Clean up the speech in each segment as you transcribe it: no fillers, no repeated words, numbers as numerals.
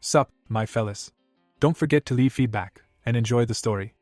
Sup, my fellas. Don't forget to leave feedback, and enjoy the story.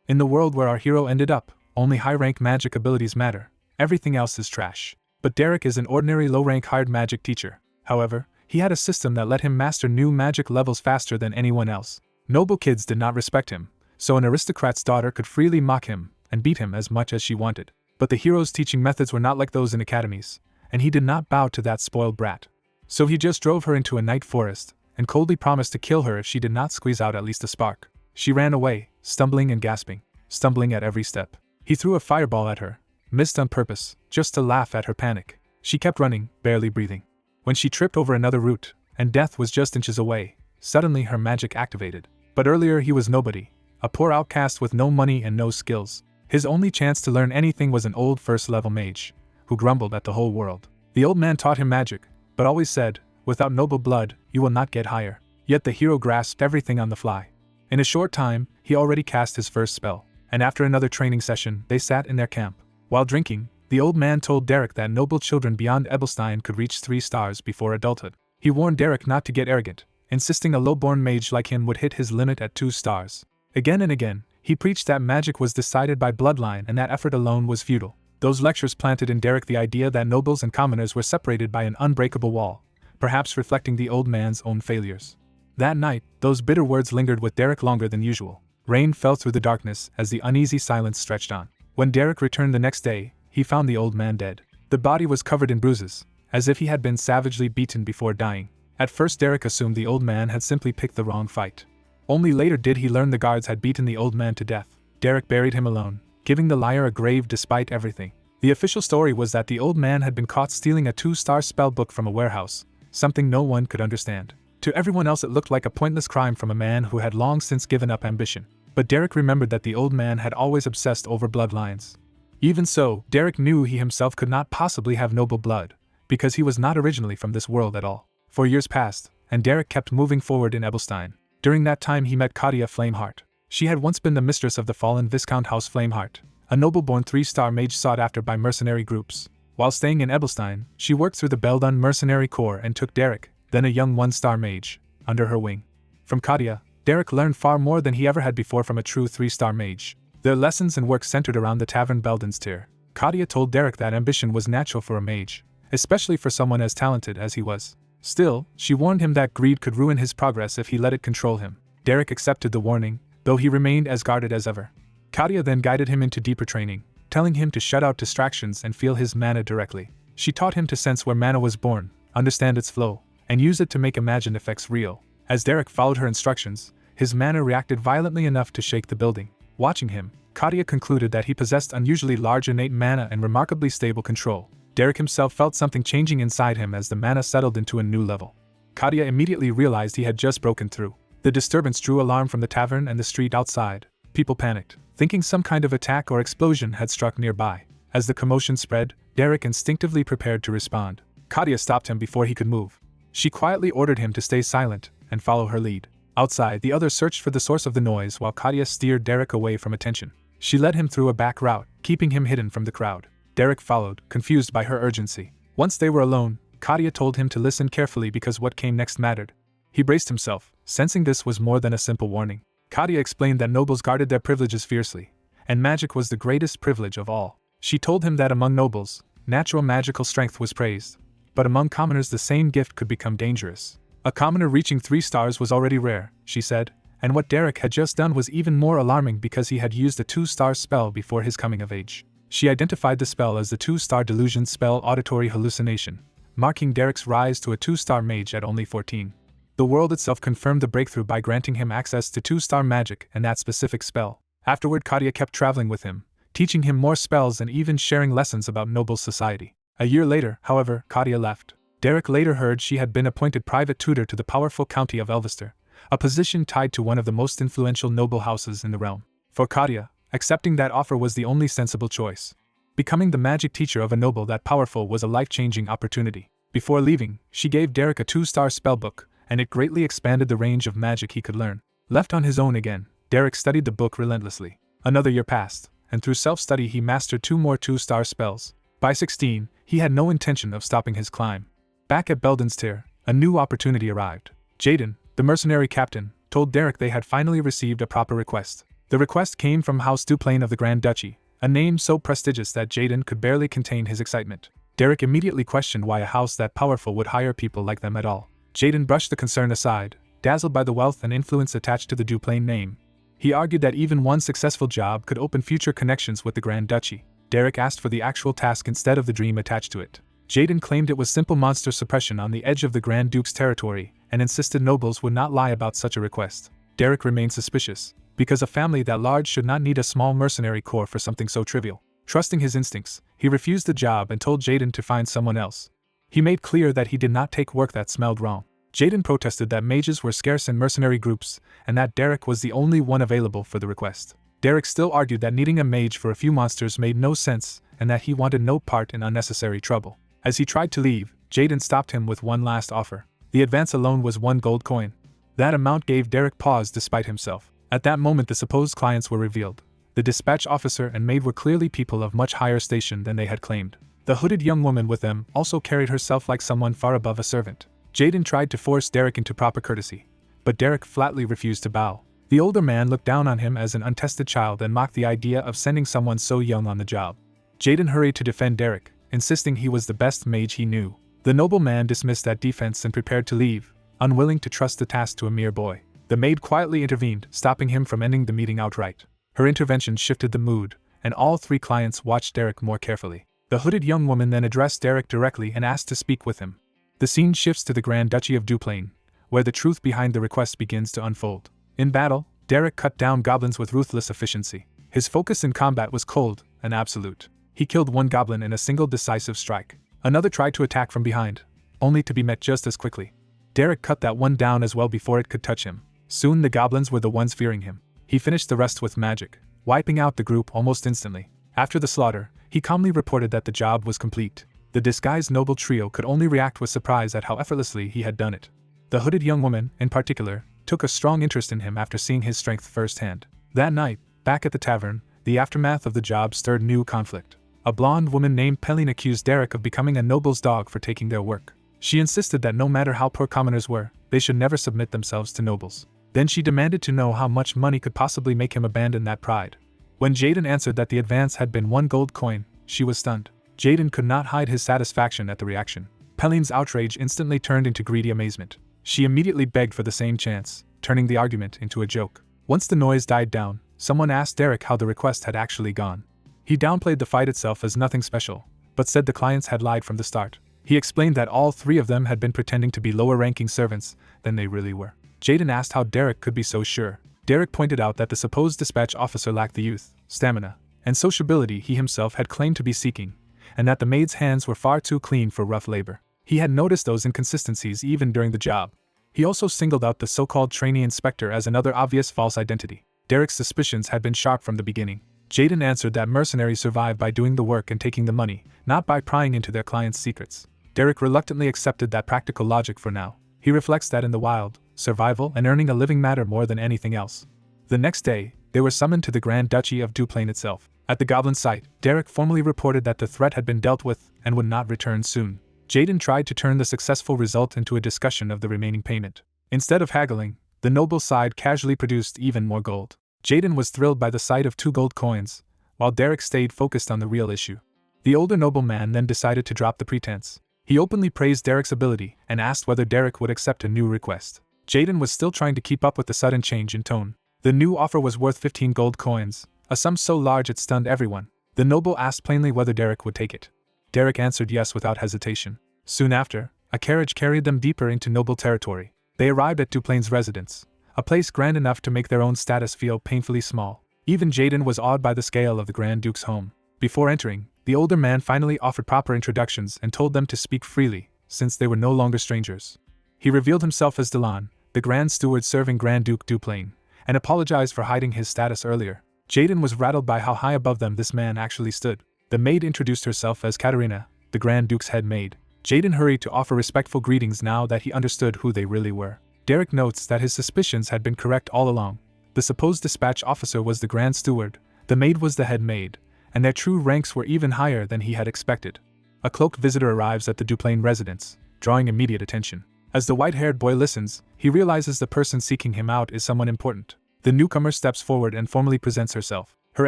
In the world where our hero ended up, only high-rank magic abilities matter, everything else is trash. But Derek is an ordinary low-rank hired magic teacher. However, he had a system that let him master new magic levels faster than anyone else. Noble kids did not respect him, so an aristocrat's daughter could freely mock him and beat him as much as she wanted. But the hero's teaching methods were not like those in academies, and he did not bow to that spoiled brat. So he just drove her into a night forest, and coldly promised to kill her if she did not squeeze out at least a spark. She ran away, stumbling and gasping, stumbling at every step. He threw a fireball at her, missed on purpose, just to laugh at her panic. She kept running, barely breathing. When she tripped over another root, and death was just inches away, suddenly her magic activated. But earlier he was nobody, a poor outcast with no money and no skills. His only chance to learn anything was an old first-level mage, who grumbled at the whole world. The old man taught him magic, but always said, "Without noble blood, you will not get higher." Yet the hero grasped everything on the fly. In a short time, he already cast his first spell, and after another training session, they sat in their camp. While drinking, the old man told Derek that noble children beyond Ebelstein could reach 3 stars before adulthood. He warned Derek not to get arrogant, insisting a low-born mage like him would hit his limit at 2 stars. Again and again, he preached that magic was decided by bloodline and that effort alone was futile. Those lectures planted in Derek the idea that nobles and commoners were separated by an unbreakable wall, perhaps reflecting the old man's own failures. That night, those bitter words lingered with Derek longer than usual. Rain fell through the darkness as the uneasy silence stretched on. When Derek returned the next day, he found the old man dead. The body was covered in bruises, as if he had been savagely beaten before dying. At first Derek assumed the old man had simply picked the wrong fight. Only later did he learn the guards had beaten the old man to death. Derek buried him alone, giving the liar a grave despite everything. The official story was that the old man had been caught stealing a 2-star spell book from a warehouse, something no one could understand. To everyone else it looked like a pointless crime from a man who had long since given up ambition. But Derek remembered that the old man had always obsessed over bloodlines. Even so, Derek knew he himself could not possibly have noble blood, because he was not originally from this world at all. 4 years passed, and Derek kept moving forward in Ebelstein. During that time he met Katia Flameheart. She had once been the mistress of the fallen Viscount House Flameheart, a noble-born 3-star mage sought after by mercenary groups. While staying in Ebelstein, she worked through the Beldun mercenary corps and took Derek, then a young 1-star mage, under her wing. From Katia, Derek learned far more than he ever had before from a true 3-star mage. Their lessons and work centered around the tavern Beldunstier. Katia told Derek that ambition was natural for a mage, especially for someone as talented as he was. Still, she warned him that greed could ruin his progress if he let it control him. Derek accepted the warning, though he remained as guarded as ever. Katia then guided him into deeper training, telling him to shut out distractions and feel his mana directly. She taught him to sense where mana was born, understand its flow, and use it to make imagined effects real. As Derek followed her instructions, his mana reacted violently enough to shake the building. Watching him, Katia concluded that he possessed unusually large innate mana and remarkably stable control. Derek himself felt something changing inside him as the mana settled into a new level. Katia immediately realized he had just broken through. The disturbance drew alarm from the tavern and the street outside. People panicked, thinking some kind of attack or explosion had struck nearby. As the commotion spread, Derek instinctively prepared to respond. Katia stopped him before he could move. She quietly ordered him to stay silent and follow her lead. Outside, the others searched for the source of the noise while Katia steered Derek away from attention. She led him through a back route, keeping him hidden from the crowd. Derek followed, confused by her urgency. Once they were alone, Katia told him to listen carefully because what came next mattered. He braced himself, sensing this was more than a simple warning. Katia explained that nobles guarded their privileges fiercely, and magic was the greatest privilege of all. She told him that among nobles, natural magical strength was praised, but among commoners the same gift could become dangerous. A commoner reaching 3 stars was already rare, she said, and what Derek had just done was even more alarming because he had used a 2-star spell before his coming of age. She identified the spell as the 2-star delusion spell Auditory Hallucination, marking Derek's rise to a 2-star mage at only 14. The world itself confirmed the breakthrough by granting him access to 2-star magic and that specific spell. Afterward, Katia kept traveling with him, teaching him more spells and even sharing lessons about noble society. A year later, however, Katia left. Derek later heard she had been appointed private tutor to the powerful county of Elvester, a position tied to one of the most influential noble houses in the realm. For Katia, accepting that offer was the only sensible choice. Becoming the magic teacher of a noble that powerful was a life-changing opportunity. Before leaving, she gave Derek a 2-star spellbook, and it greatly expanded the range of magic he could learn. Left on his own again, Derek studied the book relentlessly. Another year passed, and through self-study he mastered 2 more 2-star spells. By 16, he had no intention of stopping his climb. Back at Beldunstier, a new opportunity arrived. Jaden, The mercenary captain told Derek they had finally received a proper request. The request came from House Duplain of the Grand Duchy, a name so prestigious that Jaden could barely contain his excitement. Derek immediately questioned why a house that powerful would hire people like them at all. Jaden brushed the concern aside, dazzled by the wealth and influence attached to the Duplain name. He argued that even one successful job could open future connections with the Grand Duchy. Derek asked for the actual task instead of the dream attached to it. Jaden claimed it was simple monster suppression on the edge of the Grand Duke's territory, and insisted nobles would not lie about such a request. Derek remained suspicious, because a family that large should not need a small mercenary corps for something so trivial. Trusting his instincts, he refused the job and told Jaden to find someone else. He made clear that he did not take work that smelled wrong. Jaden protested that mages were scarce in mercenary groups, and that Derek was the only one available for the request. Derek still argued that needing a mage for a few monsters made no sense, and that he wanted no part in unnecessary trouble. As he tried to leave, Jaden stopped him with one last offer. The advance alone was 1 gold coin. That amount gave Derek pause despite himself. At that moment the supposed clients were revealed. The dispatch officer and maid were clearly people of much higher station than they had claimed. The hooded young woman with them also carried herself like someone far above a servant. Jaden tried to force Derek into proper courtesy, but Derek flatly refused to bow. The older man looked down on him as an untested child and mocked the idea of sending someone so young on the job. Jaden hurried to defend Derek, insisting he was the best mage he knew. The nobleman dismissed that defense and prepared to leave, unwilling to trust the task to a mere boy. The maid quietly intervened, stopping him from ending the meeting outright. Her intervention shifted the mood, and all 3 clients watched Derek more carefully. The hooded young woman then addressed Derek directly and asked to speak with him. The scene shifts to the Grand Duchy of Duplain, where the truth behind the request begins to unfold. In battle, Derek cut down goblins with ruthless efficiency. His focus in combat was cold and absolute. He killed 1 goblin in a single decisive strike. Another tried to attack from behind, only to be met just as quickly. Derek cut that one down as well before it could touch him. Soon the goblins were the ones fearing him. He finished the rest with magic, wiping out the group almost instantly. After the slaughter, he calmly reported that the job was complete. The disguised noble trio could only react with surprise at how effortlessly he had done it. The hooded young woman, in particular, took a strong interest in him after seeing his strength firsthand. That night, back at the tavern, the aftermath of the job stirred new conflict. A blonde woman named Pelline accused Derek of becoming a noble's dog for taking their work. She insisted that no matter how poor commoners were, they should never submit themselves to nobles. Then she demanded to know how much money could possibly make him abandon that pride. When Jaden answered that the advance had been 1 gold coin, she was stunned. Jaden could not hide his satisfaction at the reaction. Pelline's outrage instantly turned into greedy amazement. She immediately begged for the same chance, turning the argument into a joke. Once the noise died down, someone asked Derek how the request had actually gone. He downplayed the fight itself as nothing special, but said the clients had lied from the start. He explained that all 3 of them had been pretending to be lower-ranking servants than they really were. Jaden asked how Derek could be so sure. Derek pointed out that the supposed dispatch officer lacked the youth, stamina, and sociability he himself had claimed to be seeking, and that the maid's hands were far too clean for rough labor. He had noticed those inconsistencies even during the job. He also singled out the so-called trainee inspector as another obvious false identity. Derek's suspicions had been sharp from the beginning. Jaden answered that mercenaries survive by doing the work and taking the money, not by prying into their clients' secrets. Derek reluctantly accepted that practical logic for now. He reflects that in the wild, survival and earning a living matter more than anything else. The next day, they were summoned to the Grand Duchy of Duplain itself. At the goblin site, Derek formally reported that the threat had been dealt with and would not return soon. Jaden tried to turn the successful result into a discussion of the remaining payment. Instead of haggling, the noble side casually produced even more gold. Jaden was thrilled by the sight of 2 gold coins, while Derek stayed focused on the real issue. The older nobleman then decided to drop the pretense. He openly praised Derek's ability and asked whether Derek would accept a new request. Jaden was still trying to keep up with the sudden change in tone. The new offer was worth 15 gold coins, a sum so large it stunned everyone. The noble asked plainly whether Derek would take it. Derek answered yes without hesitation. Soon after, a carriage carried them deeper into noble territory. They arrived at Duplain's residence, a place grand enough to make their own status feel painfully small. Even Jaden was awed by the scale of the Grand Duke's home. Before entering, the older man finally offered proper introductions and told them to speak freely, since they were no longer strangers. He revealed himself as Delan, the Grand Steward serving Grand Duke Duplain, and apologized for hiding his status earlier. Jaden was rattled by how high above them this man actually stood. The maid introduced herself as Katerina, the Grand Duke's head maid. Jaden hurried to offer respectful greetings now that he understood who they really were. Derek notes that his suspicions had been correct all along. The supposed dispatch officer was the Grand Steward, the maid was the head maid, and their true ranks were even higher than he had expected. A cloaked visitor arrives at the Duplain residence, drawing immediate attention. As the white-haired boy listens, he realizes the person seeking him out is someone important. The newcomer steps forward and formally presents herself. Her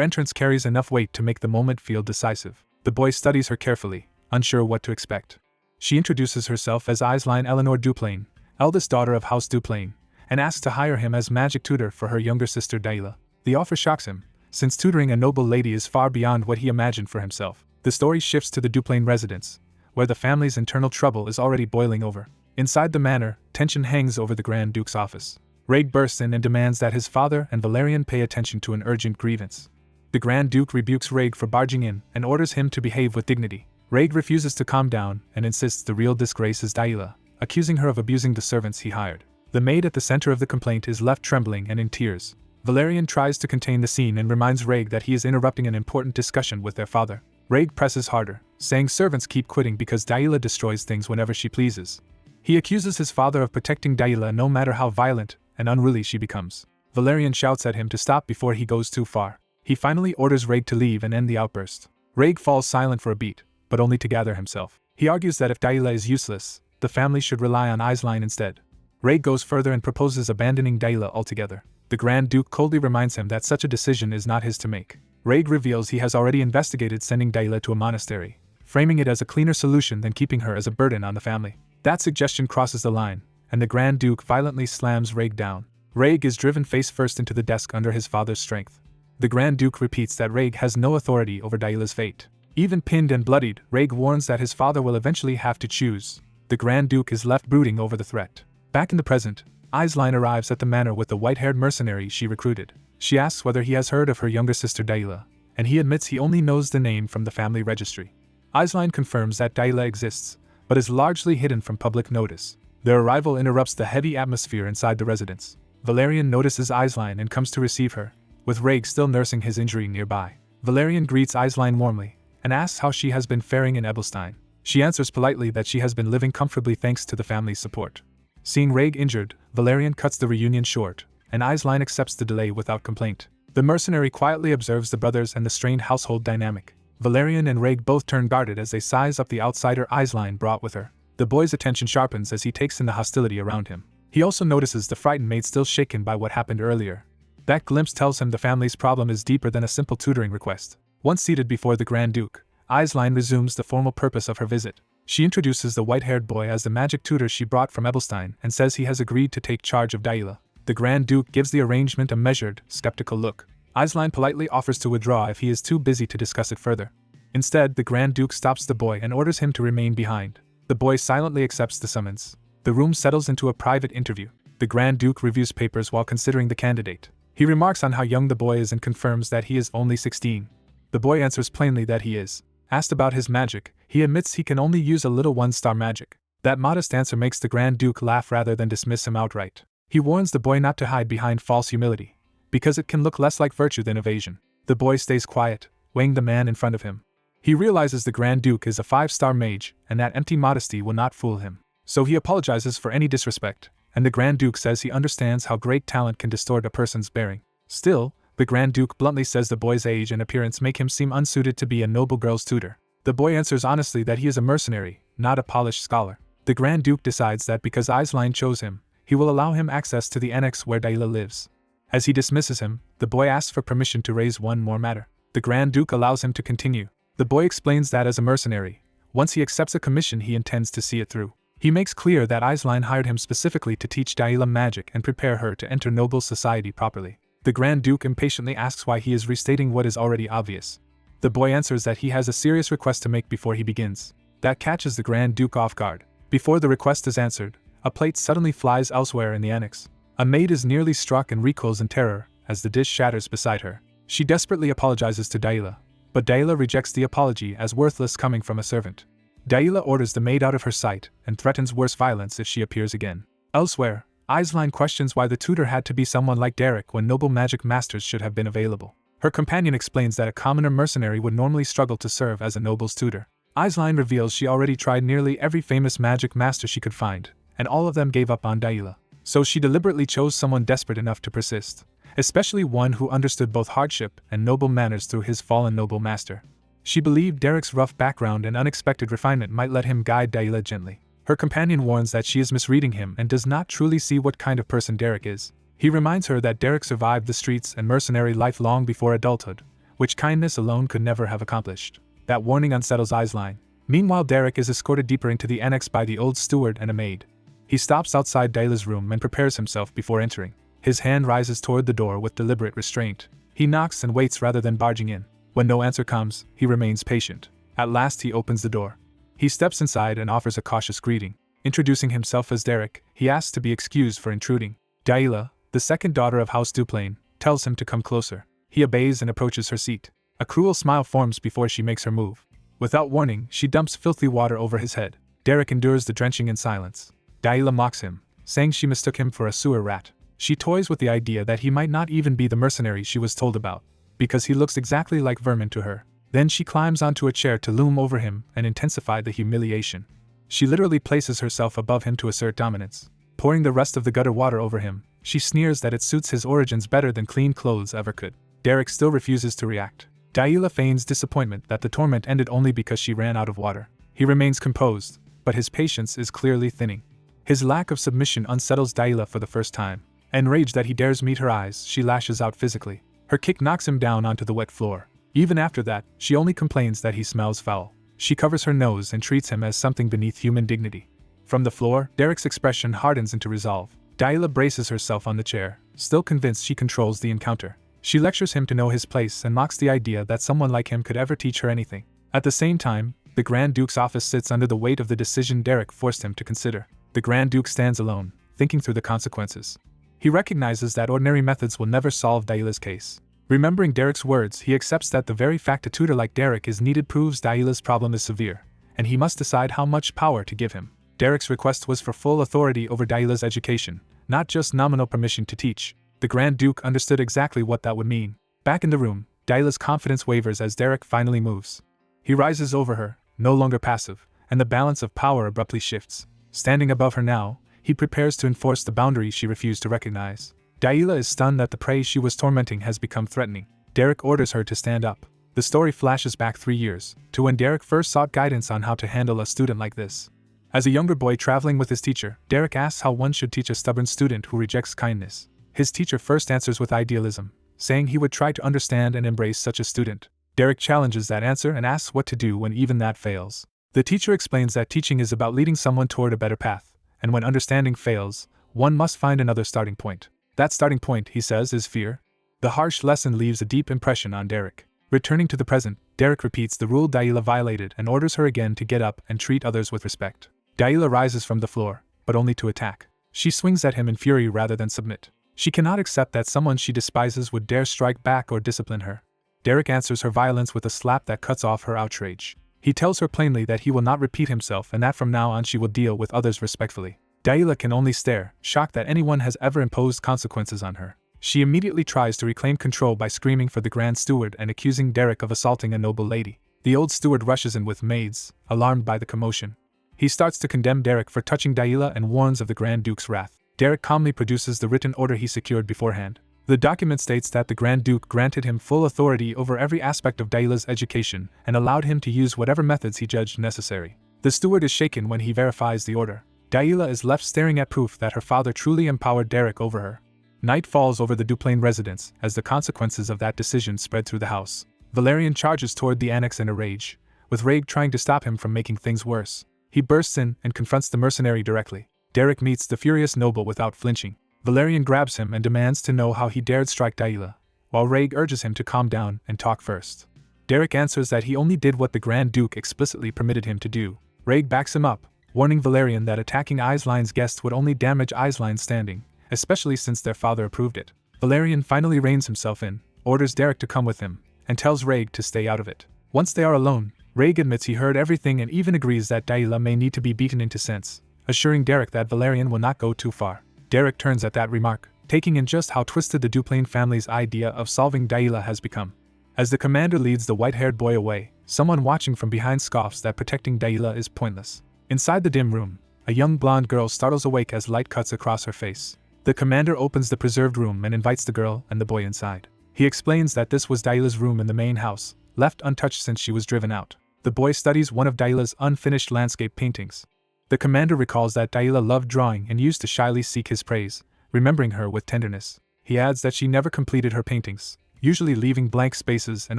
entrance carries enough weight to make the moment feel decisive. The boy studies her carefully, unsure what to expect. She introduces herself as Aisline Eleanor Duplain, eldest daughter of House Duplain, and asks to hire him as magic tutor for her younger sister Dayla. The offer shocks him, since tutoring a noble lady is far beyond what he imagined for himself. The story shifts to the Duplain residence, where the family's internal trouble is already boiling over. Inside the manor, tension hangs over the Grand Duke's office. Raig bursts in and demands that his father and Valerian pay attention to an urgent grievance. The Grand Duke rebukes Raig for barging in and orders him to behave with dignity. Raig refuses to calm down and insists the real disgrace is Dayla, accusing her of abusing the servants he hired. The maid at the center of the complaint is left trembling and in tears. Valerian tries to contain the scene and reminds Raig that he is interrupting an important discussion with their father. Raig presses harder, saying servants keep quitting because Dayla destroys things whenever she pleases. He accuses his father of protecting Dayla no matter how violent and unruly she becomes. Valerian shouts at him to stop before he goes too far. He finally orders Raig to leave and end the outburst. Raig falls silent for a beat, but only to gather himself. He argues that if Dayla is useless, the family should rely on Aisline instead. Raig goes further and proposes abandoning Dayla altogether. The Grand Duke coldly reminds him that such a decision is not his to make. Raig reveals he has already investigated sending Dayla to a monastery, framing it as a cleaner solution than keeping her as a burden on the family. That suggestion crosses the line, and the Grand Duke violently slams Raig down. Raig is driven face first into the desk under his father's strength. The Grand Duke repeats that Raig has no authority over Dayla's fate. Even pinned and bloodied, Raig warns that his father will eventually have to choose. The Grand Duke is left brooding over the threat. Back in the present, Aisline arrives at the manor with the white-haired mercenary she recruited. She asks whether he has heard of her younger sister Dayla, and he admits he only knows the name from the family registry. Aisline confirms that Dayla exists, but is largely hidden from public notice. Their arrival interrupts the heavy atmosphere inside the residence. Valerian notices Aisline and comes to receive her, with Raig still nursing his injury nearby. Valerian greets Aisline warmly, and asks how she has been faring in Ebelstein. She answers politely that she has been living comfortably thanks to the family's support. Seeing Raig injured, Valerian cuts the reunion short, and Aisline accepts the delay without complaint. The mercenary quietly observes the brothers and the strained household dynamic. Valerian and Raig both turn guarded as they size up the outsider Aisline brought with her. The boy's attention sharpens as he takes in the hostility around him. He also notices the frightened maid still shaken by what happened earlier. That glimpse tells him the family's problem is deeper than a simple tutoring request. Once seated before the Grand Duke, Aisline resumes the formal purpose of her visit. She introduces the white-haired boy as the magic tutor she brought from Ebelstein and says he has agreed to take charge of Dayla. The Grand Duke gives the arrangement a measured, skeptical look. Aisline politely offers to withdraw if he is too busy to discuss it further. Instead, the Grand Duke stops the boy and orders him to remain behind. The boy silently accepts the summons. The room settles into a private interview. The Grand Duke reviews papers while considering the candidate. He remarks on how young the boy is and confirms that he is only 16. The boy answers plainly that he is. Asked about his magic, he admits he can only use a little one-star magic. That modest answer makes the Grand Duke laugh rather than dismiss him outright. He warns the boy not to hide behind false humility, because it can look less like virtue than evasion. The boy stays quiet, weighing the man in front of him. He realizes the Grand Duke is a 5-star mage, and that empty modesty will not fool him. So he apologizes for any disrespect, and the Grand Duke says he understands how great talent can distort a person's bearing. Still, the Grand Duke bluntly says the boy's age and appearance make him seem unsuited to be a noble girl's tutor. The boy answers honestly that he is a mercenary, not a polished scholar. The Grand Duke decides that because Aisline chose him, he will allow him access to the annex where Dayla lives. As he dismisses him, the boy asks for permission to raise one more matter. The Grand Duke allows him to continue. The boy explains that as a mercenary, once he accepts a commission he intends to see it through. He makes clear that Aisline hired him specifically to teach Dayla magic and prepare her to enter noble society properly. The Grand Duke impatiently asks why he is restating what is already obvious. The boy answers that he has a serious request to make before he begins. That catches the Grand Duke off guard. Before the request is answered, a plate suddenly flies elsewhere in the annex. A maid is nearly struck and recoils in terror as the dish shatters beside her. She desperately apologizes to Dayla, but Dayla rejects the apology as worthless coming from a servant. Dayla orders the maid out of her sight and threatens worse violence if she appears again. Elsewhere, Aisline questions why the tutor had to be someone like Derek when noble magic masters should have been available. Her companion explains that a commoner mercenary would normally struggle to serve as a noble's tutor. Aisline reveals she already tried nearly every famous magic master she could find, and all of them gave up on Dayla. So she deliberately chose someone desperate enough to persist, especially one who understood both hardship and noble manners through his fallen noble master. She believed Derek's rough background and unexpected refinement might let him guide Dayla gently. Her companion warns that she is misreading him and does not truly see what kind of person Derek is. He reminds her that Derek survived the streets and mercenary life long before adulthood, which kindness alone could never have accomplished. That warning unsettles Eyeline. Meanwhile, Derek is escorted deeper into the annex by the old steward and a maid. He stops outside Daila's room and prepares himself before entering. His hand rises toward the door with deliberate restraint. He knocks and waits rather than barging in. When no answer comes, he remains patient. At last he opens the door. He steps inside and offers a cautious greeting. Introducing himself as Derek, he asks to be excused for intruding. Daila, the second daughter of House Duplain, tells him to come closer. He obeys and approaches her seat. A cruel smile forms before she makes her move. Without warning, she dumps filthy water over his head. Derek endures the drenching in silence. Daila mocks him, saying she mistook him for a sewer rat. She toys with the idea that he might not even be the mercenary she was told about, because he looks exactly like vermin to her. Then she climbs onto a chair to loom over him and intensify the humiliation. She literally places herself above him to assert dominance. Pouring the rest of the gutter water over him, she sneers that it suits his origins better than clean clothes ever could. Derek still refuses to react. Daila feigns disappointment that the torment ended only because she ran out of water. He remains composed, but his patience is clearly thinning. His lack of submission unsettles Daila for the first time. Enraged that he dares meet her eyes, she lashes out physically. Her kick knocks him down onto the wet floor. Even after that, she only complains that he smells foul. She covers her nose and treats him as something beneath human dignity. From the floor, Derek's expression hardens into resolve. Daila braces herself on the chair, still convinced she controls the encounter. She lectures him to know his place and mocks the idea that someone like him could ever teach her anything. At the same time, the Grand Duke's office sits under the weight of the decision Derek forced him to consider. The Grand Duke stands alone, thinking through the consequences. He recognizes that ordinary methods will never solve Daila's case. Remembering Derek's words, he accepts that the very fact a tutor like Derek is needed proves Daila's problem is severe, and he must decide how much power to give him. Derek's request was for full authority over Daila's education, not just nominal permission to teach. The Grand Duke understood exactly what that would mean. Back in the room, Daila's confidence wavers as Derek finally moves. He rises over her, no longer passive, and the balance of power abruptly shifts. Standing above her now, he prepares to enforce the boundary she refused to recognize. Daila is stunned that the prey she was tormenting has become threatening. Derek orders her to stand up. The story flashes back 3 years, to when Derek first sought guidance on how to handle a student like this. As a younger boy traveling with his teacher, Derek asks how one should teach a stubborn student who rejects kindness. His teacher first answers with idealism, saying he would try to understand and embrace such a student. Derek challenges that answer and asks what to do when even that fails. The teacher explains that teaching is about leading someone toward a better path, and when understanding fails, one must find another starting point. That starting point, he says, is fear. The harsh lesson leaves a deep impression on Derek. Returning to the present, Derek repeats the rule Daila violated and orders her again to get up and treat others with respect. Daila rises from the floor, but only to attack. She swings at him in fury rather than submit. She cannot accept that someone she despises would dare strike back or discipline her. Derek answers her violence with a slap that cuts off her outrage. He tells her plainly that he will not repeat himself and that from now on she will deal with others respectfully. Daila can only stare, shocked that anyone has ever imposed consequences on her. She immediately tries to reclaim control by screaming for the Grand Steward and accusing Derek of assaulting a noble lady. The old steward rushes in with maids, alarmed by the commotion. He starts to condemn Derek for touching Daila and warns of the Grand Duke's wrath. Derek calmly produces the written order he secured beforehand. The document states that the Grand Duke granted him full authority over every aspect of Daila's education and allowed him to use whatever methods he judged necessary. The steward is shaken when he verifies the order. Daila is left staring at proof that her father truly empowered Derek over her. Night falls over the Duplain residence as the consequences of that decision spread through the house. Valerian charges toward the annex in a rage, with Raig trying to stop him from making things worse. He bursts in and confronts the mercenary directly. Derek meets the furious noble without flinching. Valerian grabs him and demands to know how he dared strike Daila, while Raig urges him to calm down and talk first. Derek answers that he only did what the Grand Duke explicitly permitted him to do. Raig backs him up, warning Valerian that attacking Eiseline's guest would only damage Eiseline's standing, especially since their father approved it. Valerian finally reins himself in, orders Derek to come with him, and tells Raig to stay out of it. Once they are alone, Raig admits he heard everything and even agrees that Daila may need to be beaten into sense, assuring Derek that Valerian will not go too far. Derek turns at that remark, taking in just how twisted the Duplain family's idea of solving Daila has become. As the commander leads the white-haired boy away, someone watching from behind scoffs that protecting Daila is pointless. Inside the dim room, a young blonde girl startles awake as light cuts across her face. The commander opens the preserved room and invites the girl and the boy inside. He explains that this was Daila's room in the main house, left untouched since she was driven out. The boy studies one of Daila's unfinished landscape paintings. The commander recalls that Dayla loved drawing and used to shyly seek his praise, remembering her with tenderness. He adds that she never completed her paintings, usually leaving blank spaces and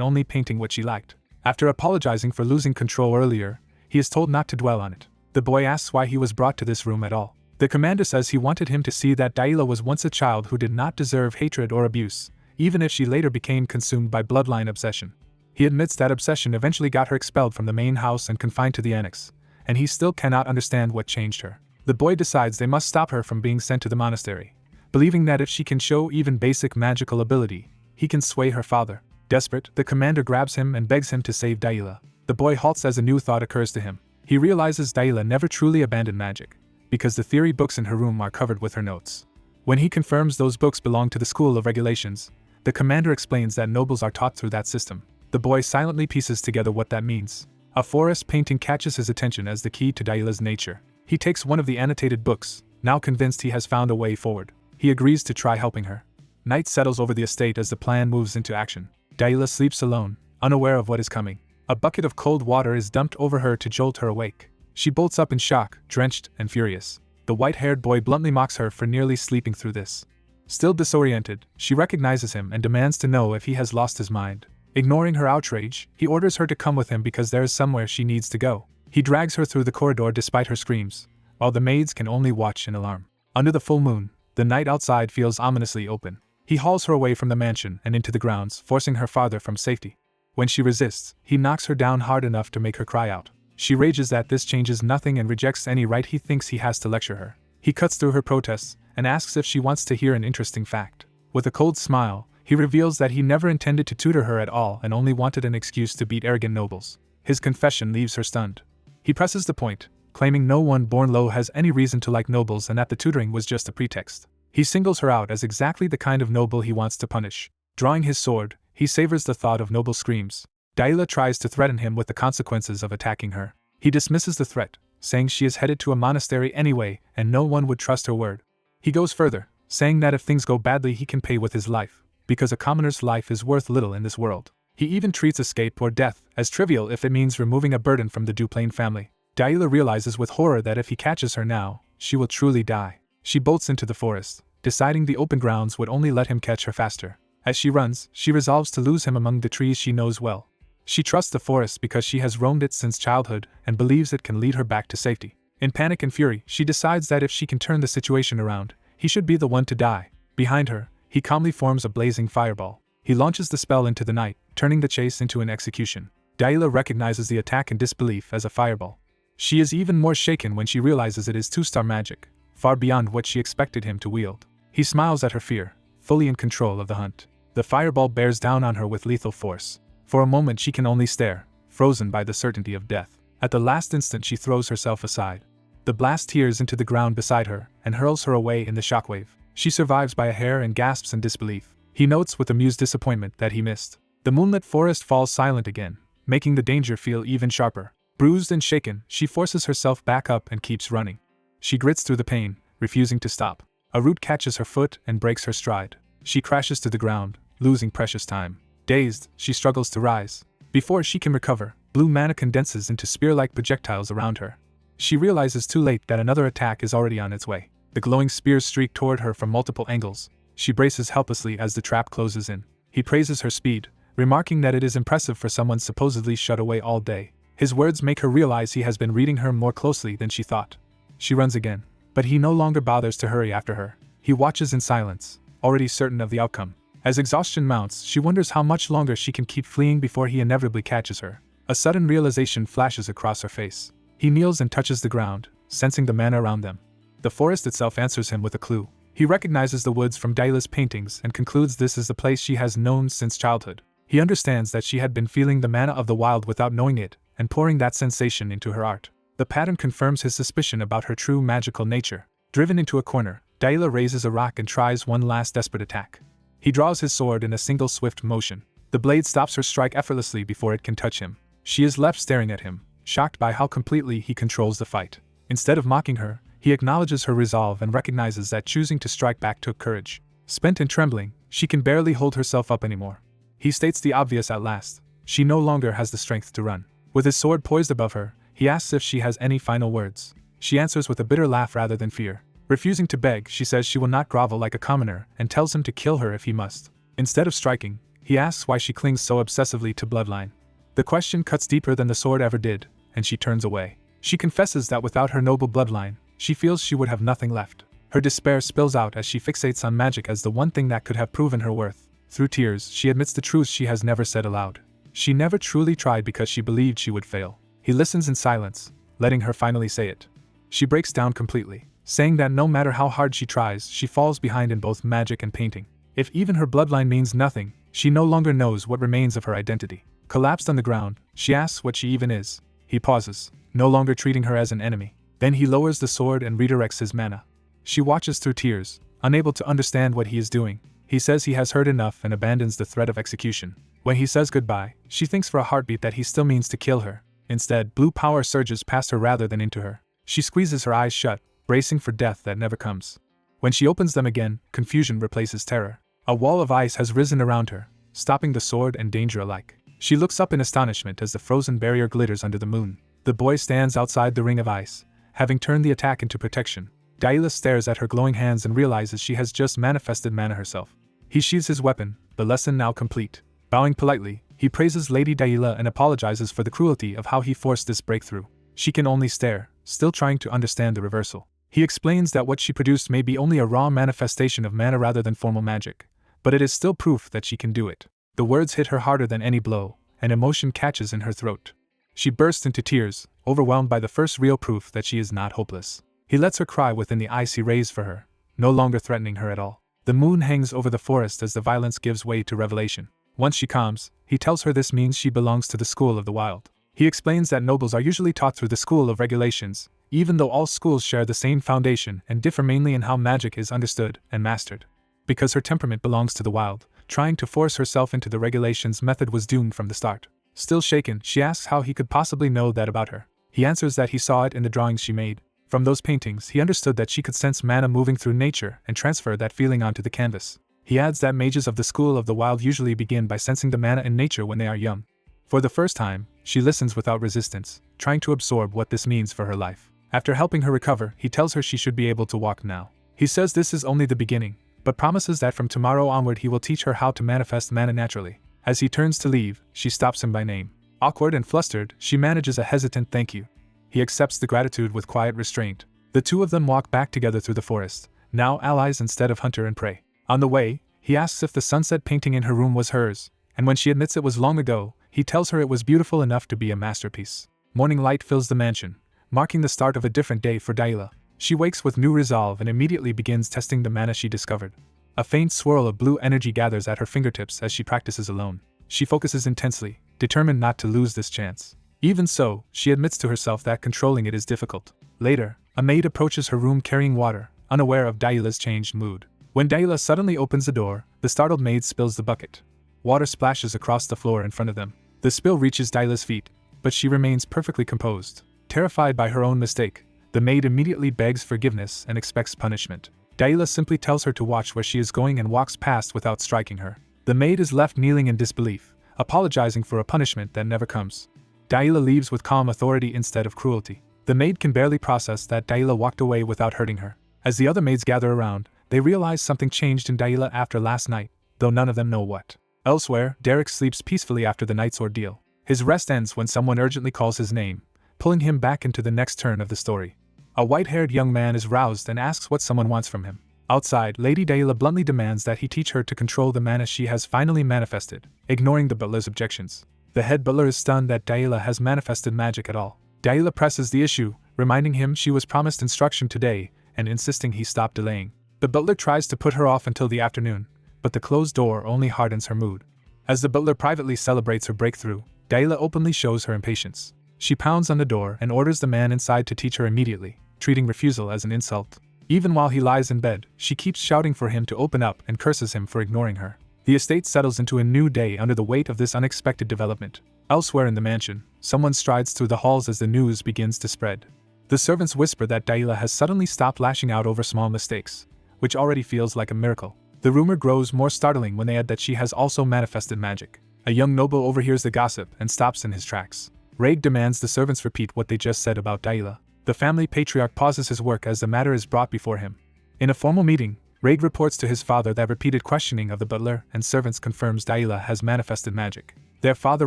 only painting what she liked. After apologizing for losing control earlier, he is told not to dwell on it. The boy asks why he was brought to this room at all. The commander says he wanted him to see that Dayla was once a child who did not deserve hatred or abuse, even if she later became consumed by bloodline obsession. He admits that obsession eventually got her expelled from the main house and confined to the annex, and he still cannot understand what changed her. The boy decides they must stop her from being sent to the monastery, believing that if she can show even basic magical ability, he can sway her father. Desperate, the commander grabs him and begs him to save Dayla. The boy halts as a new thought occurs to him. He realizes Dayla never truly abandoned magic, because the theory books in her room are covered with her notes. When he confirms those books belong to the School of Regulations, the commander explains that nobles are taught through that system. The boy silently pieces together what that means. A forest painting catches his attention as the key to Dayla's nature. He takes one of the annotated books, now convinced he has found a way forward. He agrees to try helping her. Night settles over the estate as the plan moves into action. Dayla sleeps alone, unaware of what is coming. A bucket of cold water is dumped over her to jolt her awake. She bolts up in shock, drenched and furious. The white-haired boy bluntly mocks her for nearly sleeping through this. Still disoriented, she recognizes him and demands to know if he has lost his mind. Ignoring her outrage, he orders her to come with him because there is somewhere she needs to go. He drags her through the corridor despite her screams, while the maids can only watch in alarm. Under the full moon, the night outside feels ominously open. He hauls her away from the mansion and into the grounds, forcing her farther from safety. When she resists, he knocks her down hard enough to make her cry out. She rages that this changes nothing and rejects any right he thinks he has to lecture her. He cuts through her protests and asks if she wants to hear an interesting fact. With a cold smile, he reveals that he never intended to tutor her at all and only wanted an excuse to beat arrogant nobles. His confession leaves her stunned. He presses the point, claiming no one born low has any reason to like nobles and that the tutoring was just a pretext. He singles her out as exactly the kind of noble he wants to punish. Drawing his sword, he savors the thought of noble screams. Dayla tries to threaten him with the consequences of attacking her. He dismisses the threat, saying she is headed to a monastery anyway and no one would trust her word. He goes further, saying that if things go badly he can pay with his life, because a commoner's life is worth little in this world. He even treats escape or death as trivial if it means removing a burden from the Duplain family. Dayla realizes with horror that if he catches her now, she will truly die. She bolts into the forest, deciding the open grounds would only let him catch her faster. As she runs, she resolves to lose him among the trees she knows well. She trusts the forest because she has roamed it since childhood and believes it can lead her back to safety. In panic and fury, she decides that if she can turn the situation around, he should be the one to die. Behind her, he calmly forms a blazing fireball. He launches the spell into the night, turning the chase into an execution. Dayla recognizes the attack in disbelief as a fireball. She is even more shaken when she realizes it is two-star magic, far beyond what she expected him to wield. He smiles at her fear, fully in control of the hunt. The fireball bears down on her with lethal force. For a moment she can only stare, frozen by the certainty of death. At the last instant she throws herself aside. The blast tears into the ground beside her and hurls her away in the shockwave. She survives by a hair and gasps in disbelief. He notes with amused disappointment that he missed. The moonlit forest falls silent again, making the danger feel even sharper. Bruised and shaken, she forces herself back up and keeps running. She grits through the pain, refusing to stop. A root catches her foot and breaks her stride. She crashes to the ground, losing precious time. Dazed, she struggles to rise. Before she can recover, blue mana condenses into spear-like projectiles around her. She realizes too late that another attack is already on its way. The glowing spears streak toward her from multiple angles. She braces helplessly as the trap closes in. He praises her speed, remarking that it is impressive for someone supposedly shut away all day. His words make her realize he has been reading her more closely than she thought. She runs again, but he no longer bothers to hurry after her. He watches in silence, already certain of the outcome. As exhaustion mounts, she wonders how much longer she can keep fleeing before he inevitably catches her. A sudden realization flashes across her face. He kneels and touches the ground, sensing the mana around them. The forest itself answers him with a clue. He recognizes the woods from Dayla's paintings and concludes this is the place she has known since childhood. He understands that she had been feeling the mana of the wild without knowing it, and pouring that sensation into her art. The pattern confirms his suspicion about her true magical nature. Driven into a corner, Dayla raises a rock and tries one last desperate attack. He draws his sword in a single swift motion. The blade stops her strike effortlessly before it can touch him. She is left staring at him, shocked by how completely he controls the fight. Instead of mocking her, he acknowledges her resolve and recognizes that choosing to strike back took courage. Spent and trembling, she can barely hold herself up anymore. He states the obvious at last. She no longer has the strength to run. With his sword poised above her, he asks if she has any final words. She answers with a bitter laugh rather than fear. Refusing to beg, she says she will not grovel like a commoner and tells him to kill her if he must. Instead of striking, he asks why she clings so obsessively to bloodline. The question cuts deeper than the sword ever did, and she turns away. She confesses that without her noble bloodline, she feels she would have nothing left. Her despair spills out as she fixates on magic as the one thing that could have proven her worth. Through tears, she admits the truth she has never said aloud. She never truly tried because she believed she would fail. He listens in silence, letting her finally say it. She breaks down completely, saying that no matter how hard she tries, she falls behind in both magic and painting. If even her bloodline means nothing, she no longer knows what remains of her identity. Collapsed on the ground, she asks what she even is. He pauses, no longer treating her as an enemy. Then he lowers the sword and redirects his mana. She watches through tears, unable to understand what he is doing. He says he has heard enough and abandons the threat of execution. When he says goodbye, she thinks for a heartbeat that he still means to kill her. Instead, blue power surges past her rather than into her. She squeezes her eyes shut, bracing for death that never comes. When she opens them again, confusion replaces terror. A wall of ice has risen around her, stopping the sword and danger alike. She looks up in astonishment as the frozen barrier glitters under the moon. The boy stands outside the ring of ice, having turned the attack into protection. Daila stares at her glowing hands and realizes she has just manifested mana herself. He sheathes his weapon, the lesson now complete. Bowing politely, he praises Lady Daila and apologizes for the cruelty of how he forced this breakthrough. She can only stare, still trying to understand the reversal. He explains that what she produced may be only a raw manifestation of mana rather than formal magic, but it is still proof that she can do it. The words hit her harder than any blow, and emotion catches in her throat. She bursts into tears, overwhelmed by the first real proof that she is not hopeless. He lets her cry within the ice he raised for her, no longer threatening her at all. The moon hangs over the forest as the violence gives way to revelation. Once she calms, he tells her this means she belongs to the school of the wild. He explains that nobles are usually taught through the school of regulations, even though all schools share the same foundation and differ mainly in how magic is understood and mastered. Because her temperament belongs to the wild, trying to force herself into the regulations method was doomed from the start. Still shaken, she asks how he could possibly know that about her. He answers that he saw it in the drawings she made. From those paintings, he understood that she could sense mana moving through nature and transfer that feeling onto the canvas. He adds that mages of the school of the wild usually begin by sensing the mana in nature when they are young. For the first time, she listens without resistance, trying to absorb what this means for her life. After helping her recover, he tells her she should be able to walk now. He says this is only the beginning, but promises that from tomorrow onward he will teach her how to manifest mana naturally. As he turns to leave, she stops him by name. Awkward and flustered, she manages a hesitant thank you. He accepts the gratitude with quiet restraint. The two of them walk back together through the forest, now allies instead of hunter and prey. On the way, he asks if the sunset painting in her room was hers, and when she admits it was long ago, he tells her it was beautiful enough to be a masterpiece. Morning light fills the mansion, marking the start of a different day for Daila. She wakes with new resolve and immediately begins testing the mana she discovered. A faint swirl of blue energy gathers at her fingertips as she practices alone. She focuses intensely, determined not to lose this chance. Even so, she admits to herself that controlling it is difficult. Later, a maid approaches her room carrying water, unaware of Daila's changed mood. When Daila suddenly opens the door, the startled maid spills the bucket. Water splashes across the floor in front of them. The spill reaches Daila's feet, but she remains perfectly composed. Terrified by her own mistake, the maid immediately begs forgiveness and expects punishment. Daila simply tells her to watch where she is going and walks past without striking her. The maid is left kneeling in disbelief, apologizing for a punishment that never comes. Daila leaves with calm authority instead of cruelty. The maid can barely process that Daila walked away without hurting her. As the other maids gather around, they realize something changed in Daila after last night, though none of them know what. Elsewhere, Derek sleeps peacefully after the night's ordeal. His rest ends when someone urgently calls his name, pulling him back into the next turn of the story. A white-haired young man is roused and asks what someone wants from him. Outside, Lady Daila bluntly demands that he teach her to control the mana she has finally manifested, ignoring the butler's objections. The head butler is stunned that Daila has manifested magic at all. Daila presses the issue, reminding him she was promised instruction today and insisting he stop delaying. The butler tries to put her off until the afternoon, but the closed door only hardens her mood. As the butler privately celebrates her breakthrough, Daila openly shows her impatience. She pounds on the door and orders the man inside to teach her immediately, treating refusal as an insult. Even while he lies in bed, she keeps shouting for him to open up and curses him for ignoring her. The estate settles into a new day under the weight of this unexpected development. Elsewhere in the mansion, someone strides through the halls as the news begins to spread. The servants whisper that Daila has suddenly stopped lashing out over small mistakes, which already feels like a miracle. The rumor grows more startling when they add that she has also manifested magic. A young noble overhears the gossip and stops in his tracks. Raig demands the servants repeat what they just said about Daila. The family patriarch pauses his work as the matter is brought before him. In a formal meeting, Raig reports to his father that repeated questioning of the butler and servants confirms Daila has manifested magic. Their father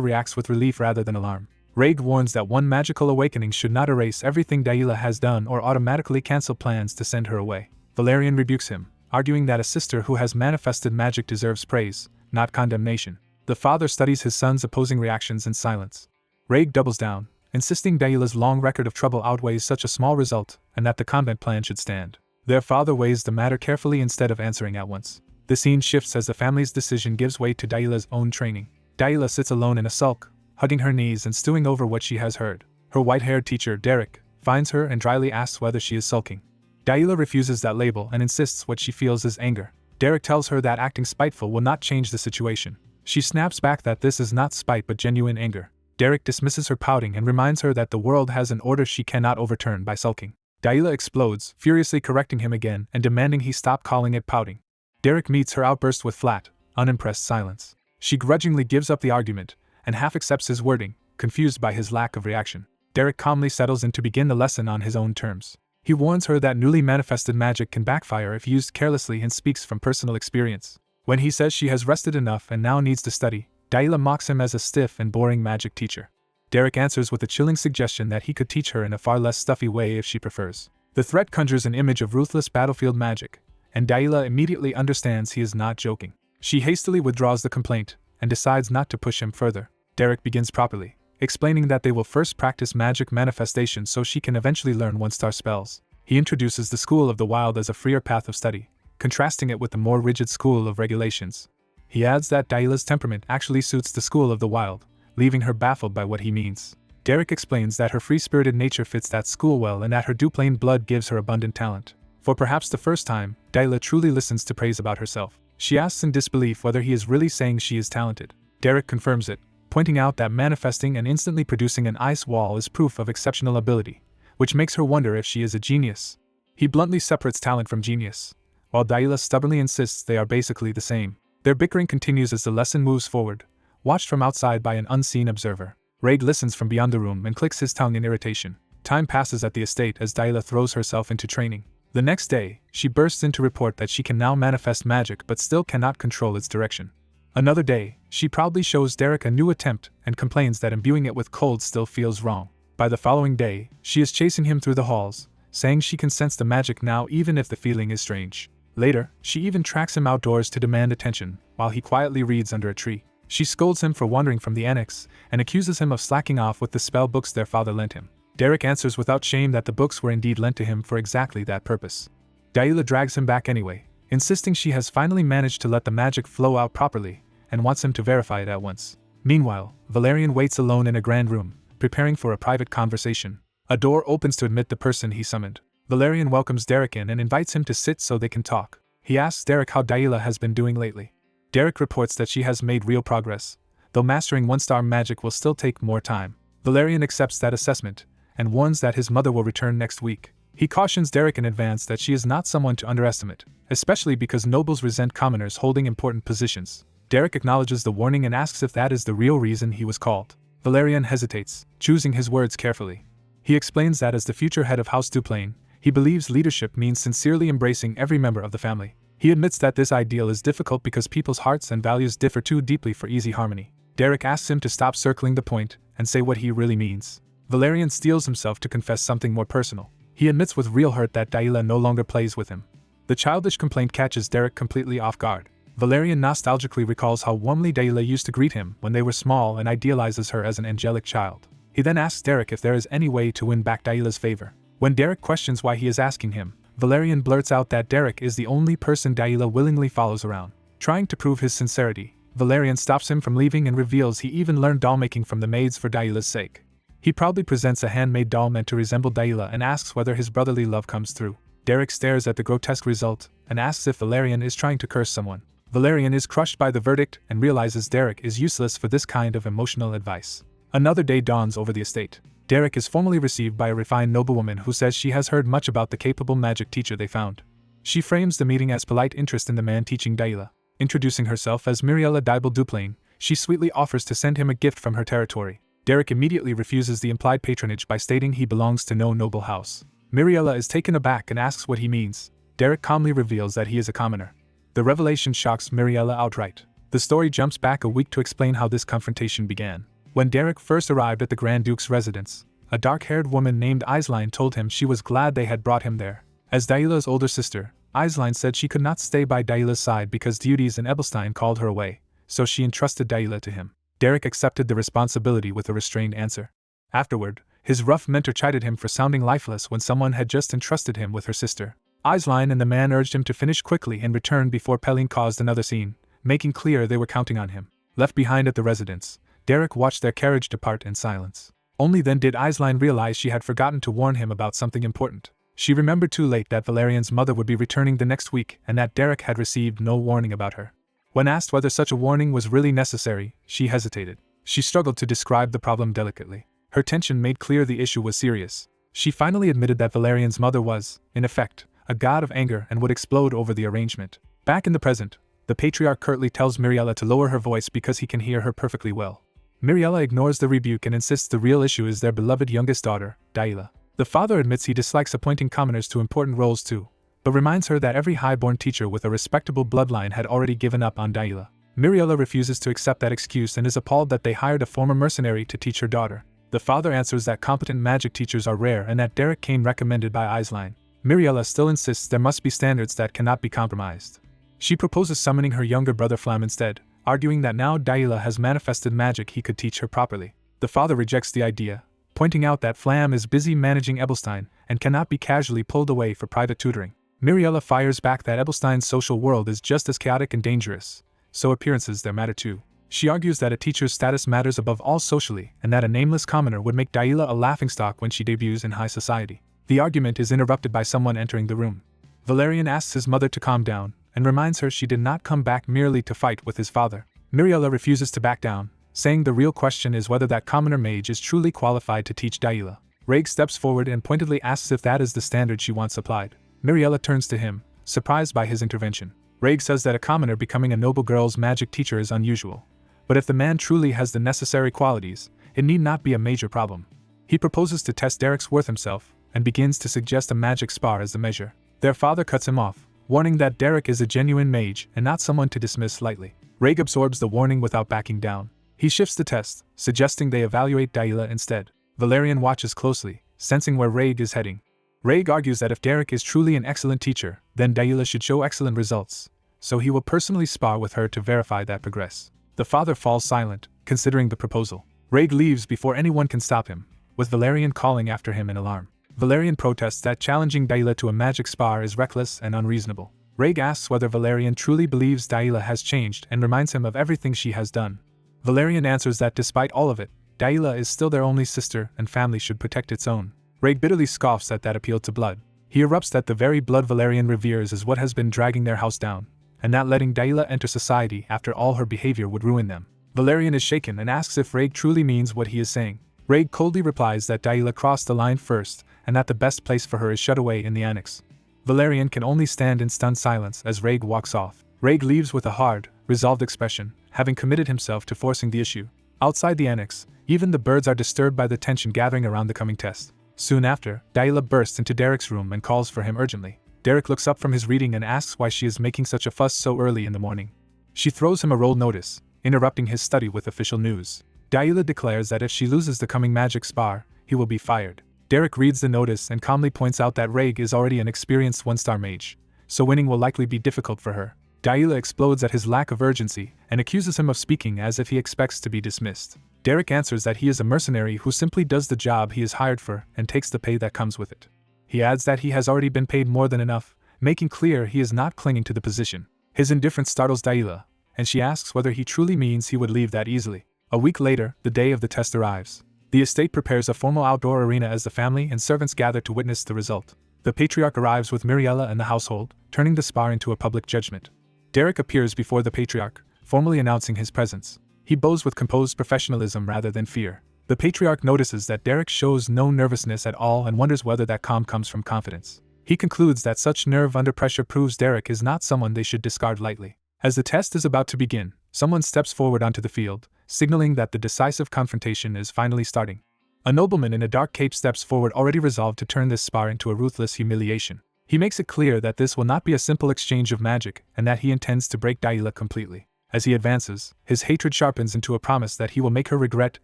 reacts with relief rather than alarm. Raig warns that one magical awakening should not erase everything Daila has done or automatically cancel plans to send her away. Valerian rebukes him, arguing that a sister who has manifested magic deserves praise, not condemnation. The father studies his son's opposing reactions in silence. Raig doubles down, insisting Daila's long record of trouble outweighs such a small result and that the convent plan should stand. Their father weighs the matter carefully instead of answering at once. The scene shifts as the family's decision gives way to Daila's own training. Daila sits alone in a sulk, hugging her knees and stewing over what she has heard. Her white-haired teacher, Derek, finds her and dryly asks whether she is sulking. Daila refuses that label and insists what she feels is anger. Derek tells her that acting spiteful will not change the situation. She snaps back that this is not spite but genuine anger. Derek dismisses her pouting and reminds her that the world has an order she cannot overturn by sulking. Daila explodes, furiously correcting him again and demanding he stop calling it pouting. Derek meets her outburst with flat, unimpressed silence. She grudgingly gives up the argument and half accepts his wording, confused by his lack of reaction. Derek calmly settles in to begin the lesson on his own terms. He warns her that newly manifested magic can backfire if used carelessly and speaks from personal experience. When he says she has rested enough and now needs to study, Daila mocks him as a stiff and boring magic teacher. Derek answers with a chilling suggestion that he could teach her in a far less stuffy way if she prefers. The threat conjures an image of ruthless battlefield magic, and Daila immediately understands he is not joking. She hastily withdraws the complaint and decides not to push him further. Derek begins properly, explaining that they will first practice magic manifestation so she can eventually learn one-star spells. He introduces the School of the Wild as a freer path of study, contrasting it with the more rigid School of Regulations. He adds that Daila's temperament actually suits the School of the Wild, leaving her baffled by what he means. Derek explains that her free-spirited nature fits that school well and that her Duplain blood gives her abundant talent. For perhaps the first time, Daila truly listens to praise about herself. She asks in disbelief whether he is really saying she is talented. Derek confirms it, pointing out that manifesting and instantly producing an ice wall is proof of exceptional ability, which makes her wonder if she is a genius. He bluntly separates talent from genius, while Daila stubbornly insists they are basically the same. Their bickering continues as the lesson moves forward, watched from outside by an unseen observer. Raig listens from beyond the room and clicks his tongue in irritation. Time passes at the estate as Daila throws herself into training. The next day, she bursts in to report that she can now manifest magic but still cannot control its direction. Another day, she proudly shows Derek a new attempt and complains that imbuing it with cold still feels wrong. By the following day, she is chasing him through the halls, saying she can sense the magic now even if the feeling is strange. Later, she even tracks him outdoors to demand attention, while he quietly reads under a tree. She scolds him for wandering from the annex, and accuses him of slacking off with the spell books their father lent him. Derek answers without shame that the books were indeed lent to him for exactly that purpose. Daila drags him back anyway, insisting she has finally managed to let the magic flow out properly, and wants him to verify it at once. Meanwhile, Valerian waits alone in a grand room, preparing for a private conversation. A door opens to admit the person he summoned. Valerian welcomes Derek in and invites him to sit so they can talk. He asks Derek how Daila has been doing lately. Derek reports that she has made real progress, though mastering one-star magic will still take more time. Valerian accepts that assessment, and warns that his mother will return next week. He cautions Derek in advance that she is not someone to underestimate, especially because nobles resent commoners holding important positions. Derek acknowledges the warning and asks if that is the real reason he was called. Valerian hesitates, choosing his words carefully. He explains that as the future head of House Duplain, he believes leadership means sincerely embracing every member of the family. He admits that this ideal is difficult because people's hearts and values differ too deeply for easy harmony. Derek asks him to stop circling the point and say what he really means. Valerian steels himself to confess something more personal. He admits with real hurt that Daila no longer plays with him. The childish complaint catches Derek completely off guard. Valerian nostalgically recalls how warmly Daila used to greet him when they were small and idealizes her as an angelic child. He then asks Derek if there is any way to win back Daila's favor. When Derek questions why he is asking him, Valerian blurts out that Derek is the only person Daila willingly follows around. Trying to prove his sincerity, Valerian stops him from leaving and reveals he even learned doll making from the maids for Daila's sake. He proudly presents a handmade doll meant to resemble Daila and asks whether his brotherly love comes through. Derek stares at the grotesque result and asks if Valerian is trying to curse someone. Valerian is crushed by the verdict and realizes Derek is useless for this kind of emotional advice. Another day dawns over the estate. Derek is formally received by a refined noblewoman who says she has heard much about the capable magic teacher they found. She frames the meeting as polite interest in the man teaching Daila. Introducing herself as Miriella Dibel Duplain, she sweetly offers to send him a gift from her territory. Derek immediately refuses the implied patronage by stating he belongs to no noble house. Miriella is taken aback and asks what he means. Derek calmly reveals that he is a commoner. The revelation shocks Miriella outright. The story jumps back a week to explain how this confrontation began. When Derek first arrived at the Grand Duke's residence, a dark-haired woman named Aisline told him she was glad they had brought him there. As Daila's older sister, Aisline said she could not stay by Daila's side because duties in Ebelstein called her away, so she entrusted Daila to him. Derek accepted the responsibility with a restrained answer. Afterward, his rough mentor chided him for sounding lifeless when someone had just entrusted him with her sister. Aisline and the man urged him to finish quickly and return before Pelin caused another scene, making clear they were counting on him. Left behind at the residence, Derek watched their carriage depart in silence. Only then did Aisline realize she had forgotten to warn him about something important. She remembered too late that Valerian's mother would be returning the next week and that Derek had received no warning about her. When asked whether such a warning was really necessary, she hesitated. She struggled to describe the problem delicately. Her tension made clear the issue was serious. She finally admitted that Valerian's mother was, in effect, a god of anger and would explode over the arrangement. Back in the present, the patriarch curtly tells Miriella to lower her voice because he can hear her perfectly well. Miriella ignores the rebuke and insists the real issue is their beloved youngest daughter, Daila. The father admits he dislikes appointing commoners to important roles too, but reminds her that every high-born teacher with a respectable bloodline had already given up on Daila. Miriella refuses to accept that excuse and is appalled that they hired a former mercenary to teach her daughter. The father answers that competent magic teachers are rare and that Derek came recommended by Aisline. Miriella still insists there must be standards that cannot be compromised. She proposes summoning her younger brother Flam instead, arguing that now Daila has manifested magic he could teach her properly. The father rejects the idea, pointing out that Flam is busy managing Ebelstein and cannot be casually pulled away for private tutoring. Miriella fires back that Ebelstein's social world is just as chaotic and dangerous, so appearances there matter too. She argues that a teacher's status matters above all socially and that a nameless commoner would make Daila a laughingstock when she debuts in high society. The argument is interrupted by someone entering the room. Valerian asks his mother to calm down and reminds her she did not come back merely to fight with his father. Miriella refuses to back down, saying the real question is whether that commoner mage is truly qualified to teach Daila. Rhaeg steps forward and pointedly asks if that is the standard she wants applied. Miriella turns to him, surprised by his intervention. Rhaeg says that a commoner becoming a noble girl's magic teacher is unusual, but if the man truly has the necessary qualities, it need not be a major problem. He proposes to test Derek's worth himself, and begins to suggest a magic spar as the measure. Their father cuts him off, warning that Derek is a genuine mage and not someone to dismiss lightly. Rhaeg absorbs the warning without backing down. He shifts the test, suggesting they evaluate Daila instead. Valerian watches closely, sensing where Rhaeg is heading. Rhaeg argues that if Derek is truly an excellent teacher, then Daila should show excellent results, so he will personally spar with her to verify that progress. The father falls silent, considering the proposal. Rhaeg leaves before anyone can stop him, with Valerian calling after him in alarm. Valerian protests that challenging Daila to a magic spar is reckless and unreasonable. Rhaeg asks whether Valerian truly believes Daila has changed and reminds him of everything she has done. Valerian answers that despite all of it, Daila is still their only sister and family should protect its own. Rhaeg bitterly scoffs at that appeal to blood. He erupts that the very blood Valerian reveres is what has been dragging their house down, and that letting Daila enter society after all her behavior would ruin them. Valerian is shaken and asks if Rhaeg truly means what he is saying. Rhaeg coldly replies that Daila crossed the line first, and that the best place for her is shut away in the annex. Valerian can only stand in stunned silence as Rhaeg walks off. Rhaeg leaves with a hard, resolved expression, having committed himself to forcing the issue. Outside the annex, even the birds are disturbed by the tension gathering around the coming test. Soon after, Daila bursts into Derek's room and calls for him urgently. Derek looks up from his reading and asks why she is making such a fuss so early in the morning. She throws him a roll notice, interrupting his study with official news. Daila declares that if she loses the coming magic spar, he will be fired. Derek reads the notice and calmly points out that Rhaeg is already an experienced one-star mage, so winning will likely be difficult for her. Daila explodes at his lack of urgency and accuses him of speaking as if he expects to be dismissed. Derek answers that he is a mercenary who simply does the job he is hired for and takes the pay that comes with it. He adds that he has already been paid more than enough, making clear he is not clinging to the position. His indifference startles Daila, and she asks whether he truly means he would leave that easily. A week later, the day of the test arrives. The estate prepares a formal outdoor arena as the family and servants gather to witness the result. The patriarch arrives with Miriella and the household, turning the spar into a public judgment. Derek appears before the patriarch, formally announcing his presence. He bows with composed professionalism rather than fear. The patriarch notices that Derek shows no nervousness at all and wonders whether that calm comes from confidence. He concludes that such nerve under pressure proves Derek is not someone they should discard lightly. As the test is about to begin, someone steps forward onto the field, signaling that the decisive confrontation is finally starting. A nobleman in a dark cape steps forward, already resolved to turn this spar into a ruthless humiliation. He makes it clear that this will not be a simple exchange of magic and that he intends to break Yahello completely. As he advances, his hatred sharpens into a promise that he will make her regret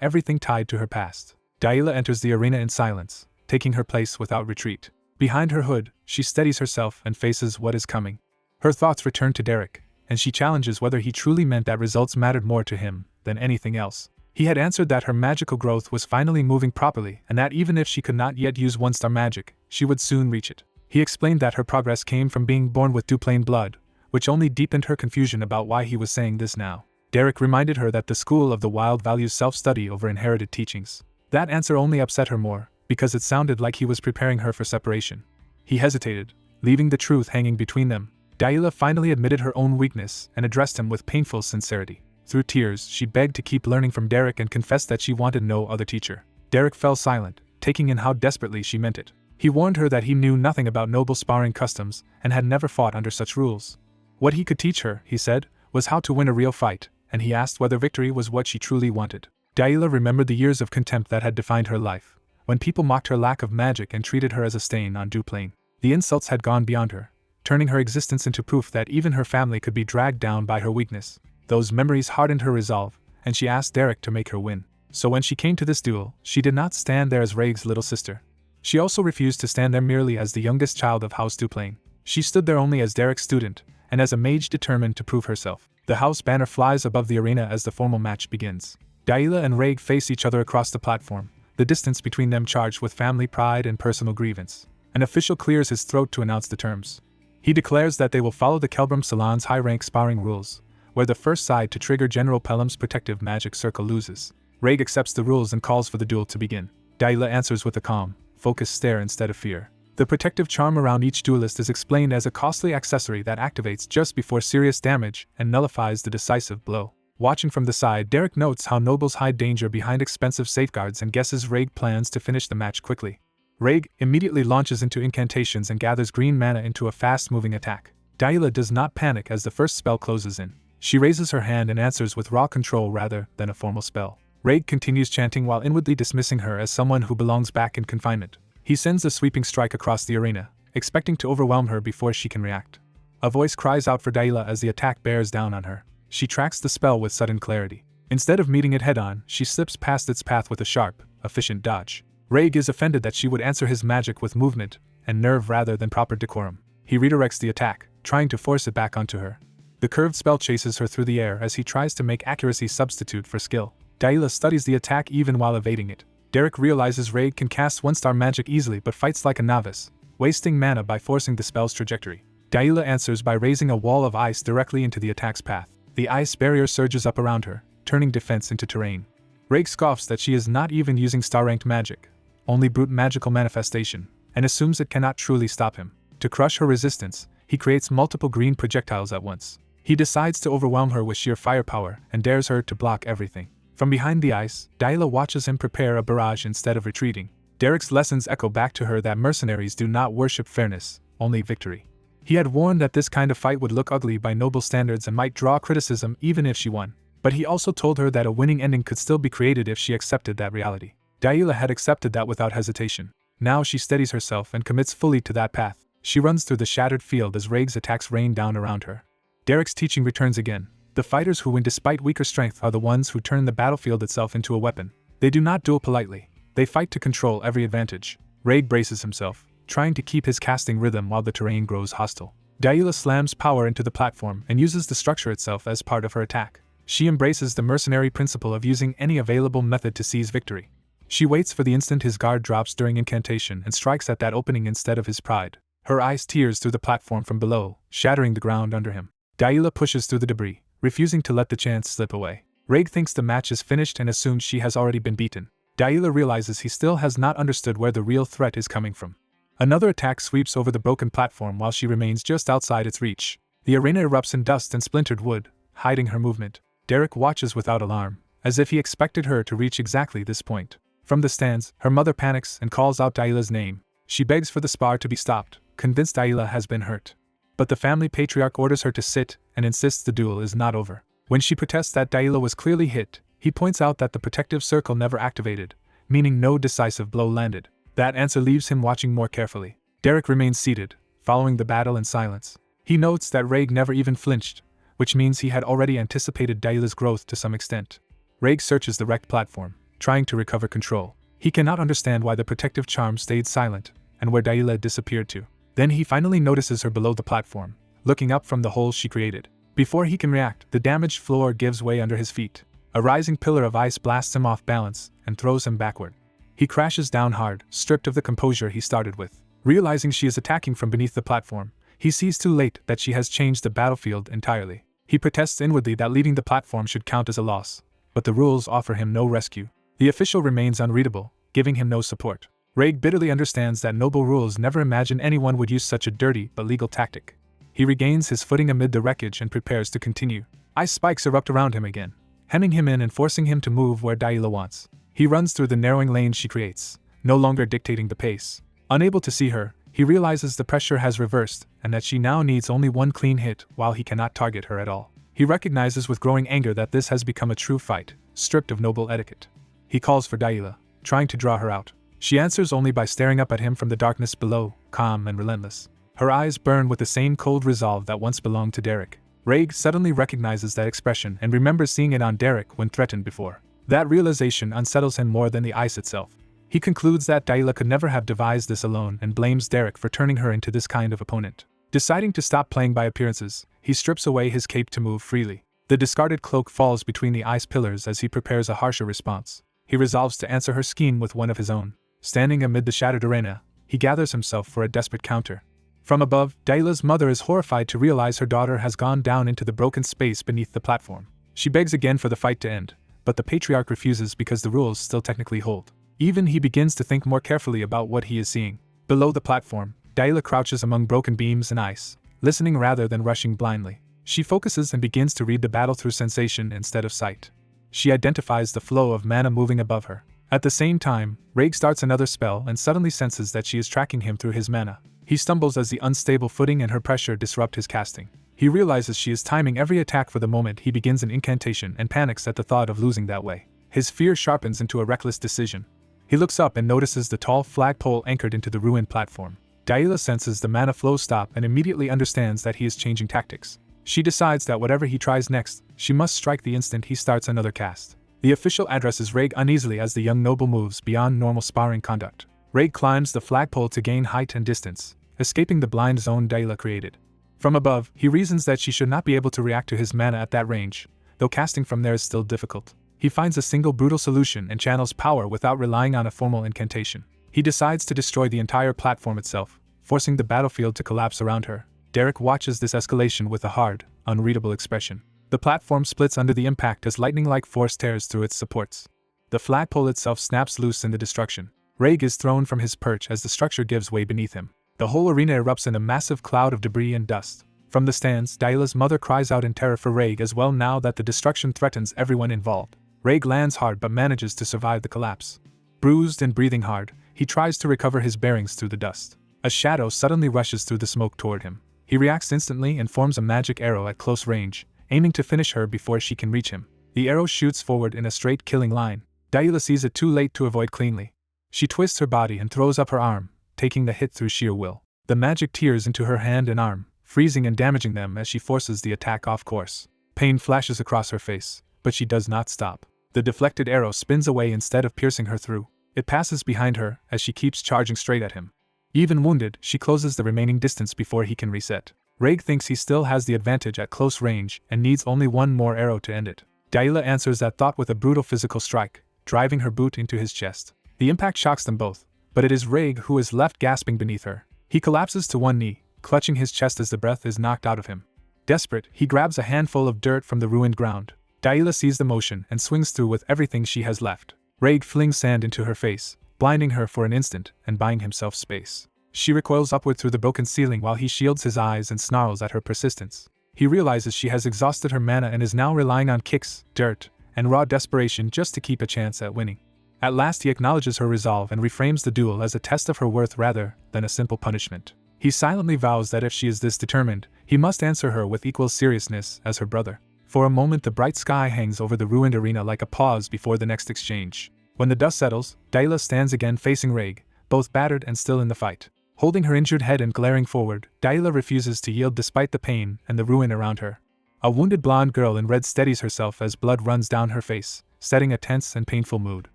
everything tied to her past. Yahello enters the arena in silence, taking her place without retreat. Behind her hood, she steadies herself and faces what is coming. Her thoughts return to Derek, and she challenges whether he truly meant that results mattered more to him than anything else. He had answered that her magical growth was finally moving properly and that even if she could not yet use one-star magic, she would soon reach it. He explained that her progress came from being born with Duplain blood, which only deepened her confusion about why he was saying this now. Derek reminded her that the School of the Wild values self-study over inherited teachings. That answer only upset her more, because it sounded like he was preparing her for separation. He hesitated, leaving the truth hanging between them. Yahello finally admitted her own weakness and addressed him with painful sincerity. Through tears, she begged to keep learning from Derek and confessed that she wanted no other teacher. Derek fell silent, taking in how desperately she meant it. He warned her that he knew nothing about noble sparring customs and had never fought under such rules. What he could teach her, he said, was how to win a real fight, and he asked whether victory was what she truly wanted. Yahello remembered the years of contempt that had defined her life, when people mocked her lack of magic and treated her as a stain on Duplain. The insults had gone beyond her, turning her existence into proof that even her family could be dragged down by her weakness. Those memories hardened her resolve, and she asked Derek to make her win. So when she came to this duel, she did not stand there as Raig's little sister. She also refused to stand there merely as the youngest child of House Duplain. She stood there only as Derek's student, and as a mage determined to prove herself. The house banner flies above the arena as the formal match begins. Yahello and Raig face each other across the platform, the distance between them charged with family pride and personal grievance. An official clears his throat to announce the terms. He declares that they will follow the Kelbram Salon's high-rank sparring rules, where the first side to trigger General Pelham's protective magic circle loses. Raig accepts the rules and calls for the duel to begin. Yahello answers with a calm, focused stare instead of fear. The protective charm around each duelist is explained as a costly accessory that activates just before serious damage and nullifies the decisive blow. Watching from the side, Derek notes how nobles hide danger behind expensive safeguards and guesses Raig plans to finish the match quickly. Raig immediately launches into incantations and gathers green mana into a fast-moving attack. Yahello does not panic as the first spell closes in. She raises her hand and answers with raw control rather than a formal spell. Raig continues chanting while inwardly dismissing her as someone who belongs back in confinement. He sends a sweeping strike across the arena, expecting to overwhelm her before she can react. A voice cries out for Yahello as the attack bears down on her. She tracks the spell with sudden clarity. Instead of meeting it head-on, she slips past its path with a sharp, efficient dodge. Raig is offended that she would answer his magic with movement and nerve rather than proper decorum. He redirects the attack, trying to force it back onto her. The curved spell chases her through the air as he tries to make accuracy substitute for skill. Yahello studies the attack even while evading it. Derek realizes Raig can cast one-star magic easily but fights like a novice, wasting mana by forcing the spell's trajectory. Yahello answers by raising a wall of ice directly into the attack's path. The ice barrier surges up around her, turning defense into terrain. Raig scoffs that she is not even using star-ranked magic, only brute magical manifestation, and assumes it cannot truly stop him. To crush her resistance, he creates multiple green projectiles at once. He decides to overwhelm her with sheer firepower and dares her to block everything. From behind the ice, Yahello watches him prepare a barrage instead of retreating. Derek's lessons echo back to her that mercenaries do not worship fairness, only victory. He had warned that this kind of fight would look ugly by noble standards and might draw criticism even if she won. But he also told her that a winning ending could still be created if she accepted that reality. Yahello had accepted that without hesitation. Now she steadies herself and commits fully to that path. She runs through the shattered field as Raig's attacks rain down around her. Derek's teaching returns again. The fighters who win despite weaker strength are the ones who turn the battlefield itself into a weapon. They do not duel politely. They fight to control every advantage. Raig braces himself, trying to keep his casting rhythm while the terrain grows hostile. Yahello slams power into the platform and uses the structure itself as part of her attack. She embraces the mercenary principle of using any available method to seize victory. She waits for the instant his guard drops during incantation and strikes at that opening instead of his pride. Her ice tears through the platform from below, shattering the ground under him. Yahello pushes through the debris, refusing to let the chance slip away. Raig thinks the match is finished and assumes she has already been beaten. Yahello realizes he still has not understood where the real threat is coming from. Another attack sweeps over the broken platform while she remains just outside its reach. The arena erupts in dust and splintered wood, hiding her movement. Derek watches without alarm, as if he expected her to reach exactly this point. From the stands, her mother panics and calls out Yahello's name. She begs for the spar to be stopped, convinced Yahello has been hurt. But the family patriarch orders her to sit and insists the duel is not over. When she protests that Yahello was clearly hit, He points out that the protective circle never activated, meaning no decisive blow landed. That answer leaves him watching more carefully. Derek remains seated, following the battle in silence. He notes that Raig never even flinched, which means he had already anticipated Daila's growth to some extent. Raig searches the wrecked platform, trying to recover control. He cannot understand why the protective charm stayed silent, and where Daila disappeared to. Then he finally notices her below the platform, looking up from the hole she created. Before he can react, the damaged floor gives way under his feet. A rising pillar of ice blasts him off balance and throws him backward. He crashes down hard, stripped of the composure he started with. Realizing she is attacking from beneath the platform, he sees too late that she has changed the battlefield entirely. He protests inwardly that leaving the platform should count as a loss, but the rules offer him no rescue. The official remains unreadable, giving him no support. Raig bitterly understands that noble rules never imagined anyone would use such a dirty but legal tactic. He regains his footing amid the wreckage and prepares to continue. Ice spikes erupt around him again, hemming him in and forcing him to move where Daila wants. He runs through the narrowing lane she creates, no longer dictating the pace. Unable to see her, he realizes the pressure has reversed and that she now needs only one clean hit while he cannot target her at all. He recognizes with growing anger that this has become a true fight, stripped of noble etiquette. He calls for Daila, trying to draw her out. She answers only by staring up at him from the darkness below, calm and relentless. Her eyes burn with the same cold resolve that once belonged to Derek. Raig suddenly recognizes that expression and remembers seeing it on Derek when threatened before. That realization unsettles him more than the ice itself. He concludes that Daila could never have devised this alone and blames Derek for turning her into this kind of opponent. Deciding to stop playing by appearances, he strips away his cape to move freely. The discarded cloak falls between the ice pillars as he prepares a harsher response. He resolves to answer her scheme with one of his own. Standing amid the shattered arena, he gathers himself for a desperate counter. From above, Daila's mother is horrified to realize her daughter has gone down into the broken space beneath the platform. She begs again for the fight to end, but the patriarch refuses because the rules still technically hold. Even he begins to think more carefully about what he is seeing. Below the platform, Daila crouches among broken beams and ice, listening rather than rushing blindly. She focuses and begins to read the battle through sensation instead of sight. She identifies the flow of mana moving above her. At the same time, Raig starts another spell and suddenly senses that she is tracking him through his mana. He stumbles as the unstable footing and her pressure disrupt his casting. He realizes she is timing every attack for the moment he begins an incantation and panics at the thought of losing that way. His fear sharpens into a reckless decision. He looks up and notices the tall flagpole anchored into the ruined platform. Daila senses the mana flow stop and immediately understands that he is changing tactics. She decides that whatever he tries next, she must strike the instant he starts another cast. The official addresses Raig uneasily as the young noble moves beyond normal sparring conduct. Raig climbs the flagpole to gain height and distance, escaping the blind zone Daila created. From above, he reasons that she should not be able to react to his mana at that range, though casting from there is still difficult. He finds a single brutal solution and channels power without relying on a formal incantation. He decides to destroy the entire platform itself, forcing the battlefield to collapse around her. Derek watches this escalation with a hard, unreadable expression. The platform splits under the impact as lightning-like force tears through its supports. The flagpole itself snaps loose in the destruction. Raig is thrown from his perch as the structure gives way beneath him. The whole arena erupts in a massive cloud of debris and dust. From the stands, Daila's mother cries out in terror for Raig as well now that the destruction threatens everyone involved. Raig lands hard but manages to survive the collapse. Bruised and breathing hard, he tries to recover his bearings through the dust. A shadow suddenly rushes through the smoke toward him. He reacts instantly and forms a magic arrow at close range, aiming to finish her before she can reach him. The arrow shoots forward in a straight killing line. Daila sees it too late to avoid cleanly. She twists her body and throws up her arm, taking the hit through sheer will. The magic tears into her hand and arm, freezing and damaging them as she forces the attack off course. Pain flashes across her face, but she does not stop. The deflected arrow spins away instead of piercing her through. It passes behind her as she keeps charging straight at him. Even wounded, she closes the remaining distance before he can reset. Raig thinks he still has the advantage at close range and needs only one more arrow to end it. Daila answers that thought with a brutal physical strike, driving her boot into his chest. The impact shocks them both, but it is Raig who is left gasping beneath her. He collapses to one knee, clutching his chest as the breath is knocked out of him. Desperate, he grabs a handful of dirt from the ruined ground. Daila sees the motion and swings through with everything she has left. Raig flings sand into her face, blinding her for an instant and buying himself space. She recoils upward through the broken ceiling while he shields his eyes and snarls at her persistence. He realizes she has exhausted her mana and is now relying on kicks, dirt, and raw desperation just to keep a chance at winning. At last he acknowledges her resolve and reframes the duel as a test of her worth rather than a simple punishment. He silently vows that if she is this determined, he must answer her with equal seriousness as her brother. For a moment the bright sky hangs over the ruined arena like a pause before the next exchange. When the dust settles, Dayla stands again facing Reg, both battered and still in the fight. Holding her injured head and glaring forward, Dayla refuses to yield despite the pain and the ruin around her. A wounded blonde girl in red steadies herself as blood runs down her face, setting a tense and painful mood.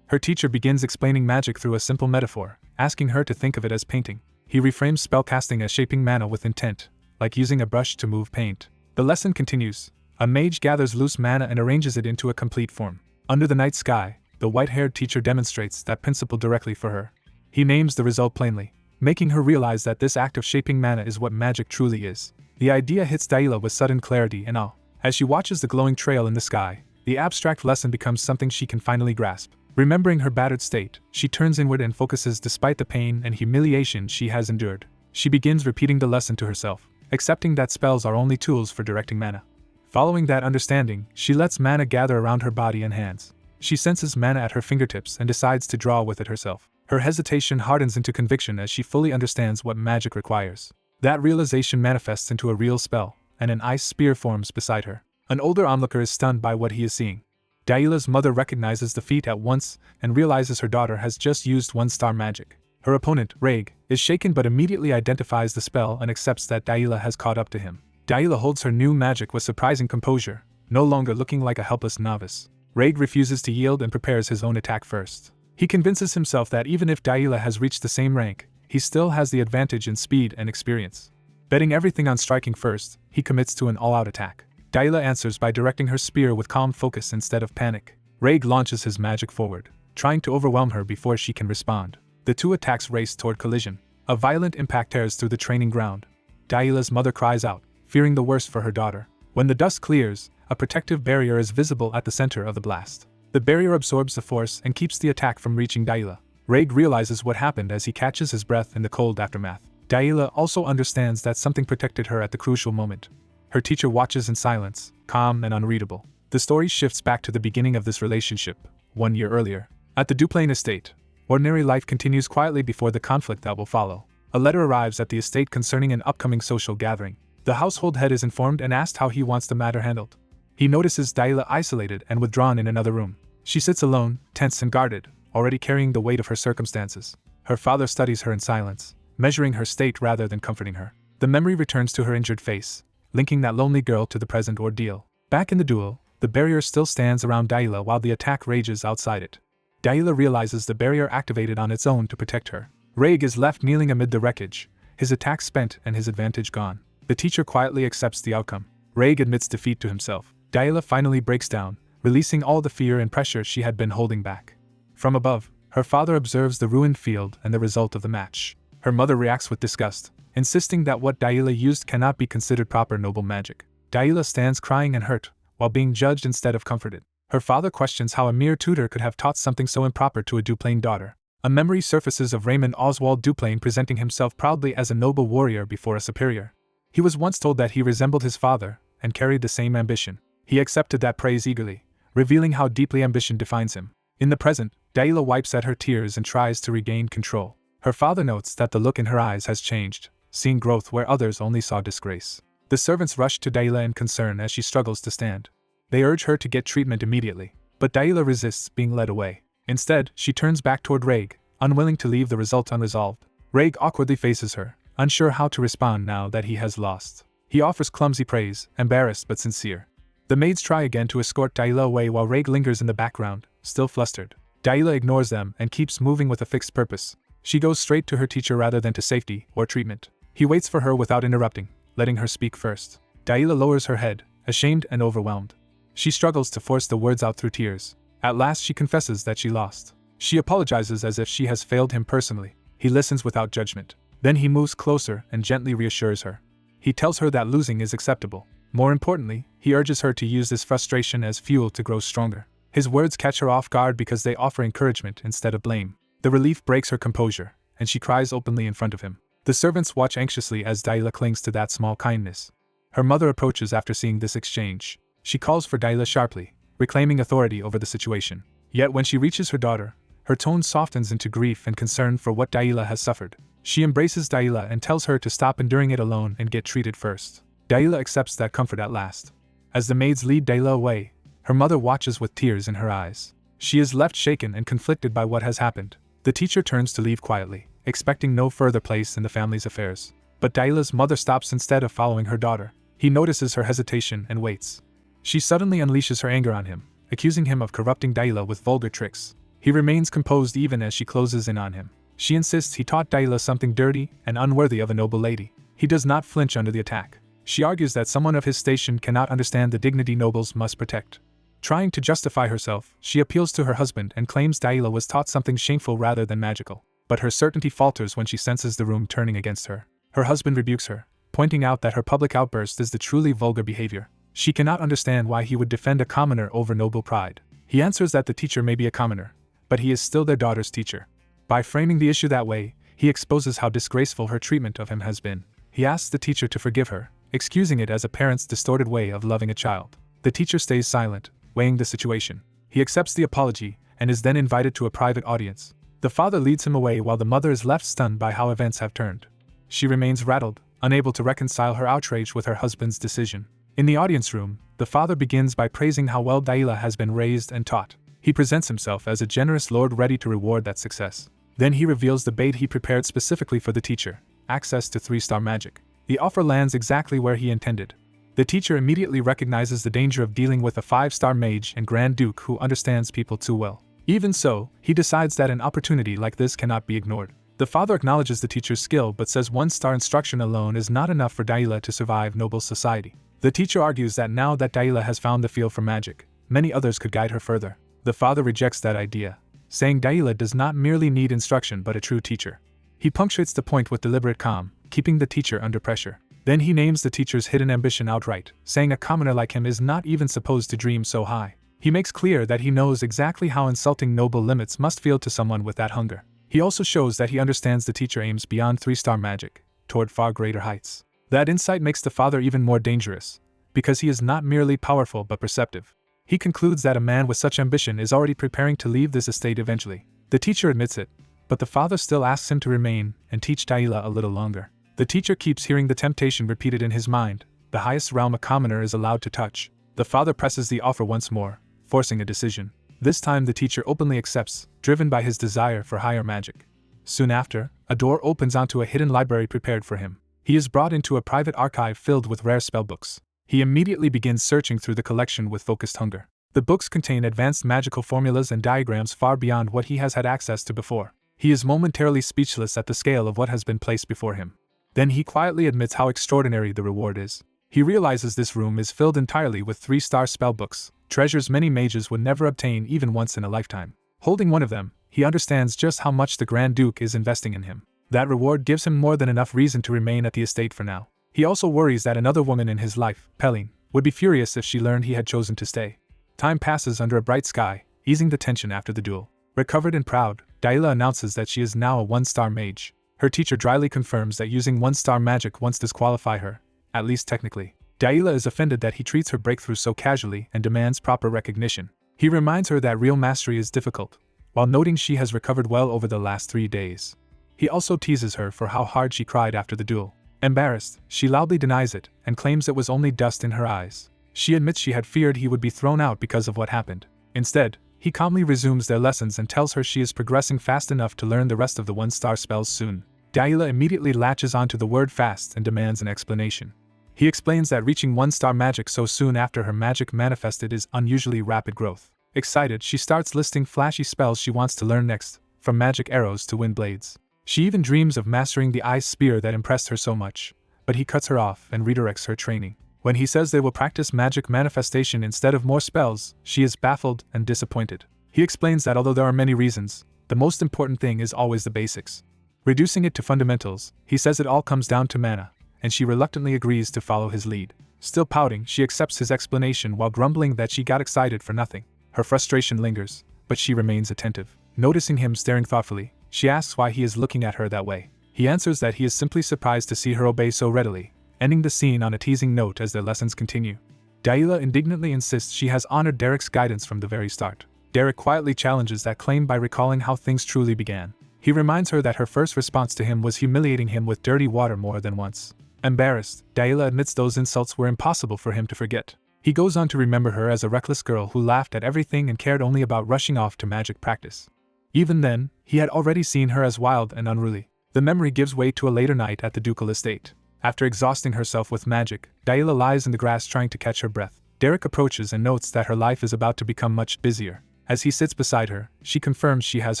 Her teacher begins explaining magic through a simple metaphor, asking her to think of it as painting. He reframes spellcasting as shaping mana with intent, like using a brush to move paint. The lesson continues. A mage gathers loose mana and arranges it into a complete form. Under the night sky, the white-haired teacher demonstrates that principle directly for her. He names the result plainly, making her realize that this act of shaping mana is what magic truly is. The idea hits Dayla with sudden clarity and awe. As she watches the glowing trail in the sky, the abstract lesson becomes something she can finally grasp. Remembering her battered state, she turns inward and focuses despite the pain and humiliation she has endured. She begins repeating the lesson to herself, accepting that spells are only tools for directing mana. Following that understanding, she lets mana gather around her body and hands. She senses mana at her fingertips and decides to draw with it herself. Her hesitation hardens into conviction as she fully understands what magic requires. That realization manifests into a real spell, and an ice spear forms beside her. An older onlooker is stunned by what he is seeing. Dayla's mother recognizes the feat at once and realizes her daughter has just used one-star magic. Her opponent, Reg, is shaken but immediately identifies the spell and accepts that Dayla has caught up to him. Dayla holds her new magic with surprising composure, no longer looking like a helpless novice. Reg refuses to yield and prepares his own attack first. He convinces himself that even if Dayla has reached the same rank, he still has the advantage in speed and experience. Betting everything on striking first, he commits to an all-out attack. Dayla answers by directing her spear with calm focus instead of panic. Reg launches his magic forward, trying to overwhelm her before she can respond. The two attacks race toward collision. A violent impact tears through the training ground. Dayla's mother cries out, fearing the worst for her daughter. When the dust clears, a protective barrier is visible at the center of the blast. The barrier absorbs the force and keeps the attack from reaching Dayla. Reg realizes what happened as he catches his breath in the cold aftermath. Dayla also understands that something protected her at the crucial moment. Her teacher watches in silence, calm and unreadable. The story shifts back to the beginning of this relationship, 1 year earlier. At the Duplain estate, ordinary life continues quietly before the conflict that will follow. A letter arrives at the estate concerning an upcoming social gathering. The household head is informed and asked how he wants the matter handled. He notices Dayla isolated and withdrawn in another room. She sits alone, tense and guarded, already carrying the weight of her circumstances. Her father studies her in silence, measuring her state rather than comforting her. The memory returns to her injured face, linking that lonely girl to the present ordeal. Back in the duel, the barrier still stands around Dayla while the attack rages outside it. Dayla realizes the barrier activated on its own to protect her. Reg is left kneeling amid the wreckage, his attack spent and his advantage gone. The teacher quietly accepts the outcome. Reg admits defeat to himself. Dayla finally breaks down, releasing all the fear and pressure she had been holding back. From above, her father observes the ruined field and the result of the match. Her mother reacts with disgust, insisting that what Dayla used cannot be considered proper noble magic. Dayla stands crying and hurt, while being judged instead of comforted. Her father questions how a mere tutor could have taught something so improper to a Duplain daughter. A memory surfaces of Raymond Oswald Duplain presenting himself proudly as a noble warrior before a superior. He was once told that he resembled his father, and carried the same ambition. He accepted that praise eagerly, revealing how deeply ambition defines him. In the present, Dayla wipes at her tears and tries to regain control. Her father notes that the look in her eyes has changed, seeing growth where others only saw disgrace. The servants rush to Dayla in concern as she struggles to stand. They urge her to get treatment immediately, but Dayla resists being led away. Instead, she turns back toward Reg, unwilling to leave the result unresolved. Reg awkwardly faces her, unsure how to respond now that he has lost. He offers clumsy praise, embarrassed but sincere. The maids try again to escort Dayla away while Reg lingers in the background, still flustered. Dayla ignores them and keeps moving with a fixed purpose. She goes straight to her teacher rather than to safety or treatment. He waits for her without interrupting, letting her speak first. Dayla lowers her head, ashamed and overwhelmed. She struggles to force the words out through tears. At last she confesses that she lost. She apologizes as if she has failed him personally. He listens without judgment. Then he moves closer and gently reassures her. He tells her that losing is acceptable. More importantly, he urges her to use this frustration as fuel to grow stronger. His words catch her off guard because they offer encouragement instead of blame. The relief breaks her composure, and she cries openly in front of him. The servants watch anxiously as Dayla clings to that small kindness. Her mother approaches after seeing this exchange. She calls for Dayla sharply, reclaiming authority over the situation. Yet when she reaches her daughter, her tone softens into grief and concern for what Dayla has suffered. She embraces Dayla and tells her to stop enduring it alone and get treated first. Dayla accepts that comfort at last. As the maids lead Dayla away, her mother watches with tears in her eyes. She is left shaken and conflicted by what has happened. The teacher turns to leave quietly, expecting no further place in the family's affairs. But Dayla's mother stops instead of following her daughter. He notices her hesitation and waits. She suddenly unleashes her anger on him, accusing him of corrupting Dayla with vulgar tricks. He remains composed even as she closes in on him. She insists he taught Dayla something dirty and unworthy of a noble lady. He does not flinch under the attack. She argues that someone of his station cannot understand the dignity nobles must protect. Trying to justify herself, she appeals to her husband and claims Dayla was taught something shameful rather than magical. But her certainty falters when she senses the room turning against her. Her husband rebukes her, pointing out that her public outburst is the truly vulgar behavior. She cannot understand why he would defend a commoner over noble pride. He answers that the teacher may be a commoner, but he is still their daughter's teacher. By framing the issue that way, he exposes how disgraceful her treatment of him has been. He asks the teacher to forgive her, excusing it as a parent's distorted way of loving a child. The teacher stays silent, weighing the situation. He accepts the apology, and is then invited to a private audience. The father leads him away while the mother is left stunned by how events have turned. She remains rattled, unable to reconcile her outrage with her husband's decision. In the audience room, the father begins by praising how well Dayla has been raised and taught. He presents himself as a generous lord ready to reward that success. Then he reveals the bait he prepared specifically for the teacher: access to 3-star magic. The offer lands exactly where he intended. The teacher immediately recognizes the danger of dealing with a 5-star mage and Grand Duke who understands people too well. Even so, he decides that an opportunity like this cannot be ignored. The father acknowledges the teacher's skill but says 1-star instruction alone is not enough for Dayla to survive noble society. The teacher argues that now that Dayla has found the feel for magic, many others could guide her further. The father rejects that idea, saying Dayla does not merely need instruction but a true teacher. He punctuates the point with deliberate calm, keeping the teacher under pressure. Then he names the teacher's hidden ambition outright, saying a commoner like him is not even supposed to dream so high. He makes clear that he knows exactly how insulting noble limits must feel to someone with that hunger. He also shows that he understands the teacher aims beyond 3-star magic, toward far greater heights. That insight makes the father even more dangerous, because he is not merely powerful but perceptive. He concludes that a man with such ambition is already preparing to leave this estate eventually. The teacher admits it, but the father still asks him to remain and teach Dayla a little longer. The teacher keeps hearing the temptation repeated in his mind: the highest realm a commoner is allowed to touch. The father presses the offer once more, forcing a decision. This time the teacher openly accepts, driven by his desire for higher magic. Soon after, a door opens onto a hidden library prepared for him. He is brought into a private archive filled with rare spellbooks. He immediately begins searching through the collection with focused hunger. The books contain advanced magical formulas and diagrams far beyond what he has had access to before. He is momentarily speechless at the scale of what has been placed before him. Then he quietly admits how extraordinary the reward is. He realizes this room is filled entirely with 3-star spellbooks, treasures many mages would never obtain even once in a lifetime. Holding one of them, he understands just how much the Grand Duke is investing in him. That reward gives him more than enough reason to remain at the estate for now. He also worries that another woman in his life, Pelin, would be furious if she learned he had chosen to stay. Time passes under a bright sky, easing the tension after the duel. Recovered and proud, Dayla announces that she is now a 1-star mage. Her teacher dryly confirms that using 1-star magic once disqualify her, at least technically. Dayla is offended that he treats her breakthrough so casually and demands proper recognition. He reminds her that real mastery is difficult, while noting she has recovered well over the last 3 days. He also teases her for how hard she cried after the duel. Embarrassed, she loudly denies it and claims it was only dust in her eyes. She admits she had feared he would be thrown out because of what happened. Instead, he calmly resumes their lessons and tells her she is progressing fast enough to learn the rest of the 1-star spells soon. Dayla immediately latches onto the word fast and demands an explanation. He explains that reaching 1-star magic so soon after her magic manifested is unusually rapid growth. Excited, she starts listing flashy spells she wants to learn next, from magic arrows to wind blades. She even dreams of mastering the ice spear that impressed her so much, but he cuts her off and redirects her training. When he says they will practice magic manifestation instead of more spells, she is baffled and disappointed. He explains that although there are many reasons, the most important thing is always the basics. Reducing it to fundamentals, he says it all comes down to mana, and she reluctantly agrees to follow his lead. Still pouting, she accepts his explanation while grumbling that she got excited for nothing. Her frustration lingers, but she remains attentive. Noticing him staring thoughtfully, she asks why he is looking at her that way. He answers that he is simply surprised to see her obey so readily, ending the scene on a teasing note as their lessons continue. Dayla indignantly insists she has honored Derek's guidance from the very start. Derek quietly challenges that claim by recalling how things truly began. He reminds her that her first response to him was humiliating him with dirty water more than once. Embarrassed, Dayla admits those insults were impossible for him to forget. He goes on to remember her as a reckless girl who laughed at everything and cared only about rushing off to magic practice. Even then, he had already seen her as wild and unruly. The memory gives way to a later night at the ducal estate. After exhausting herself with magic, Yahello lies in the grass trying to catch her breath. Derek approaches and notes that her life is about to become much busier. As he sits beside her, she confirms she has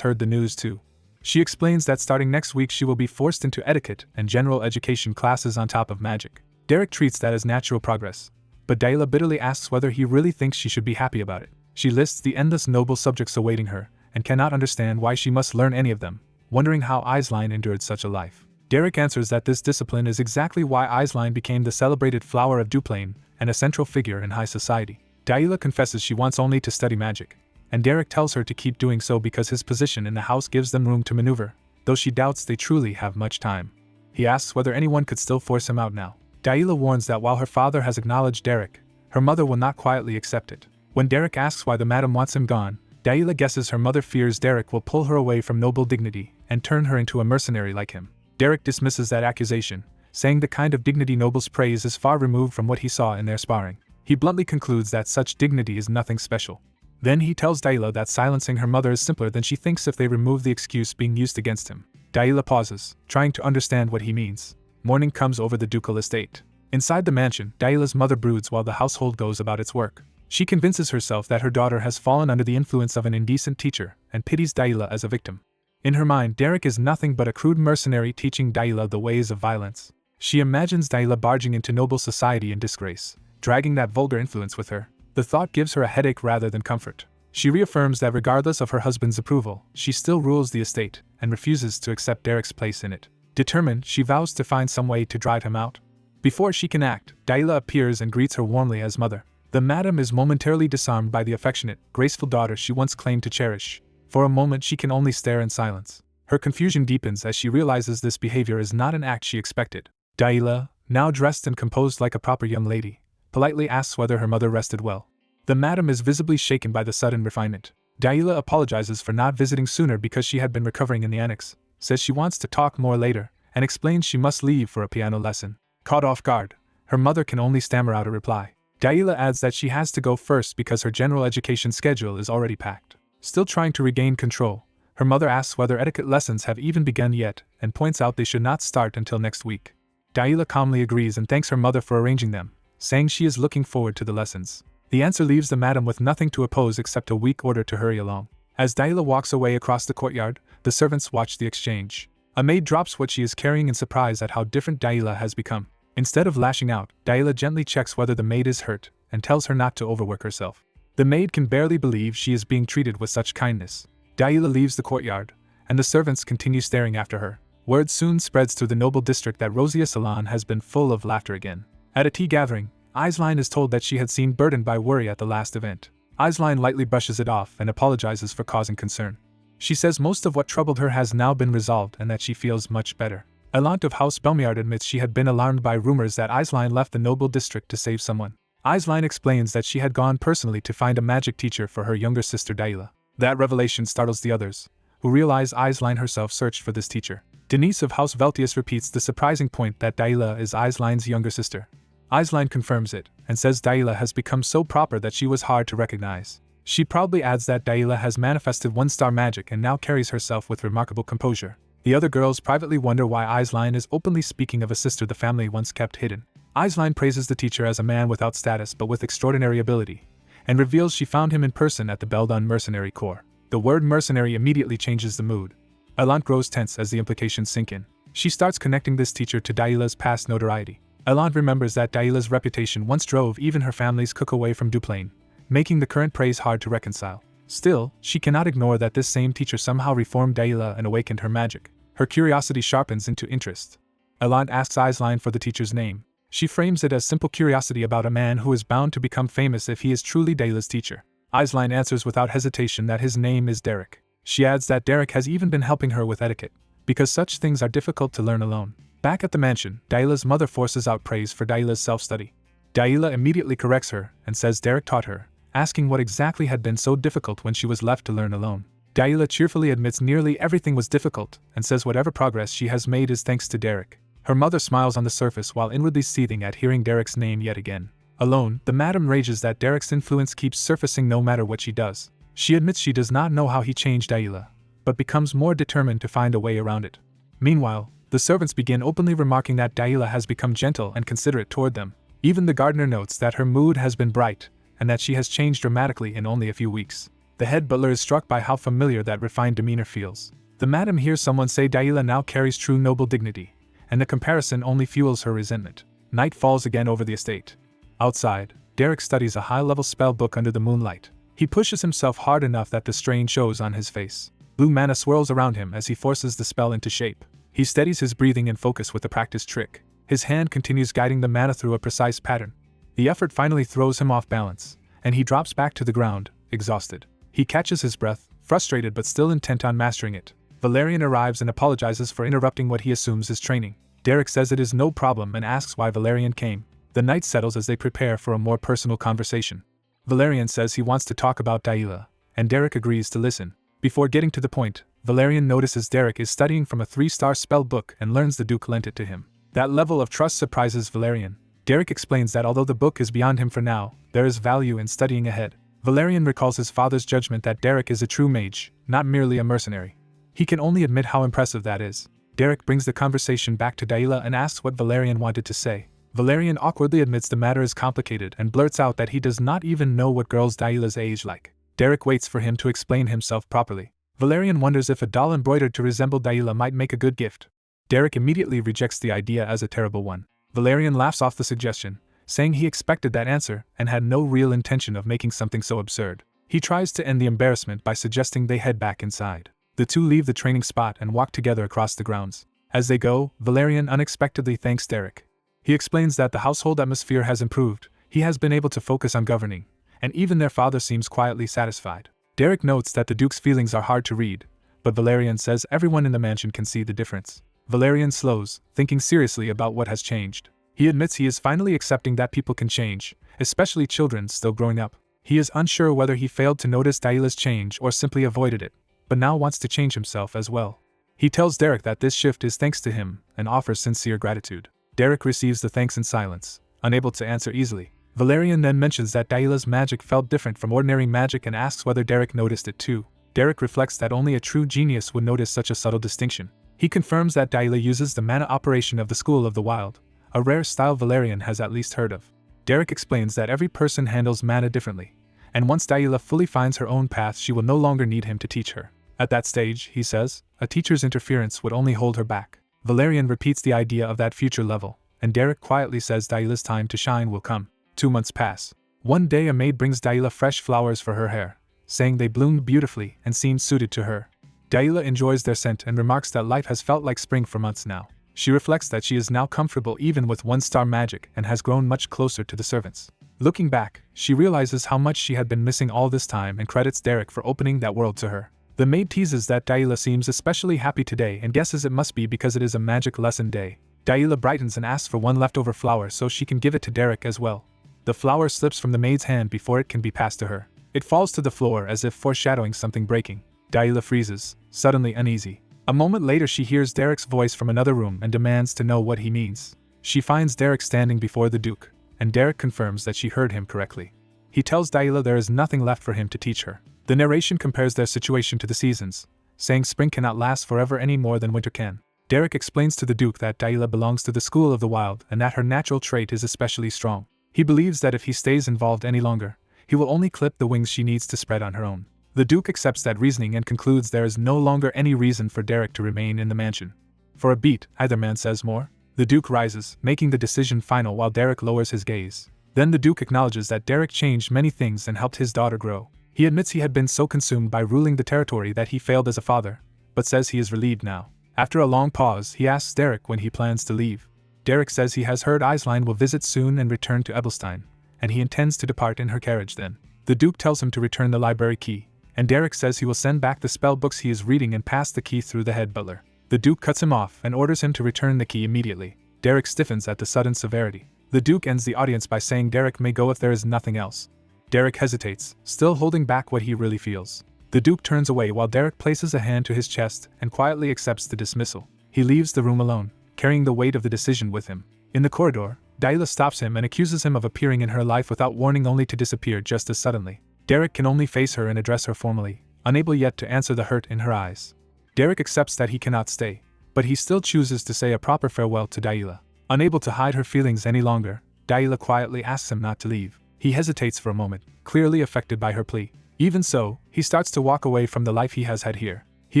heard the news too. She explains that starting next week she will be forced into etiquette and general education classes on top of magic. Derek treats that as natural progress, but Yahello bitterly asks whether he really thinks she should be happy about it. She lists the endless noble subjects awaiting her, and cannot understand why she must learn any of them, wondering how Aisline endured such a life. Derek answers that this discipline is exactly why Aisline became the celebrated flower of Duplain and a central figure in high society. Yahello confesses she wants only to study magic, and Derek tells her to keep doing so because his position in the house gives them room to maneuver, though she doubts they truly have much time. He asks whether anyone could still force him out now. Yahello warns that while her father has acknowledged Derek, her mother will not quietly accept it. When Derek asks why the madam wants him gone, Yahello guesses her mother fears Derek will pull her away from noble dignity and turn her into a mercenary like him. Derek dismisses that accusation, saying the kind of dignity nobles praise is far removed from what he saw in their sparring. He bluntly concludes that such dignity is nothing special. Then he tells Yahello that silencing her mother is simpler than she thinks if they remove the excuse being used against him. Yahello pauses, trying to understand what he means. Morning comes over the ducal estate. Inside the mansion, Yahello's mother broods while the household goes about its work. She convinces herself that her daughter has fallen under the influence of an indecent teacher and pities Yahello as a victim. In her mind, Derek is nothing but a crude mercenary teaching Yahello the ways of violence. She imagines Yahello barging into noble society in disgrace, dragging that vulgar influence with her. The thought gives her a headache rather than comfort. She reaffirms that regardless of her husband's approval, she still rules the estate and refuses to accept Derek's place in it. Determined, she vows to find some way to drive him out. Before she can act, Yahello appears and greets her warmly as mother. The madam is momentarily disarmed by the affectionate, graceful daughter she once claimed to cherish. For a moment she can only stare in silence. Her confusion deepens as she realizes this behavior is not an act she expected. Yahello, now dressed and composed like a proper young lady, politely asks whether her mother rested well. The madam is visibly shaken by the sudden refinement. Yahello apologizes for not visiting sooner because she had been recovering in the annex, says she wants to talk more later, and explains she must leave for a piano lesson. Caught off guard, her mother can only stammer out a reply. Yahello adds that she has to go first because her general education schedule is already packed. Still trying to regain control, her mother asks whether etiquette lessons have even begun yet and points out they should not start until next week. Yahello calmly agrees and thanks her mother for arranging them, saying she is looking forward to the lessons. The answer leaves the madam with nothing to oppose except a weak order to hurry along. As Yahello walks away across the courtyard, the servants watch the exchange. A maid drops what she is carrying in surprise at how different Yahello has become. Instead of lashing out, Yahello gently checks whether the maid is hurt and tells her not to overwork herself. The maid can barely believe she is being treated with such kindness. Yahello leaves the courtyard, and the servants continue staring after her. Word soon spreads through the noble district that Rosia Salon has been full of laughter again. At a tea gathering, Aisline is told that she had seemed burdened by worry at the last event. Aisline lightly brushes it off and apologizes for causing concern. She says most of what troubled her has now been resolved and that she feels much better. Elant of House Belmiard admits she had been alarmed by rumors that Aisline left the noble district to save someone. Aisline explains that she had gone personally to find a magic teacher for her younger sister Yahello. That revelation startles the others, who realize Aisline herself searched for this teacher. Denise of House Veltius repeats the surprising point that Yahello is Aisline's younger sister. Aisline confirms it, and says Yahello has become so proper that she was hard to recognize. She proudly adds that Yahello has manifested one-star magic and now carries herself with remarkable composure. The other girls privately wonder why Aisline is openly speaking of a sister the family once kept hidden. Aisline praises the teacher as a man without status but with extraordinary ability, and reveals she found him in person at the Beldon Mercenary Corps. The word mercenary immediately changes the mood. Elant grows tense as the implications sink in. She starts connecting this teacher to Yahello's past notoriety. Elant remembers that Yahello's reputation once drove even her family's cook away from Duplain, making the current praise hard to reconcile. Still, she cannot ignore that this same teacher somehow reformed Yahello and awakened her magic. Her curiosity sharpens into interest. Elant asks Aisline for the teacher's name. She frames it as simple curiosity about a man who is bound to become famous if he is truly Yahello's teacher. Aisline answers without hesitation that his name is Derek. She adds that Derek has even been helping her with etiquette, because such things are difficult to learn alone. Back at the mansion, Yahello's mother forces out praise for Yahello's self-study. Yahello immediately corrects her and says Derek taught her, asking what exactly had been so difficult when she was left to learn alone. Yahello cheerfully admits nearly everything was difficult and says whatever progress she has made is thanks to Derek. Her mother smiles on the surface while inwardly seething at hearing Derek's name yet again. Alone, the madam rages that Derek's influence keeps surfacing no matter what she does. She admits she does not know how he changed Yahello, but becomes more determined to find a way around it. Meanwhile, the servants begin openly remarking that Yahello has become gentle and considerate toward them. Even the gardener notes that her mood has been bright, and that she has changed dramatically in only a few weeks. The head butler is struck by how familiar that refined demeanor feels. The madam hears someone say Yahello now carries true noble dignity, and the comparison only fuels her resentment. Night falls again over the estate. Outside, Derek studies a high-level spell book under the moonlight. He pushes himself hard enough that the strain shows on his face. Blue mana swirls around him as he forces the spell into shape. He steadies his breathing and focus with a practiced trick. His hand continues guiding the mana through a precise pattern. The effort finally throws him off balance, and he drops back to the ground, exhausted. He catches his breath, frustrated but still intent on mastering it. Valerian arrives and apologizes for interrupting what he assumes is training. Derek says it is no problem and asks why Valerian came. The night settles as they prepare for a more personal conversation. Valerian says he wants to talk about Yahello, and Derek agrees to listen. Before getting to the point, Valerian notices Derek is studying from a 3-star spell book and learns the Duke lent it to him. That level of trust surprises Valerian. Derek explains that although the book is beyond him for now, there is value in studying ahead. Valerian recalls his father's judgment that Derek is a true mage, not merely a mercenary. He can only admit how impressive that is. Derek brings the conversation back to Yahello and asks what Valerian wanted to say. Valerian awkwardly admits the matter is complicated and blurts out that he does not even know what girls Yahello's age like. Derek waits for him to explain himself properly. Valerian wonders if a doll embroidered to resemble Yahello might make a good gift. Derek immediately rejects the idea as a terrible one. Valerian laughs off the suggestion, saying he expected that answer and had no real intention of making something so absurd. He tries to end the embarrassment by suggesting they head back inside. The two leave the training spot and walk together across the grounds. As they go, Valerian unexpectedly thanks Derek. He explains that the household atmosphere has improved, he has been able to focus on governing, and even their father seems quietly satisfied. Derek notes that the Duke's feelings are hard to read, but Valerian says everyone in the mansion can see the difference. Valerian slows, thinking seriously about what has changed. He admits he is finally accepting that people can change, especially children still growing up. He is unsure whether he failed to notice Yahello's change or simply avoided it, but now wants to change himself as well. He tells Derek that this shift is thanks to him and offers sincere gratitude. Derek receives the thanks in silence, unable to answer easily. Valerian then mentions that Yahello's magic felt different from ordinary magic and asks whether Derek noticed it too. Derek reflects that only a true genius would notice such a subtle distinction. He confirms that Yahello uses the mana operation of the School of the Wild, a rare style Valerian has at least heard of. Derek explains that every person handles mana differently, and once Yahello fully finds her own path she will no longer need him to teach her. At that stage, he says, a teacher's interference would only hold her back. Valerian repeats the idea of that future level, and Derek quietly says Yahello's time to shine will come. 2 months pass. One day a maid brings Yahello fresh flowers for her hair, saying they bloomed beautifully and seemed suited to her. Yahello enjoys their scent and remarks that life has felt like spring for months now. She reflects that she is now comfortable even with 1-star magic and has grown much closer to the servants. Looking back, she realizes how much she had been missing all this time and credits Derek for opening that world to her. The maid teases that Yahello seems especially happy today and guesses it must be because it is a magic lesson day. Yahello brightens and asks for one leftover flower so she can give it to Derek as well. The flower slips from the maid's hand before it can be passed to her. It falls to the floor as if foreshadowing something breaking. Yahello freezes, suddenly uneasy. A moment later she hears Derek's voice from another room and demands to know what he means. She finds Derek standing before the Duke, and Derek confirms that she heard him correctly. He tells Yahello there is nothing left for him to teach her. The narration compares their situation to the seasons, saying spring cannot last forever any more than winter can. Derek explains to the Duke that Yahello belongs to the School of the Wild and that her natural trait is especially strong. He believes that if he stays involved any longer, he will only clip the wings she needs to spread on her own. The Duke accepts that reasoning and concludes there is no longer any reason for Derek to remain in the mansion. For a beat, either man says more. The Duke rises, making the decision final while Derek lowers his gaze. Then the Duke acknowledges that Derek changed many things and helped his daughter grow. He admits he had been so consumed by ruling the territory that he failed as a father, but says he is relieved now. After a long pause, he asks Derek when he plans to leave. Derek says he has heard Aisline will visit soon and return to Ebelstein, and he intends to depart in her carriage then. The Duke tells him to return the library key, and Derek says he will send back the spell books he is reading and pass the key through the head butler. The Duke cuts him off and orders him to return the key immediately. Derek stiffens at the sudden severity. The Duke ends the audience by saying Derek may go if there is nothing else. Derek hesitates, still holding back what he really feels. The Duke turns away while Derek places a hand to his chest and quietly accepts the dismissal. He leaves the room alone, carrying the weight of the decision with him. In the corridor, Dahlia stops him and accuses him of appearing in her life without warning only to disappear just as suddenly. Derek can only face her and address her formally, unable yet to answer the hurt in her eyes. Derek accepts that he cannot stay, but he still chooses to say a proper farewell to Dahlia. Unable to hide her feelings any longer, Dahlia quietly asks him not to leave. He hesitates for a moment, clearly affected by her plea. Even so, he starts to walk away from the life he has had here. He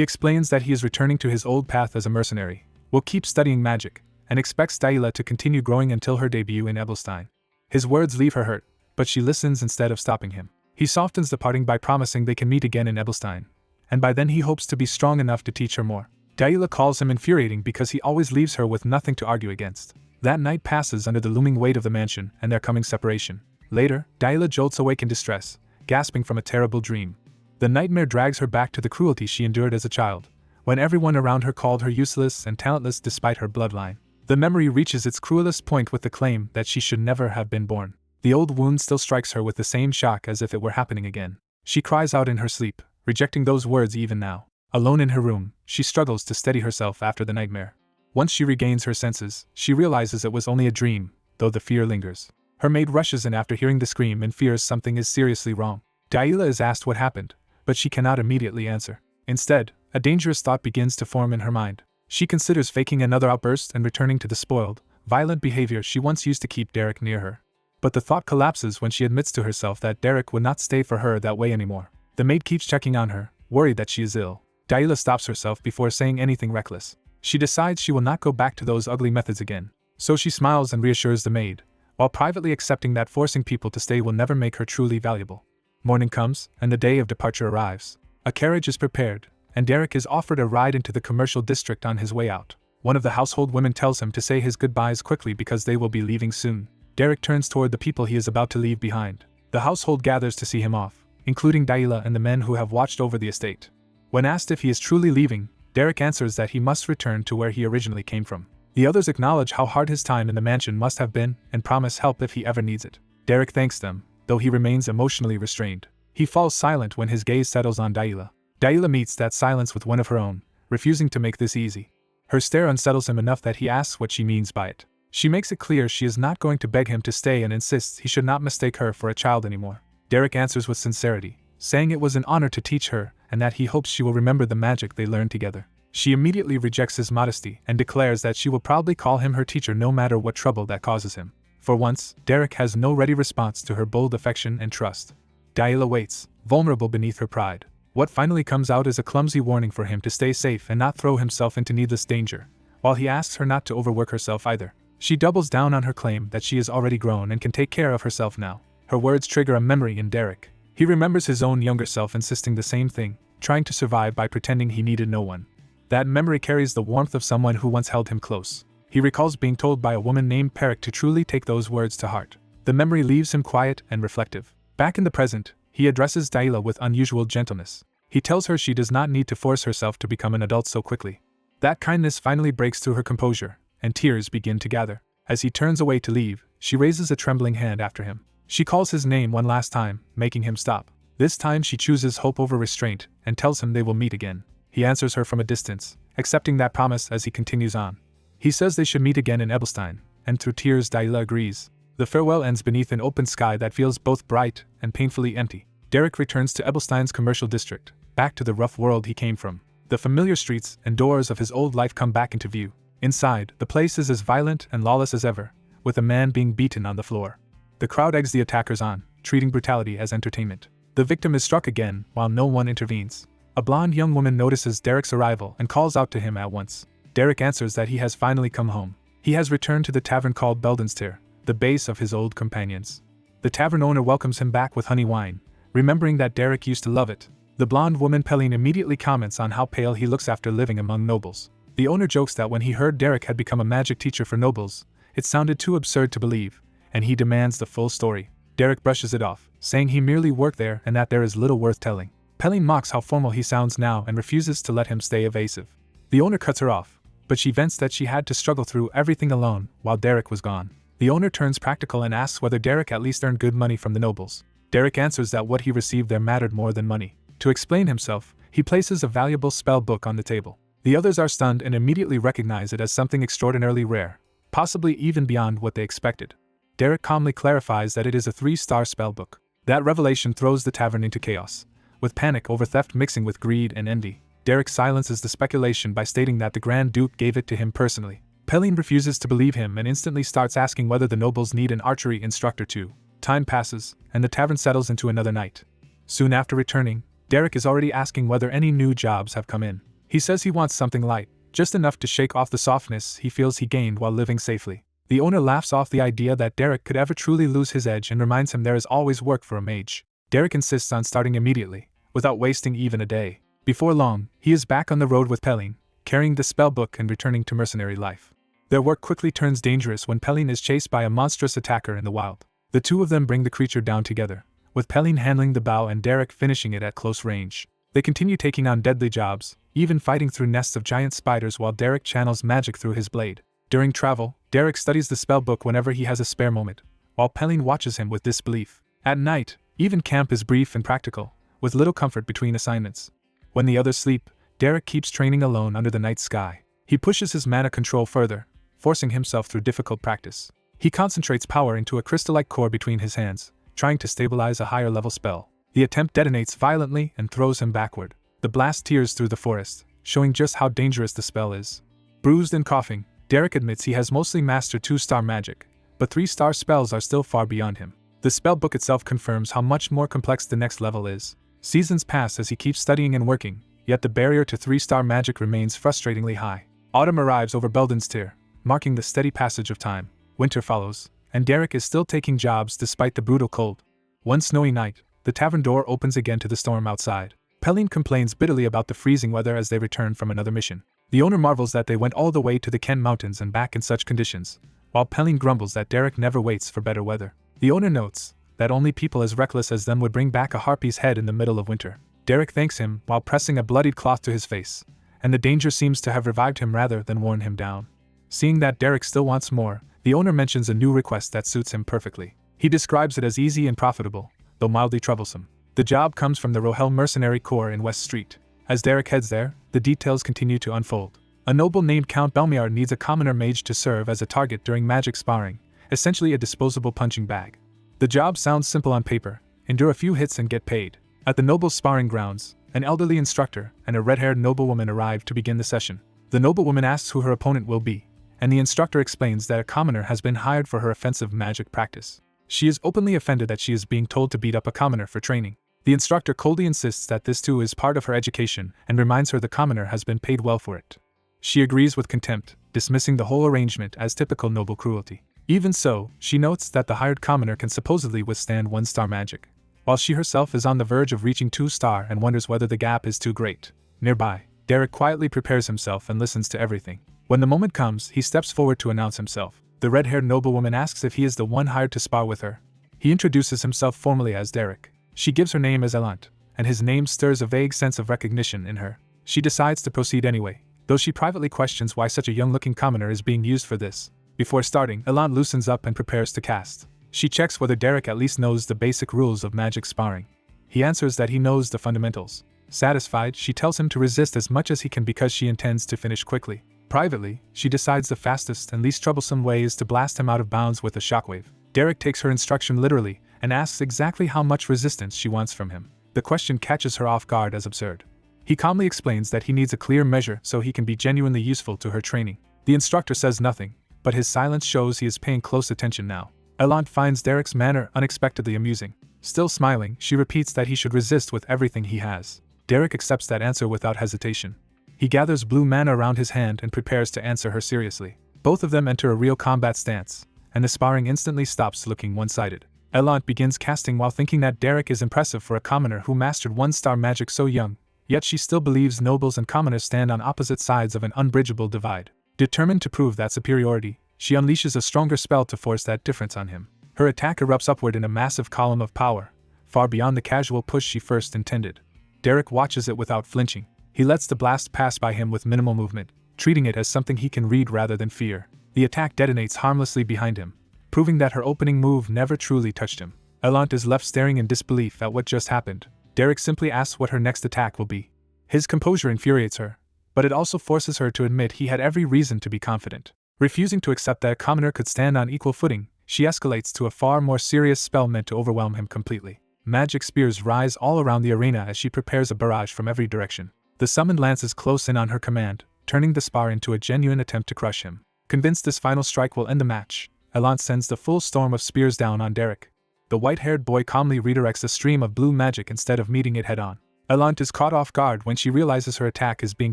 explains that he is returning to his old path as a mercenary, will keep studying magic, and expects Dahlia to continue growing until her debut in Ebelstein. His words leave her hurt, but she listens instead of stopping him. He softens the parting by promising they can meet again in Ebelstein, and by then he hopes to be strong enough to teach her more. Dahlia calls him infuriating because he always leaves her with nothing to argue against. That night passes under the looming weight of the mansion and their coming separation. Later, Dahlia jolts awake in distress, gasping from a terrible dream. The nightmare drags her back to the cruelty she endured as a child, when everyone around her called her useless and talentless despite her bloodline. The memory reaches its cruelest point with the claim that she should never have been born. The old wound still strikes her with the same shock as if it were happening again. She cries out in her sleep, rejecting those words even now. Alone in her room, she struggles to steady herself after the nightmare. Once she regains her senses, she realizes it was only a dream, though the fear lingers. Her maid rushes in after hearing the scream and fears something is seriously wrong. Dahlia is asked what happened, but she cannot immediately answer. Instead, a dangerous thought begins to form in her mind. She considers faking another outburst and returning to the spoiled, violent behavior she once used to keep Derek near her. But the thought collapses when she admits to herself that Derek would not stay for her that way anymore. The maid keeps checking on her, worried that she is ill. Dahlia stops herself before saying anything reckless. She decides she will not go back to those ugly methods again. So she smiles and reassures the maid, while privately accepting that forcing people to stay will never make her truly valuable. Morning comes, and the day of departure arrives. A carriage is prepared, and Derek is offered a ride into the commercial district on his way out. One of the household women tells him to say his goodbyes quickly because they will be leaving soon. Derek turns toward the people he is about to leave behind. The household gathers to see him off, including Dahlia and the men who have watched over the estate. When asked if he is truly leaving, Derek answers that he must return to where he originally came from. The others acknowledge how hard his time in the mansion must have been and promise help if he ever needs it. Derek thanks them, though he remains emotionally restrained. He falls silent when his gaze settles on Dahlia. Dahlia meets that silence with one of her own, refusing to make this easy. Her stare unsettles him enough that he asks what she means by it. She makes it clear she is not going to beg him to stay and insists he should not mistake her for a child anymore. Derek answers with sincerity, saying it was an honor to teach her and that he hopes she will remember the magic they learned together. She immediately rejects his modesty and declares that she will probably call him her teacher no matter what trouble that causes him. For once, Derek has no ready response to her bold affection and trust. Dahlia waits, vulnerable beneath her pride. What finally comes out is a clumsy warning for him to stay safe and not throw himself into needless danger, while he asks her not to overwork herself either. She doubles down on her claim that she is already grown and can take care of herself now. Her words trigger a memory in Derek. He remembers his own younger self insisting the same thing, trying to survive by pretending he needed no one. That memory carries the warmth of someone who once held him close. He recalls being told by a woman named Perik to truly take those words to heart. The memory leaves him quiet and reflective. Back in the present, he addresses Dahlia with unusual gentleness. He tells her she does not need to force herself to become an adult so quickly. That kindness finally breaks through her composure, and tears begin to gather. As he turns away to leave, she raises a trembling hand after him. She calls his name one last time, making him stop. This time she chooses hope over restraint, and tells him they will meet again. He answers her from a distance, accepting that promise as he continues on. He says they should meet again in Ebelstein, and through tears Dahlia agrees. The farewell ends beneath an open sky that feels both bright and painfully empty. Derek returns to Ebelstein's commercial district, back to the rough world he came from. The familiar streets and doors of his old life come back into view. Inside, the place is as violent and lawless as ever, with a man being beaten on the floor. The crowd eggs the attackers on, treating brutality as entertainment. The victim is struck again, while no one intervenes. A blonde young woman notices Derek's arrival and calls out to him at once. Derek answers that he has finally come home. He has returned to the tavern called Beldenstyr, the base of his old companions. The tavern owner welcomes him back with honey wine, remembering that Derek used to love it. The blonde woman Pelline immediately comments on how pale he looks after living among nobles. The owner jokes that when he heard Derek had become a magic teacher for nobles, it sounded too absurd to believe, and he demands the full story. Derek brushes it off, saying he merely worked there and that there is little worth telling. Pelline mocks how formal he sounds now and refuses to let him stay evasive. The owner cuts her off, but she vents that she had to struggle through everything alone while Derek was gone. The owner turns practical and asks whether Derek at least earned good money from the nobles. Derek answers that what he received there mattered more than money. To explain himself, he places a valuable spell book on the table. The others are stunned and immediately recognize it as something extraordinarily rare. possibly even beyond what they expected. Derek calmly clarifies that it is a 3-star spellbook. That revelation throws the tavern into chaos, with panic over theft mixing with greed and envy. Derek silences the speculation by stating that the Grand Duke gave it to him personally. Pelin refuses to believe him and instantly starts asking whether the nobles need an archery instructor too. Time passes, and the tavern settles into another night. Soon after returning, Derek is already asking whether any new jobs have come in. He says he wants something light, just enough to shake off the softness he feels he gained while living safely. The owner laughs off the idea that Derek could ever truly lose his edge and reminds him there is always work for a mage. Derek insists on starting immediately, without wasting even a day. Before long, he is back on the road with Pelin, carrying the spellbook and returning to mercenary life. Their work quickly turns dangerous when Pelin is chased by a monstrous attacker in the wild. The two of them bring the creature down together, with Pelin handling the bow and Derek finishing it at close range. They continue taking on deadly jobs, even fighting through nests of giant spiders while Derek channels magic through his blade. During travel, Derek studies the spellbook whenever he has a spare moment, while Pelin watches him with disbelief. At night, even camp is brief and practical, with little comfort between assignments. When the others sleep, Derek keeps training alone under the night sky. He pushes his mana control further, forcing himself through difficult practice. He concentrates power into a crystal-like core between his hands, trying to stabilize a higher-level spell. The attempt detonates violently and throws him backward. The blast tears through the forest, showing just how dangerous the spell is. Bruised and coughing, Derek admits he has mostly mastered 2-star magic, but 3-star spells are still far beyond him. The spellbook itself confirms how much more complex the next level is. Seasons pass as he keeps studying and working, yet the barrier to 3-star magic remains frustratingly high. Autumn arrives over Beldenstyr, marking the steady passage of time. Winter follows, and Derek is still taking jobs despite the brutal cold. One snowy night, the tavern door opens again to the storm outside. Pelin complains bitterly about the freezing weather as they return from another mission. The owner marvels that they went all the way to the Ken Mountains and back in such conditions, while Pelin grumbles that Derek never waits for better weather. The owner notes that only people as reckless as them would bring back a harpy's head in the middle of winter. Derek thanks him while pressing a bloodied cloth to his face, and the danger seems to have revived him rather than worn him down. Seeing that Derek still wants more, the owner mentions a new request that suits him perfectly. He describes it as easy and profitable, though mildly troublesome. The job comes from the Rohel Mercenary Corps in West Street. As Derek heads there, the details continue to unfold. A noble named Count Belmiar needs a commoner mage to serve as a target during magic sparring, essentially a disposable punching bag. The job sounds simple on paper: endure a few hits and get paid. At the noble's sparring grounds, an elderly instructor and a red-haired noblewoman arrive to begin the session. The noblewoman asks who her opponent will be, and the instructor explains that a commoner has been hired for her offensive magic practice. She is openly offended that she is being told to beat up a commoner for training. The instructor coldly insists that this too is part of her education and reminds her the commoner has been paid well for it. She agrees with contempt, dismissing the whole arrangement as typical noble cruelty. Even so, she notes that the hired commoner can supposedly withstand 1-star magic, while she herself is on the verge of reaching 2-star and wonders whether the gap is too great. Nearby, Derek quietly prepares himself and listens to everything. When the moment comes, he steps forward to announce himself. The red-haired noblewoman asks if he is the one hired to spar with her. He introduces himself formally as Derek. She gives her name as Elant, and his name stirs a vague sense of recognition in her. She decides to proceed anyway, though she privately questions why such a young-looking commoner is being used for this. Before starting, Elant loosens up and prepares to cast. She checks whether Derek at least knows the basic rules of magic sparring. He answers that he knows the fundamentals. Satisfied, she tells him to resist as much as he can because she intends to finish quickly. Privately, she decides the fastest and least troublesome way is to blast him out of bounds with a shockwave. Derek takes her instruction literally and asks exactly how much resistance she wants from him. The question catches her off guard as absurd. He calmly explains that he needs a clear measure so he can be genuinely useful to her training. The instructor says nothing, but his silence shows he is paying close attention now. Elant finds Derek's manner unexpectedly amusing. Still smiling, she repeats that he should resist with everything he has. Derek accepts that answer without hesitation. He gathers blue mana around his hand and prepares to answer her seriously. Both of them enter a real combat stance, and the sparring instantly stops, looking one-sided. Elant begins casting while thinking that Derek is impressive for a commoner who mastered 1-star magic so young, yet she still believes nobles and commoners stand on opposite sides of an unbridgeable divide. Determined to prove that superiority, she unleashes a stronger spell to force that difference on him. Her attack erupts upward in a massive column of power, far beyond the casual push she first intended. Derek watches it without flinching. He lets the blast pass by him with minimal movement, treating it as something he can read rather than fear. The attack detonates harmlessly behind him, proving that her opening move never truly touched him. Elant is left staring in disbelief at what just happened. Derek simply asks what her next attack will be. His composure infuriates her, but it also forces her to admit he had every reason to be confident. Refusing to accept that a commoner could stand on equal footing, she escalates to a far more serious spell meant to overwhelm him completely. Magic spears rise all around the arena as she prepares a barrage from every direction. The summoned lances close in on her command, turning the spar into a genuine attempt to crush him. Convinced this final strike will end the match, Elant sends the full storm of spears down on Derek. The white-haired boy calmly redirects a stream of blue magic instead of meeting it head-on. Elant is caught off guard when she realizes her attack is being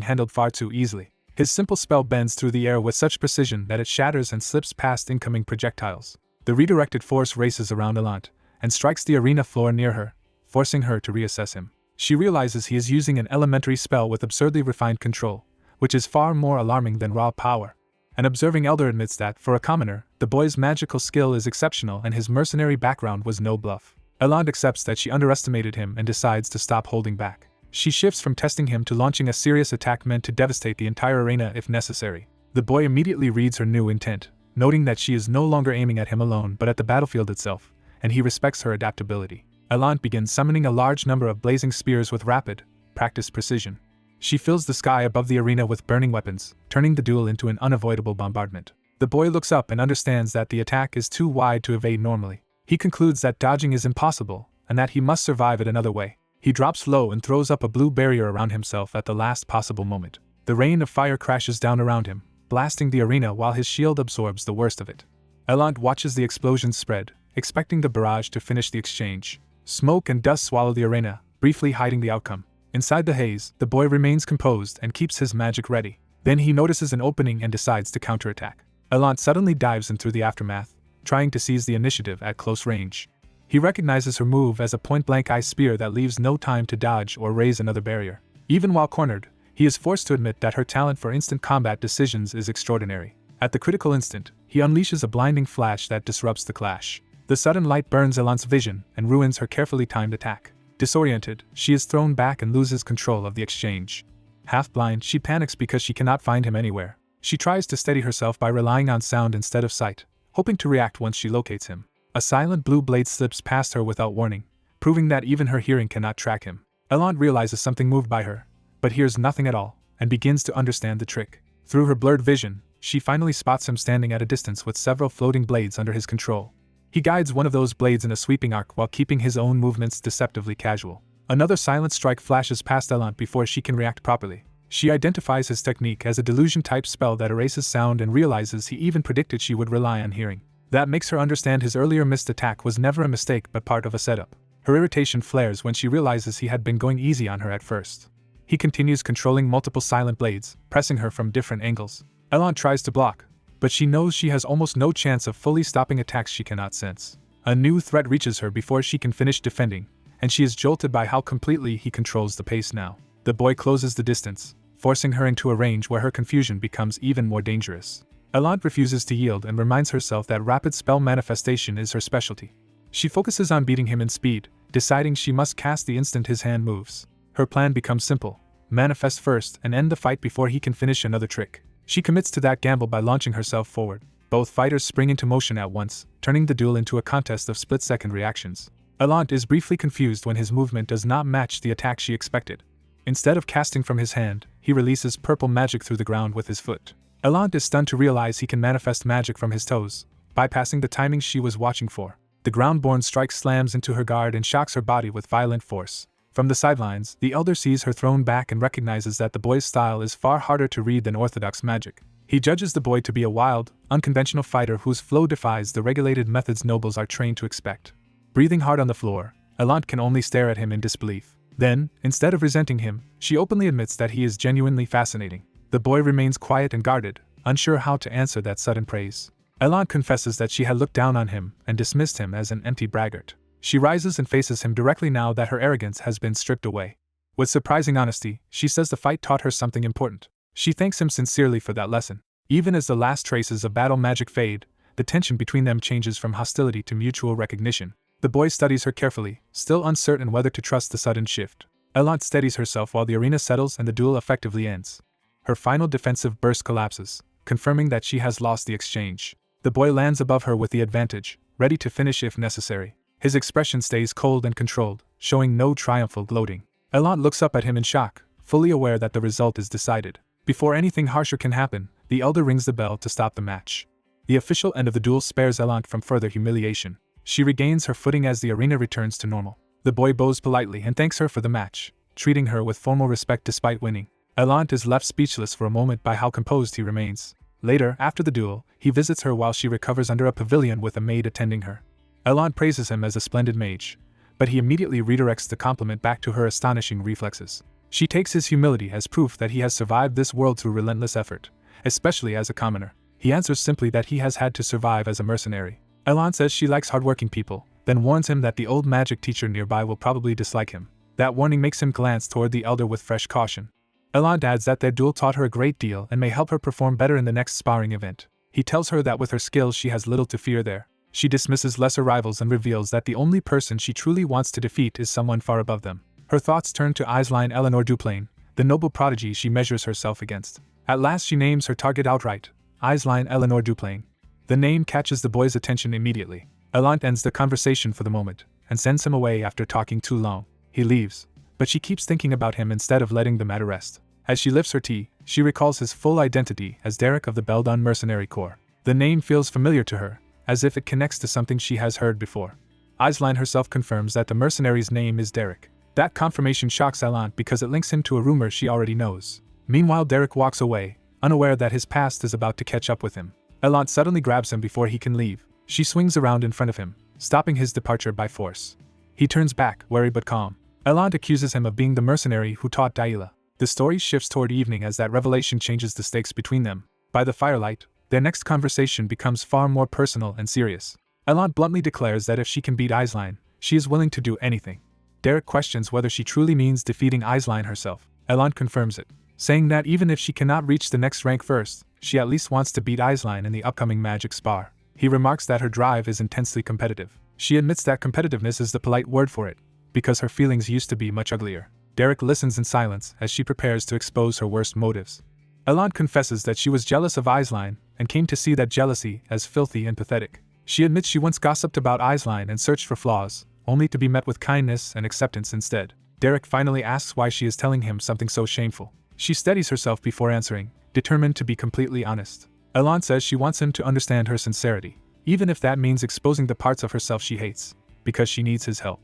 handled far too easily. His simple spell bends through the air with such precision that it shatters and slips past incoming projectiles. The redirected force races around Elant and strikes the arena floor near her, forcing her to reassess him. She realizes he is using an elementary spell with absurdly refined control, which is far more alarming than raw power. An observing elder admits that, for a commoner, the boy's magical skill is exceptional and his mercenary background was no bluff. Elant accepts that she underestimated him and decides to stop holding back. She shifts from testing him to launching a serious attack meant to devastate the entire arena if necessary. The boy immediately reads her new intent, noting that she is no longer aiming at him alone but at the battlefield itself, and he respects her adaptability. Elant begins summoning a large number of blazing spears with rapid, practiced precision. She fills the sky above the arena with burning weapons, turning the duel into an unavoidable bombardment. The boy looks up and understands that the attack is too wide to evade normally. He concludes that dodging is impossible, and that he must survive it another way. He drops low and throws up a blue barrier around himself at the last possible moment. The rain of fire crashes down around him, blasting the arena while his shield absorbs the worst of it. Elant watches the explosions spread, expecting the barrage to finish the exchange. Smoke and dust swallow the arena, briefly hiding the outcome. Inside the haze, the boy remains composed and keeps his magic ready. Then he notices an opening and decides to counterattack. Elant suddenly dives in through the aftermath, trying to seize the initiative at close range. He recognizes her move as a point-blank ice spear that leaves no time to dodge or raise another barrier. Even while cornered, he is forced to admit that her talent for instant combat decisions is extraordinary. At the critical instant, he unleashes a blinding flash that disrupts the clash. The sudden light burns Elant's vision and ruins her carefully timed attack. Disoriented, she is thrown back and loses control of the exchange. Half-blind, she panics because she cannot find him anywhere. She tries to steady herself by relying on sound instead of sight, hoping to react once she locates him. A silent blue blade slips past her without warning, proving that even her hearing cannot track him. Elant realizes something moved by her, but hears nothing at all, and begins to understand the trick. Through her blurred vision, she finally spots him standing at a distance with several floating blades under his control. He guides one of those blades in a sweeping arc while keeping his own movements deceptively casual. Another silent strike flashes past Elant before she can react properly. She identifies his technique as a delusion-type spell that erases sound and realizes he even predicted she would rely on hearing. That makes her understand his earlier missed attack was never a mistake but part of a setup. Her irritation flares when she realizes he had been going easy on her at first. He continues controlling multiple silent blades, pressing her from different angles. Elant tries to block, but she knows she has almost no chance of fully stopping attacks she cannot sense. A new threat reaches her before she can finish defending, and she is jolted by how completely he controls the pace now. The boy closes the distance, forcing her into a range where her confusion becomes even more dangerous. Elant refuses to yield and reminds herself that rapid spell manifestation is her specialty. She focuses on beating him in speed, deciding she must cast the instant his hand moves. Her plan becomes simple: manifest first and end the fight before he can finish another trick. She commits to that gamble by launching herself forward. Both fighters spring into motion at once, turning the duel into a contest of split-second reactions. Elant is briefly confused when his movement does not match the attack she expected. Instead of casting from his hand, he releases purple magic through the ground with his foot. Elant is stunned to realize he can manifest magic from his toes, bypassing the timing she was watching for. The ground-born strike slams into her guard and shocks her body with violent force. From the sidelines, the elder sees her thrown back and recognizes that the boy's style is far harder to read than orthodox magic. He judges the boy to be a wild, unconventional fighter whose flow defies the regulated methods nobles are trained to expect. Breathing hard on the floor, Elant can only stare at him in disbelief. Then, instead of resenting him, she openly admits that he is genuinely fascinating. The boy remains quiet and guarded, unsure how to answer that sudden praise. Elant confesses that she had looked down on him and dismissed him as an empty braggart. She rises and faces him directly now that her arrogance has been stripped away. With surprising honesty, she says the fight taught her something important. She thanks him sincerely for that lesson. Even as the last traces of battle magic fade, the tension between them changes from hostility to mutual recognition. The boy studies her carefully, still uncertain whether to trust the sudden shift. Elant steadies herself while the arena settles and the duel effectively ends. Her final defensive burst collapses, confirming that she has lost the exchange. The boy lands above her with the advantage, ready to finish if necessary. His expression stays cold and controlled, showing no triumphal gloating. Elant looks up at him in shock, fully aware that the result is decided. Before anything harsher can happen, The elder rings the bell to stop the match. The official end of the duel spares Elant from further humiliation. She regains her footing as the arena returns to normal. The boy bows politely and thanks her for the match, treating her with formal respect despite winning. Elant is left speechless for a moment by how composed he remains. Later, after the duel, he visits her while she recovers under a pavilion with a maid attending her. Elant praises him as a splendid mage, but he immediately redirects the compliment back to her astonishing reflexes. She takes his humility as proof that he has survived this world through relentless effort, especially as a commoner. He answers simply that he has had to survive as a mercenary. Elant says she likes hardworking people, then warns him that the old magic teacher nearby will probably dislike him. That warning makes him glance toward the elder with fresh caution. Elant adds that their duel taught her a great deal and may help her perform better in the next sparring event. He tells her that with her skills she has little to fear there. She dismisses lesser rivals and reveals that the only person she truly wants to defeat is someone far above them. Her thoughts turn to Aisline Eleanor Duplain, the noble prodigy she measures herself against. At last she names her target outright, Aisline Eleanor Duplain. The name catches the boy's attention immediately. Elant ends the conversation for the moment, and sends him away after talking too long. He leaves, but she keeps thinking about him instead of letting the matter rest. As she lifts her tea, she recalls his full identity as Derek of the Beldon Mercenary Corps. The name feels familiar to her, as if it connects to something she has heard before. Aisline herself confirms that the mercenary's name is Derek. That confirmation shocks Elant because it links him to a rumor she already knows. Meanwhile, Derek walks away, unaware that his past is about to catch up with him. Elant suddenly grabs him before he can leave. She swings around in front of him, stopping his departure by force. He turns back, wary but calm. Elant accuses him of being the mercenary who taught Daila. The story shifts toward evening as that revelation changes the stakes between them. By the firelight, their next conversation becomes far more personal and serious. Elant bluntly declares that if she can beat Aisline, she is willing to do anything. Derek questions whether she truly means defeating Aisline herself. Elant confirms it, saying that even if she cannot reach the next rank first, she at least wants to beat Aisline in the upcoming magic spar. He remarks that her drive is intensely competitive. She admits that competitiveness is the polite word for it, because her feelings used to be much uglier. Derek listens in silence as she prepares to expose her worst motives. Elant confesses that she was jealous of Aisline and came to see that jealousy as filthy and pathetic. She admits she once gossiped about Aisline and searched for flaws, only to be met with kindness and acceptance instead. Derek finally asks why she is telling him something so shameful. She steadies herself before answering, determined to be completely honest. Elant says she wants him to understand her sincerity, even if that means exposing the parts of herself she hates, because she needs his help.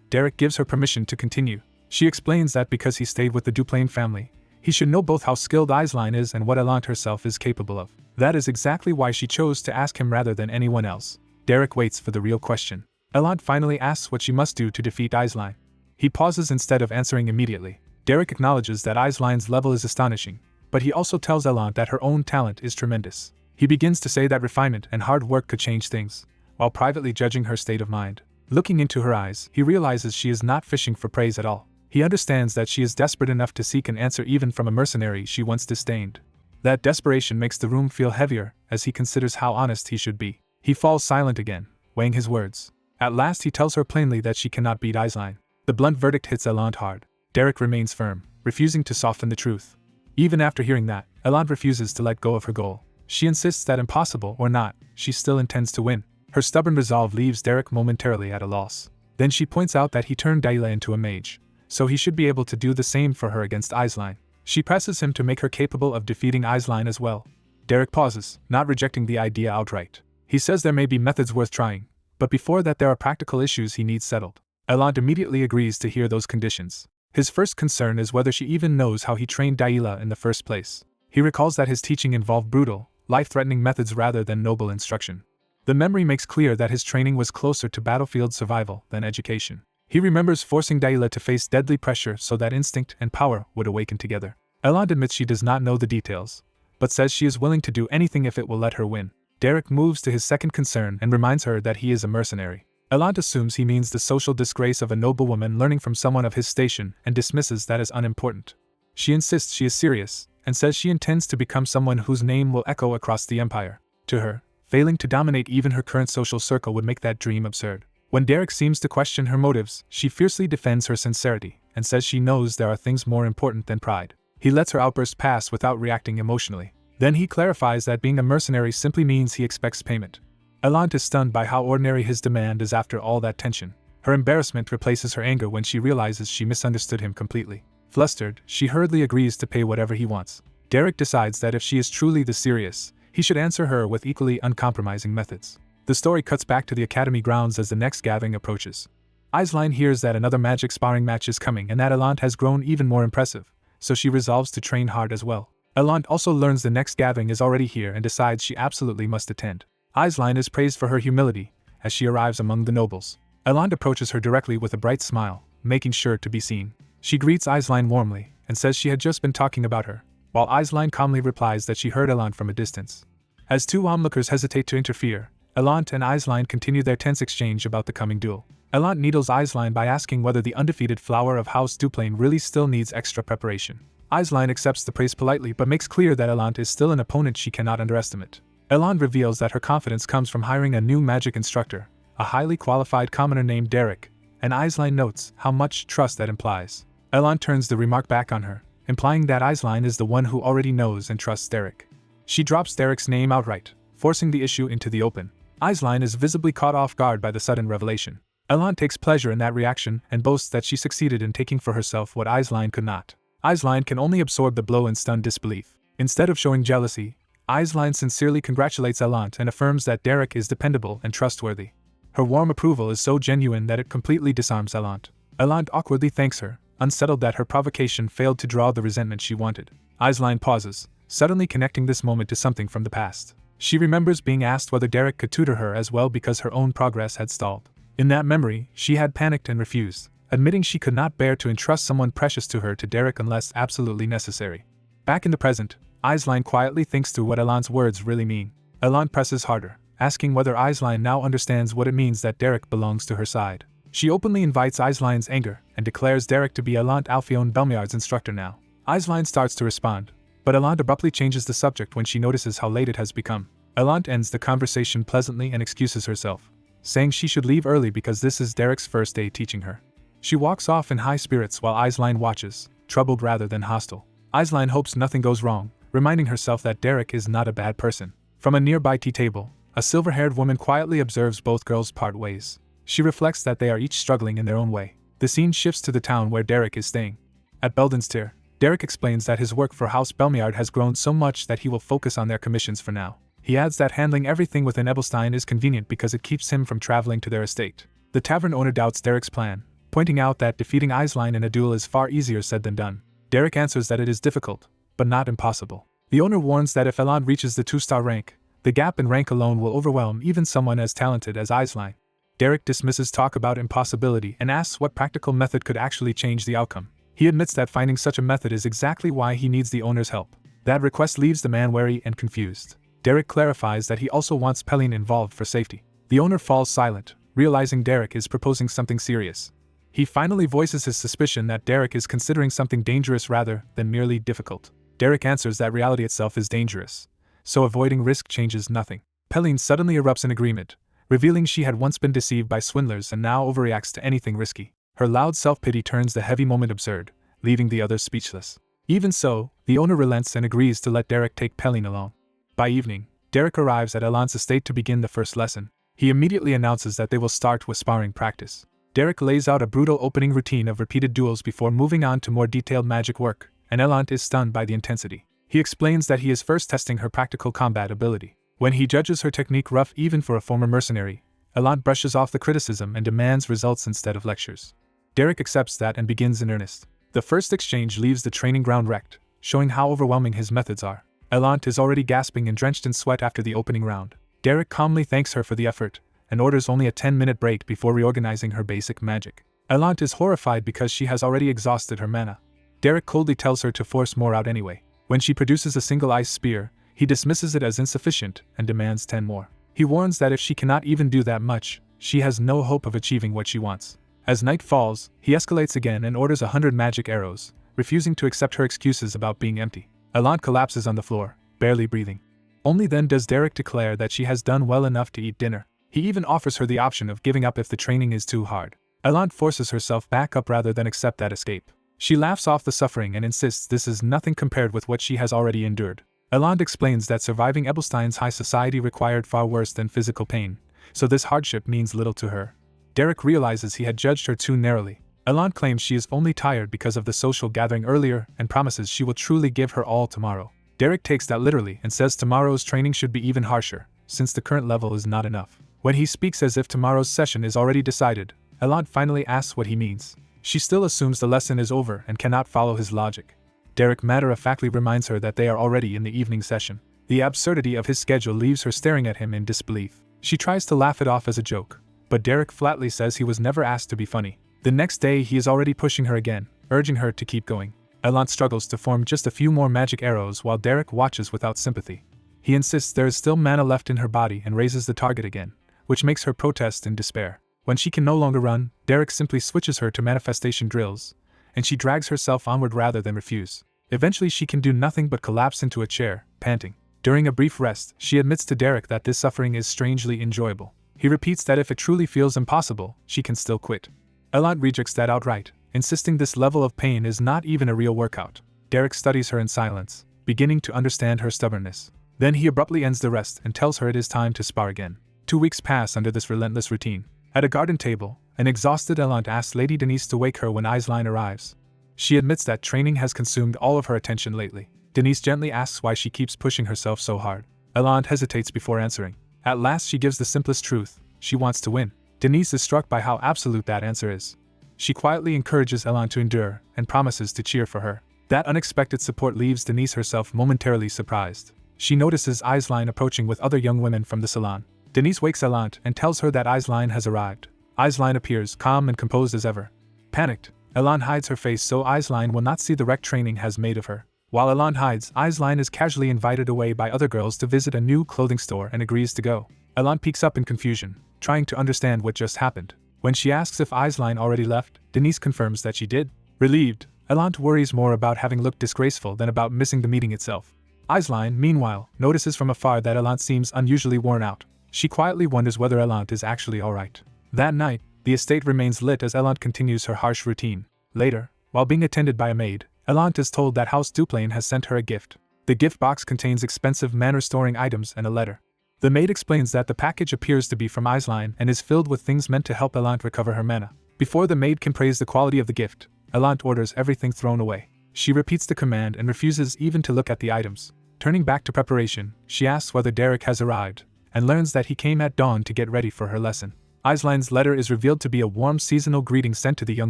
Derek gives her permission to continue. She explains that because he stayed with the Duplain family, he should know both how skilled Aisline is and what Elant herself is capable of. That is exactly why she chose to ask him rather than anyone else. Derek waits for the real question. Elant finally asks what she must do to defeat Aisline. He pauses instead of answering immediately. Derek acknowledges that Aisline's level is astonishing, but he also tells Elant that her own talent is tremendous. He begins to say that refinement and hard work could change things, while privately judging her state of mind. Looking into her eyes, he realizes she is not fishing for praise at all. He understands that she is desperate enough to seek an answer even from a mercenary she once disdained. That desperation makes the room feel heavier as he considers how honest he should be. He falls silent again, weighing his words. At last he tells her plainly that she cannot beat Aisline. The blunt verdict hits Elant hard. Derek remains firm, refusing to soften the truth. Even after hearing that, Elant refuses to let go of her goal. She insists that impossible or not, she still intends to win. Her stubborn resolve leaves Derek momentarily at a loss. Then she points out that he turned Daila into a mage, so he should be able to do the same for her against Aisline. She presses him to make her capable of defeating Aisline as well. Derek pauses, not rejecting the idea outright. He says there may be methods worth trying, but before that there are practical issues he needs settled. Elant immediately agrees to hear those conditions. His first concern is whether she even knows how he trained Daila in the first place. He recalls that his teaching involved brutal, life-threatening methods rather than noble instruction. The memory makes clear that his training was closer to battlefield survival than education. He remembers forcing Daila to face deadly pressure so that instinct and power would awaken together. Elant admits she does not know the details, but says she is willing to do anything if it will let her win. Derek moves to his second concern and reminds her that he is a mercenary. Elant assumes he means the social disgrace of a noble woman learning from someone of his station and dismisses that as unimportant. She insists she is serious, and says she intends to become someone whose name will echo across the empire. To her, failing to dominate even her current social circle would make that dream absurd. When Derek seems to question her motives, she fiercely defends her sincerity, and says she knows there are things more important than pride. He lets her outburst pass without reacting emotionally. Then he clarifies that being a mercenary simply means he expects payment. Elant is stunned by how ordinary his demand is after all that tension. Her embarrassment replaces her anger when she realizes she misunderstood him completely. Flustered, she hurriedly agrees to pay whatever he wants. Derek decides that if she is truly this serious, he should answer her with equally uncompromising methods. The story cuts back to the academy grounds as the next gathering approaches. Aisline hears that another magic sparring match is coming and that Elant has grown even more impressive, so she resolves to train hard as well. Elant also learns the next gathering is already here and decides she absolutely must attend. Aisline is praised for her humility as she arrives among the nobles. Elant approaches her directly with a bright smile, making sure to be seen. She greets Aisline warmly and says she had just been talking about her, while Aisline calmly replies that she heard Elant from a distance. As two onlookers hesitate to interfere, Elant and Aisline continue their tense exchange about the coming duel. Elant needles Aisline by asking whether the undefeated flower of House Duplain really still needs extra preparation. Aisline accepts the praise politely but makes clear that Elant is still an opponent she cannot underestimate. Elant reveals that her confidence comes from hiring a new magic instructor, a highly qualified commoner named Derek, and Aisline notes how much trust that implies. Elant turns the remark back on her, implying that Aisline is the one who already knows and trusts Derek. She drops Derek's name outright, forcing the issue into the open. Aisline is visibly caught off guard by the sudden revelation. Elant takes pleasure in that reaction and boasts that she succeeded in taking for herself what Aisline could not. Aisline can only absorb the blow in stunned disbelief. Instead of showing jealousy, Aisline sincerely congratulates Elant and affirms that Derek is dependable and trustworthy. Her warm approval is so genuine that it completely disarms Elant. Elant awkwardly thanks her, unsettled that her provocation failed to draw the resentment she wanted. Aisline pauses, suddenly connecting this moment to something from the past. She remembers being asked whether Derek could tutor her as well because her own progress had stalled. In that memory, she had panicked and refused, admitting she could not bear to entrust someone precious to her to Derek unless absolutely necessary. Back in the present, Aisline quietly thinks through what Elant's words really mean. Elant presses harder, asking whether Aisline now understands what it means that Derek belongs to her side. She openly invites Aisline's anger and declares Derek to be Elant Alphion Belmiard's instructor now. Aisline starts to respond, but Elant abruptly changes the subject when she notices how late it has become. Elant ends the conversation pleasantly and excuses herself, saying she should leave early because this is Derek's first day teaching her. She walks off in high spirits while Aisline watches, troubled rather than hostile. Aisline hopes nothing goes wrong, reminding herself that Derek is not a bad person. From a nearby tea table, a silver-haired woman quietly observes both girls part ways. She reflects that they are each struggling in their own way. The scene shifts to the town where Derek is staying. At Beldenstier, Derek explains that his work for House Belmiard has grown so much that he will focus on their commissions for now. He adds that handling everything within Ebelstein is convenient because it keeps him from traveling to their estate. The tavern owner doubts Derek's plan, pointing out that defeating Aisline in a duel is far easier said than done. Derek answers that it is difficult, but not impossible. The owner warns that if Elant reaches the 2-star rank, the gap in rank alone will overwhelm even someone as talented as Aisline. Derek dismisses talk about impossibility and asks what practical method could actually change the outcome. He admits that finding such a method is exactly why he needs the owner's help. That request leaves the man wary and confused. Derek clarifies that he also wants Pelline involved for safety. The owner falls silent, realizing Derek is proposing something serious. He finally voices his suspicion that Derek is considering something dangerous rather than merely difficult. Derek answers that reality itself is dangerous, so avoiding risk changes nothing. Pelline suddenly erupts in agreement, revealing she had once been deceived by swindlers and now overreacts to anything risky. Her loud self-pity turns the heavy moment absurd, leaving the others speechless. Even so, the owner relents and agrees to let Derek take Pelline along. By evening, Derek arrives at Elant's estate to begin the first lesson. He immediately announces that they will start with sparring practice. Derek lays out a brutal opening routine of repeated duels before moving on to more detailed magic work, and Elant is stunned by the intensity. He explains that he is first testing her practical combat ability. When he judges her technique rough even for a former mercenary, Elant brushes off the criticism and demands results instead of lectures. Derek accepts that and begins in earnest. The first exchange leaves the training ground wrecked, showing how overwhelming his methods are. Elant is already gasping and drenched in sweat after the opening round. Derek calmly thanks her for the effort, and orders only a 10-minute break before reorganizing her basic magic. Elant is horrified because she has already exhausted her mana. Derek coldly tells her to force more out anyway. When she produces a single ice spear, he dismisses it as insufficient and demands 10 more. He warns that if she cannot even do that much, she has no hope of achieving what she wants. As night falls, he escalates again and orders 100 magic arrows, refusing to accept her excuses about being empty. Elant collapses on the floor, barely breathing. Only then does Derek declare that she has done well enough to eat dinner. He even offers her the option of giving up if the training is too hard. Elant forces herself back up rather than accept that escape. She laughs off the suffering and insists this is nothing compared with what she has already endured. Elant explains that surviving Ebelstein's high society required far worse than physical pain, so this hardship means little to her. Derek realizes he had judged her too narrowly. Elant claims she is only tired because of the social gathering earlier and promises she will truly give her all tomorrow. Derek takes that literally and says tomorrow's training should be even harsher, since the current level is not enough. When he speaks as if tomorrow's session is already decided, Elant finally asks what he means. She still assumes the lesson is over and cannot follow his logic. Derek matter-of-factly reminds her that they are already in the evening session. The absurdity of his schedule leaves her staring at him in disbelief. She tries to laugh it off as a joke, but Derek flatly says he was never asked to be funny. The next day he is already pushing her again, urging her to keep going. Elant struggles to form just a few more magic arrows while Derek watches without sympathy. He insists there is still mana left in her body and raises the target again, which makes her protest in despair. When she can no longer run, Derek simply switches her to manifestation drills, and she drags herself onward rather than refuse. Eventually she can do nothing but collapse into a chair, panting. During a brief rest, she admits to Derek that this suffering is strangely enjoyable. He repeats that if it truly feels impossible, she can still quit. Elant rejects that outright, insisting this level of pain is not even a real workout. Derek studies her in silence, beginning to understand her stubbornness. Then he abruptly ends the rest and tells her it is time to spar again. 2 weeks pass under this relentless routine. At a garden table, an exhausted Elant asks Lady Denise to wake her when Aisline arrives. She admits that training has consumed all of her attention lately. Denise gently asks why she keeps pushing herself so hard. Elant hesitates before answering. At last she gives the simplest truth: she wants to win. Denise is struck by how absolute that answer is. She quietly encourages Elant to endure and promises to cheer for her. That unexpected support leaves Denise herself momentarily surprised. She notices Aisline approaching with other young women from the salon. Denise wakes Elant and tells her that Aisline has arrived. Aisline appears calm and composed as ever. Panicked, Elant hides her face so Aisline will not see the wreck training has made of her. While Elant hides, Aisline is casually invited away by other girls to visit a new clothing store and agrees to go. Elant peeks up in confusion, trying to understand what just happened. When she asks if Aisline already left, Denise confirms that she did. Relieved, Elant worries more about having looked disgraceful than about missing the meeting itself. Aisline, meanwhile, notices from afar that Elant seems unusually worn out. She quietly wonders whether Elant is actually alright. That night, the estate remains lit as Elant continues her harsh routine. Later, while being attended by a maid, Elant is told that House Duplain has sent her a gift. The gift box contains expensive mana-restoring items and a letter. The maid explains that the package appears to be from Aisline and is filled with things meant to help Elant recover her mana. Before the maid can praise the quality of the gift, Elant orders everything thrown away. She repeats the command and refuses even to look at the items. Turning back to preparation, she asks whether Derek has arrived, and learns that he came at dawn to get ready for her lesson. Aisline's letter is revealed to be a warm seasonal greeting sent to the young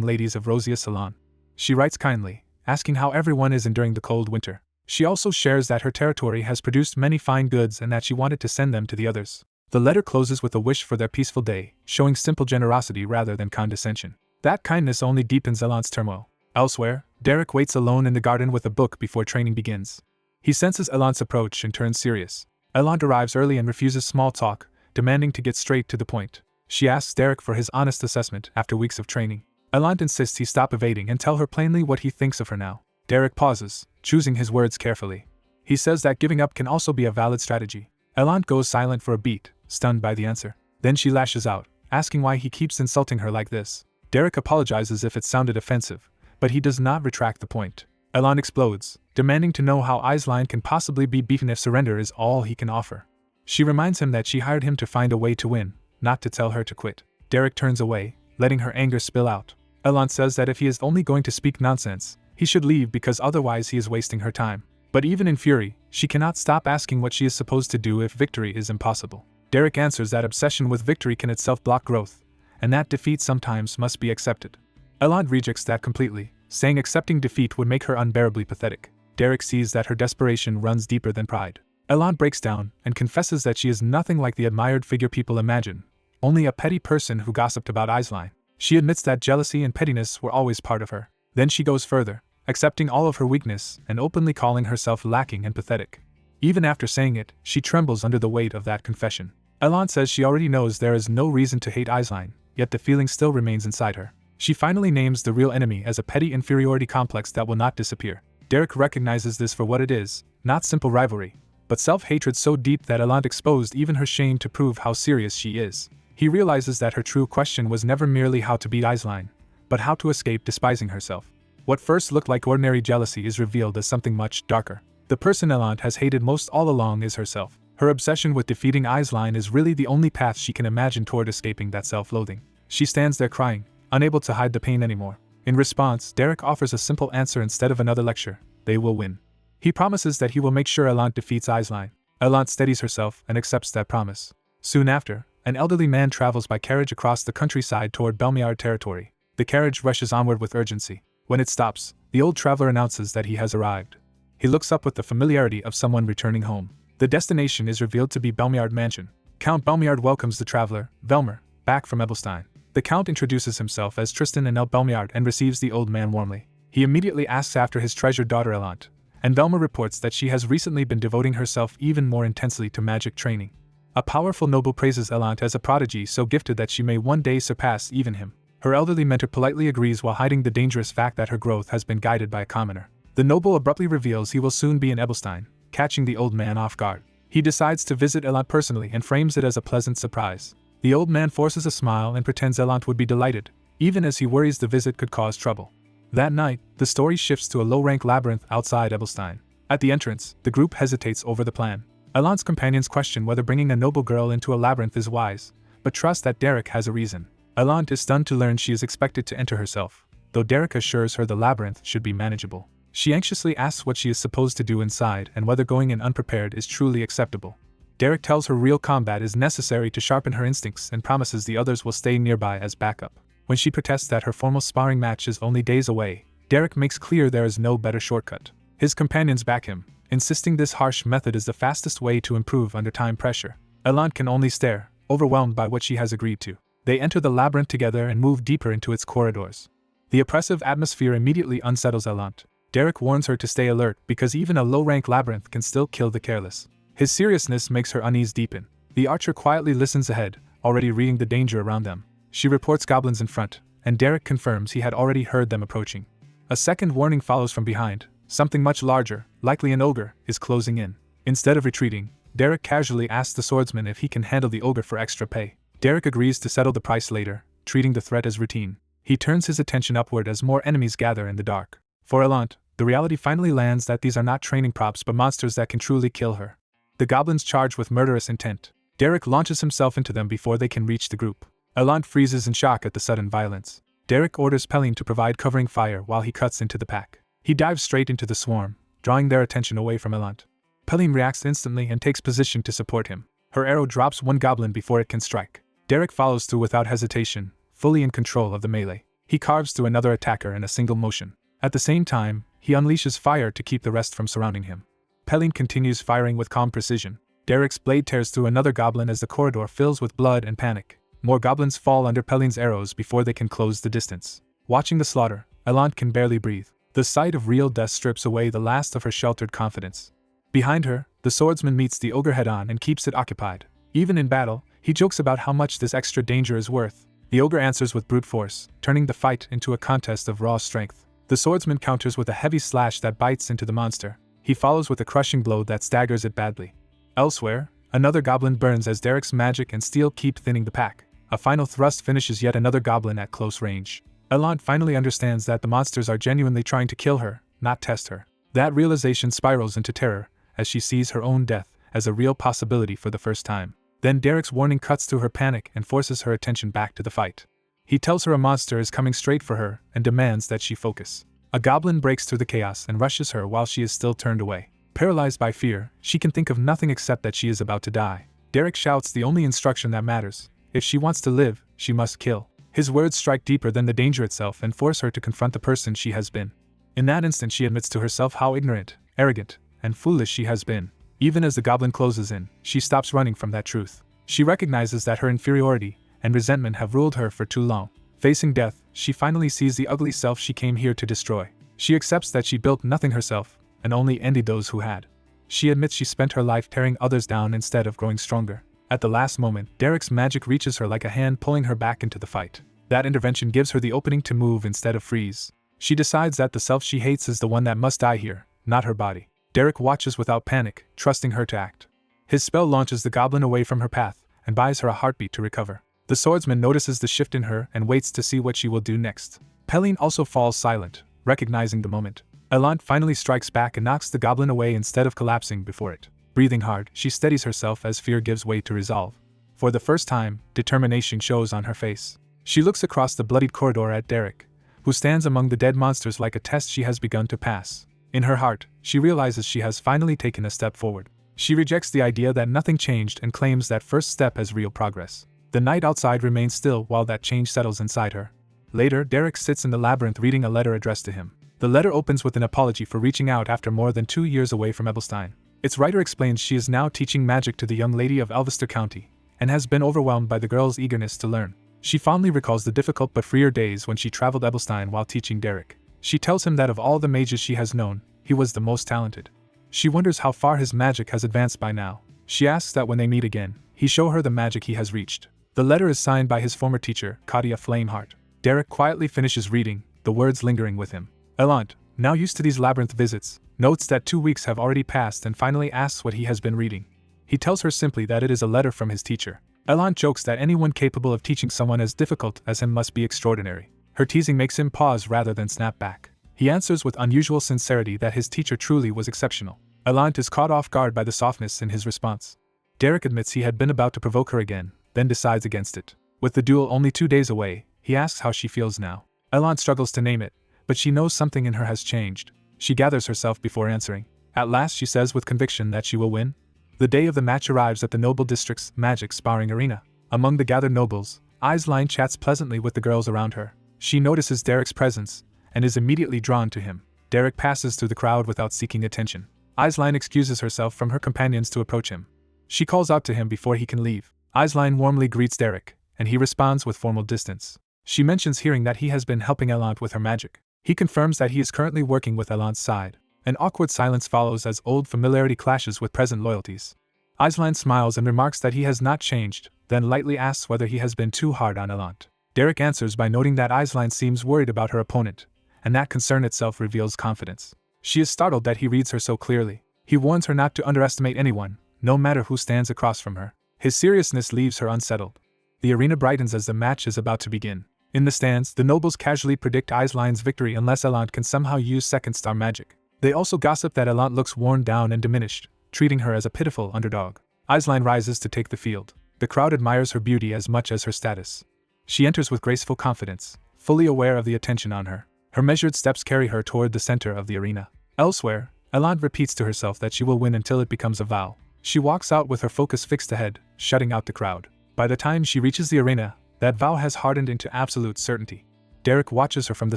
ladies of Rosia's salon. She writes kindly, asking how everyone is enduring the cold winter. She also shares that her territory has produced many fine goods and that she wanted to send them to the others. The letter closes with a wish for their peaceful day, showing simple generosity rather than condescension. That kindness only deepens Elant's turmoil. Elsewhere, Derek waits alone in the garden with a book before training begins. He senses Elant's approach and turns serious. Elant arrives early and refuses small talk, demanding to get straight to the point. She asks Derek for his honest assessment after weeks of training. Elant insists he stop evading and tell her plainly what he thinks of her now. Derek pauses, choosing his words carefully. He says that giving up can also be a valid strategy. Elant goes silent for a beat, stunned by the answer. Then she lashes out, asking why he keeps insulting her like this. Derek apologizes if it sounded offensive, but he does not retract the point. Elant explodes, demanding to know how Aisline can possibly be beaten if surrender is all he can offer. She reminds him that she hired him to find a way to win, not to tell her to quit. Derek turns away, letting her anger spill out. Elant says that if he is only going to speak nonsense, he should leave because otherwise he is wasting her time. But even in fury, she cannot stop asking what she is supposed to do if victory is impossible. Derek answers that obsession with victory can itself block growth, and that defeat sometimes must be accepted. Elant rejects that completely, saying accepting defeat would make her unbearably pathetic. Derek sees that her desperation runs deeper than pride. Elant breaks down and confesses that she is nothing like the admired figure people imagine, only a petty person who gossiped about Aisline. She admits that jealousy and pettiness were always part of her. Then she goes further, accepting all of her weakness and openly calling herself lacking and pathetic. Even after saying it, she trembles under the weight of that confession. Elant says she already knows there is no reason to hate Aisline, yet the feeling still remains inside her. She finally names the real enemy as a petty inferiority complex that will not disappear. Derek recognizes this for what it is, not simple rivalry, but self-hatred so deep that Elant exposed even her shame to prove how serious she is. He realizes that her true question was never merely how to beat Aisline, but how to escape despising herself. What first looked like ordinary jealousy is revealed as something much darker. The person Elant has hated most all along is herself. Her obsession with defeating Aisline is really the only path she can imagine toward escaping that self-loathing. She stands there crying, unable to hide the pain anymore. In response, Derek offers a simple answer instead of another lecture: they will win. He promises that he will make sure Elant defeats Eislein. Elant steadies herself and accepts that promise. Soon after, an elderly man travels by carriage across the countryside toward Belmiard territory. The carriage rushes onward with urgency. When it stops, the old traveler announces that he has arrived. He looks up with the familiarity of someone returning home. The destination is revealed to be Belmiard Mansion. Count Belmiard welcomes the traveler, Velmer, back from Ebelstein. The Count introduces himself as Tristan and El Belmiard and receives the old man warmly. He immediately asks after his treasured daughter Elant, and Velmer reports that she has recently been devoting herself even more intensely to magic training. A powerful noble praises Elant as a prodigy so gifted that she may one day surpass even him. Her elderly mentor politely agrees while hiding the dangerous fact that her growth has been guided by a commoner. The noble abruptly reveals he will soon be in Ebelstein, catching the old man off guard. He decides to visit Elant personally and frames it as a pleasant surprise. The old man forces a smile and pretends Elant would be delighted, even as he worries the visit could cause trouble. That night, the story shifts to a low-rank labyrinth outside Ebelstein. At the entrance, the group hesitates over the plan. Elant's companions question whether bringing a noble girl into a labyrinth is wise, but trust that Derek has a reason. Elant is stunned to learn she is expected to enter herself, though Derek assures her the labyrinth should be manageable. She anxiously asks what she is supposed to do inside and whether going in unprepared is truly acceptable. Derek tells her real combat is necessary to sharpen her instincts and promises the others will stay nearby as backup. When she protests that her formal sparring match is only days away, Derek makes clear there is no better shortcut. His companions back him, insisting this harsh method is the fastest way to improve under time pressure. Elant can only stare, overwhelmed by what she has agreed to. They enter the labyrinth together and move deeper into its corridors. The oppressive atmosphere immediately unsettles Elant. Derek warns her to stay alert because even a low-rank labyrinth can still kill the careless. His seriousness makes her unease deepen. The archer quietly listens ahead, already reading the danger around them. She reports goblins in front, and Derek confirms he had already heard them approaching. A second warning follows from behind. Something much larger, likely an ogre, is closing in. Instead of retreating, Derek casually asks the swordsman if he can handle the ogre for extra pay. Derek agrees to settle the price later, treating the threat as routine. He turns his attention upward as more enemies gather in the dark. For Elant, the reality finally lands that these are not training props but monsters that can truly kill her. The goblins charge with murderous intent. Derek launches himself into them before they can reach the group. Elant freezes in shock at the sudden violence. Derek orders Pelin to provide covering fire while he cuts into the pack. He dives straight into the swarm, drawing their attention away from Elant. Pelin reacts instantly and takes position to support him. Her arrow drops one goblin before it can strike. Derek follows through without hesitation, fully in control of the melee. He carves through another attacker in a single motion. At the same time, he unleashes fire to keep the rest from surrounding him. Pelin continues firing with calm precision. Derek's blade tears through another goblin as the corridor fills with blood and panic. More goblins fall under Pelin's arrows before they can close the distance. Watching the slaughter, Elant can barely breathe. The sight of real death strips away the last of her sheltered confidence. Behind her, the swordsman meets the ogre head-on and keeps it occupied. Even in battle, he jokes about how much this extra danger is worth. The ogre answers with brute force, turning the fight into a contest of raw strength. The swordsman counters with a heavy slash that bites into the monster. He follows with a crushing blow that staggers it badly. Elsewhere, another goblin burns as Derek's magic and steel keep thinning the pack. A final thrust finishes yet another goblin at close range. Elant finally understands that the monsters are genuinely trying to kill her, not test her. That realization spirals into terror, as she sees her own death as a real possibility for the first time. Then Derek's warning cuts through her panic and forces her attention back to the fight. He tells her a monster is coming straight for her and demands that she focus. A goblin breaks through the chaos and rushes her while she is still turned away. Paralyzed by fear, she can think of nothing except that she is about to die. Derek shouts the only instruction that matters. If she wants to live, she must kill. His words strike deeper than the danger itself and force her to confront the person she has been. In that instant she admits to herself how ignorant, arrogant, and foolish she has been. Even as the goblin closes in, she stops running from that truth. She recognizes that her inferiority and resentment have ruled her for too long. Facing death, she finally sees the ugly self she came here to destroy. She accepts that she built nothing herself, and only envied those who had. She admits she spent her life tearing others down instead of growing stronger. At the last moment, Derek's magic reaches her like a hand pulling her back into the fight. That intervention gives her the opening to move instead of freeze. She decides that the self she hates is the one that must die here, not her body. Derek watches without panic, trusting her to act. His spell launches the goblin away from her path, and buys her a heartbeat to recover. The swordsman notices the shift in her and waits to see what she will do next. Pelin also falls silent, recognizing the moment. Elant finally strikes back and knocks the goblin away instead of collapsing before it. Breathing hard, she steadies herself as fear gives way to resolve. For the first time, determination shows on her face. She looks across the bloodied corridor at Derek, who stands among the dead monsters like a test she has begun to pass. In her heart, she realizes she has finally taken a step forward. She rejects the idea that nothing changed and claims that first step as real progress. The night outside remains still while that change settles inside her. Later, Derek sits in the labyrinth reading a letter addressed to him. The letter opens with an apology for reaching out after more than 2 years away from Ebelstein. Its writer explains she is now teaching magic to the young lady of Elvester County, and has been overwhelmed by the girl's eagerness to learn. She fondly recalls the difficult but freer days when she traveled Ebelstein while teaching Derek. She tells him that of all the mages she has known, he was the most talented. She wonders how far his magic has advanced by now. She asks that when they meet again, he show her the magic he has reached. The letter is signed by his former teacher, Katia Flameheart. Derek quietly finishes reading, the words lingering with him. Elant, now used to these labyrinth visits, notes that 2 weeks have already passed and finally asks what he has been reading. He tells her simply that it is a letter from his teacher. Elant jokes that anyone capable of teaching someone as difficult as him must be extraordinary. Her teasing makes him pause rather than snap back. He answers with unusual sincerity that his teacher truly was exceptional. Elant is caught off guard by the softness in his response. Derek admits he had been about to provoke her again, then decides against it. With the duel only 2 days away, he asks how she feels now. Elant struggles to name it, but she knows something in her has changed. She gathers herself before answering. At last she says with conviction that she will win. The day of the match arrives at the Noble District's magic sparring arena. Among the gathered nobles, Aisline chats pleasantly with the girls around her. She notices Derek's presence, and is immediately drawn to him. Derek passes through the crowd without seeking attention. Aisline excuses herself from her companions to approach him. She calls out to him before he can leave. Aisline warmly greets Derek, and he responds with formal distance. She mentions hearing that he has been helping Elant with her magic. He confirms that he is currently working with Elant's side. An awkward silence follows as old familiarity clashes with present loyalties. Aisline smiles and remarks that he has not changed, then lightly asks whether he has been too hard on Elant. Derek answers by noting that Aisline seems worried about her opponent, and that concern itself reveals confidence. She is startled that he reads her so clearly. He warns her not to underestimate anyone, no matter who stands across from her. His seriousness leaves her unsettled. The arena brightens as the match is about to begin. In the stands, the nobles casually predict Aisline's victory unless Elant can somehow use second star magic. They also gossip that Elant looks worn down and diminished, treating her as a pitiful underdog. Aisline rises to take the field. The crowd admires her beauty as much as her status. She enters with graceful confidence, fully aware of the attention on her. Her measured steps carry her toward the center of the arena. Elsewhere, Elant repeats to herself that she will win until it becomes a vow. She walks out with her focus fixed ahead, shutting out the crowd. By the time she reaches the arena, that vow has hardened into absolute certainty. Derek watches her from the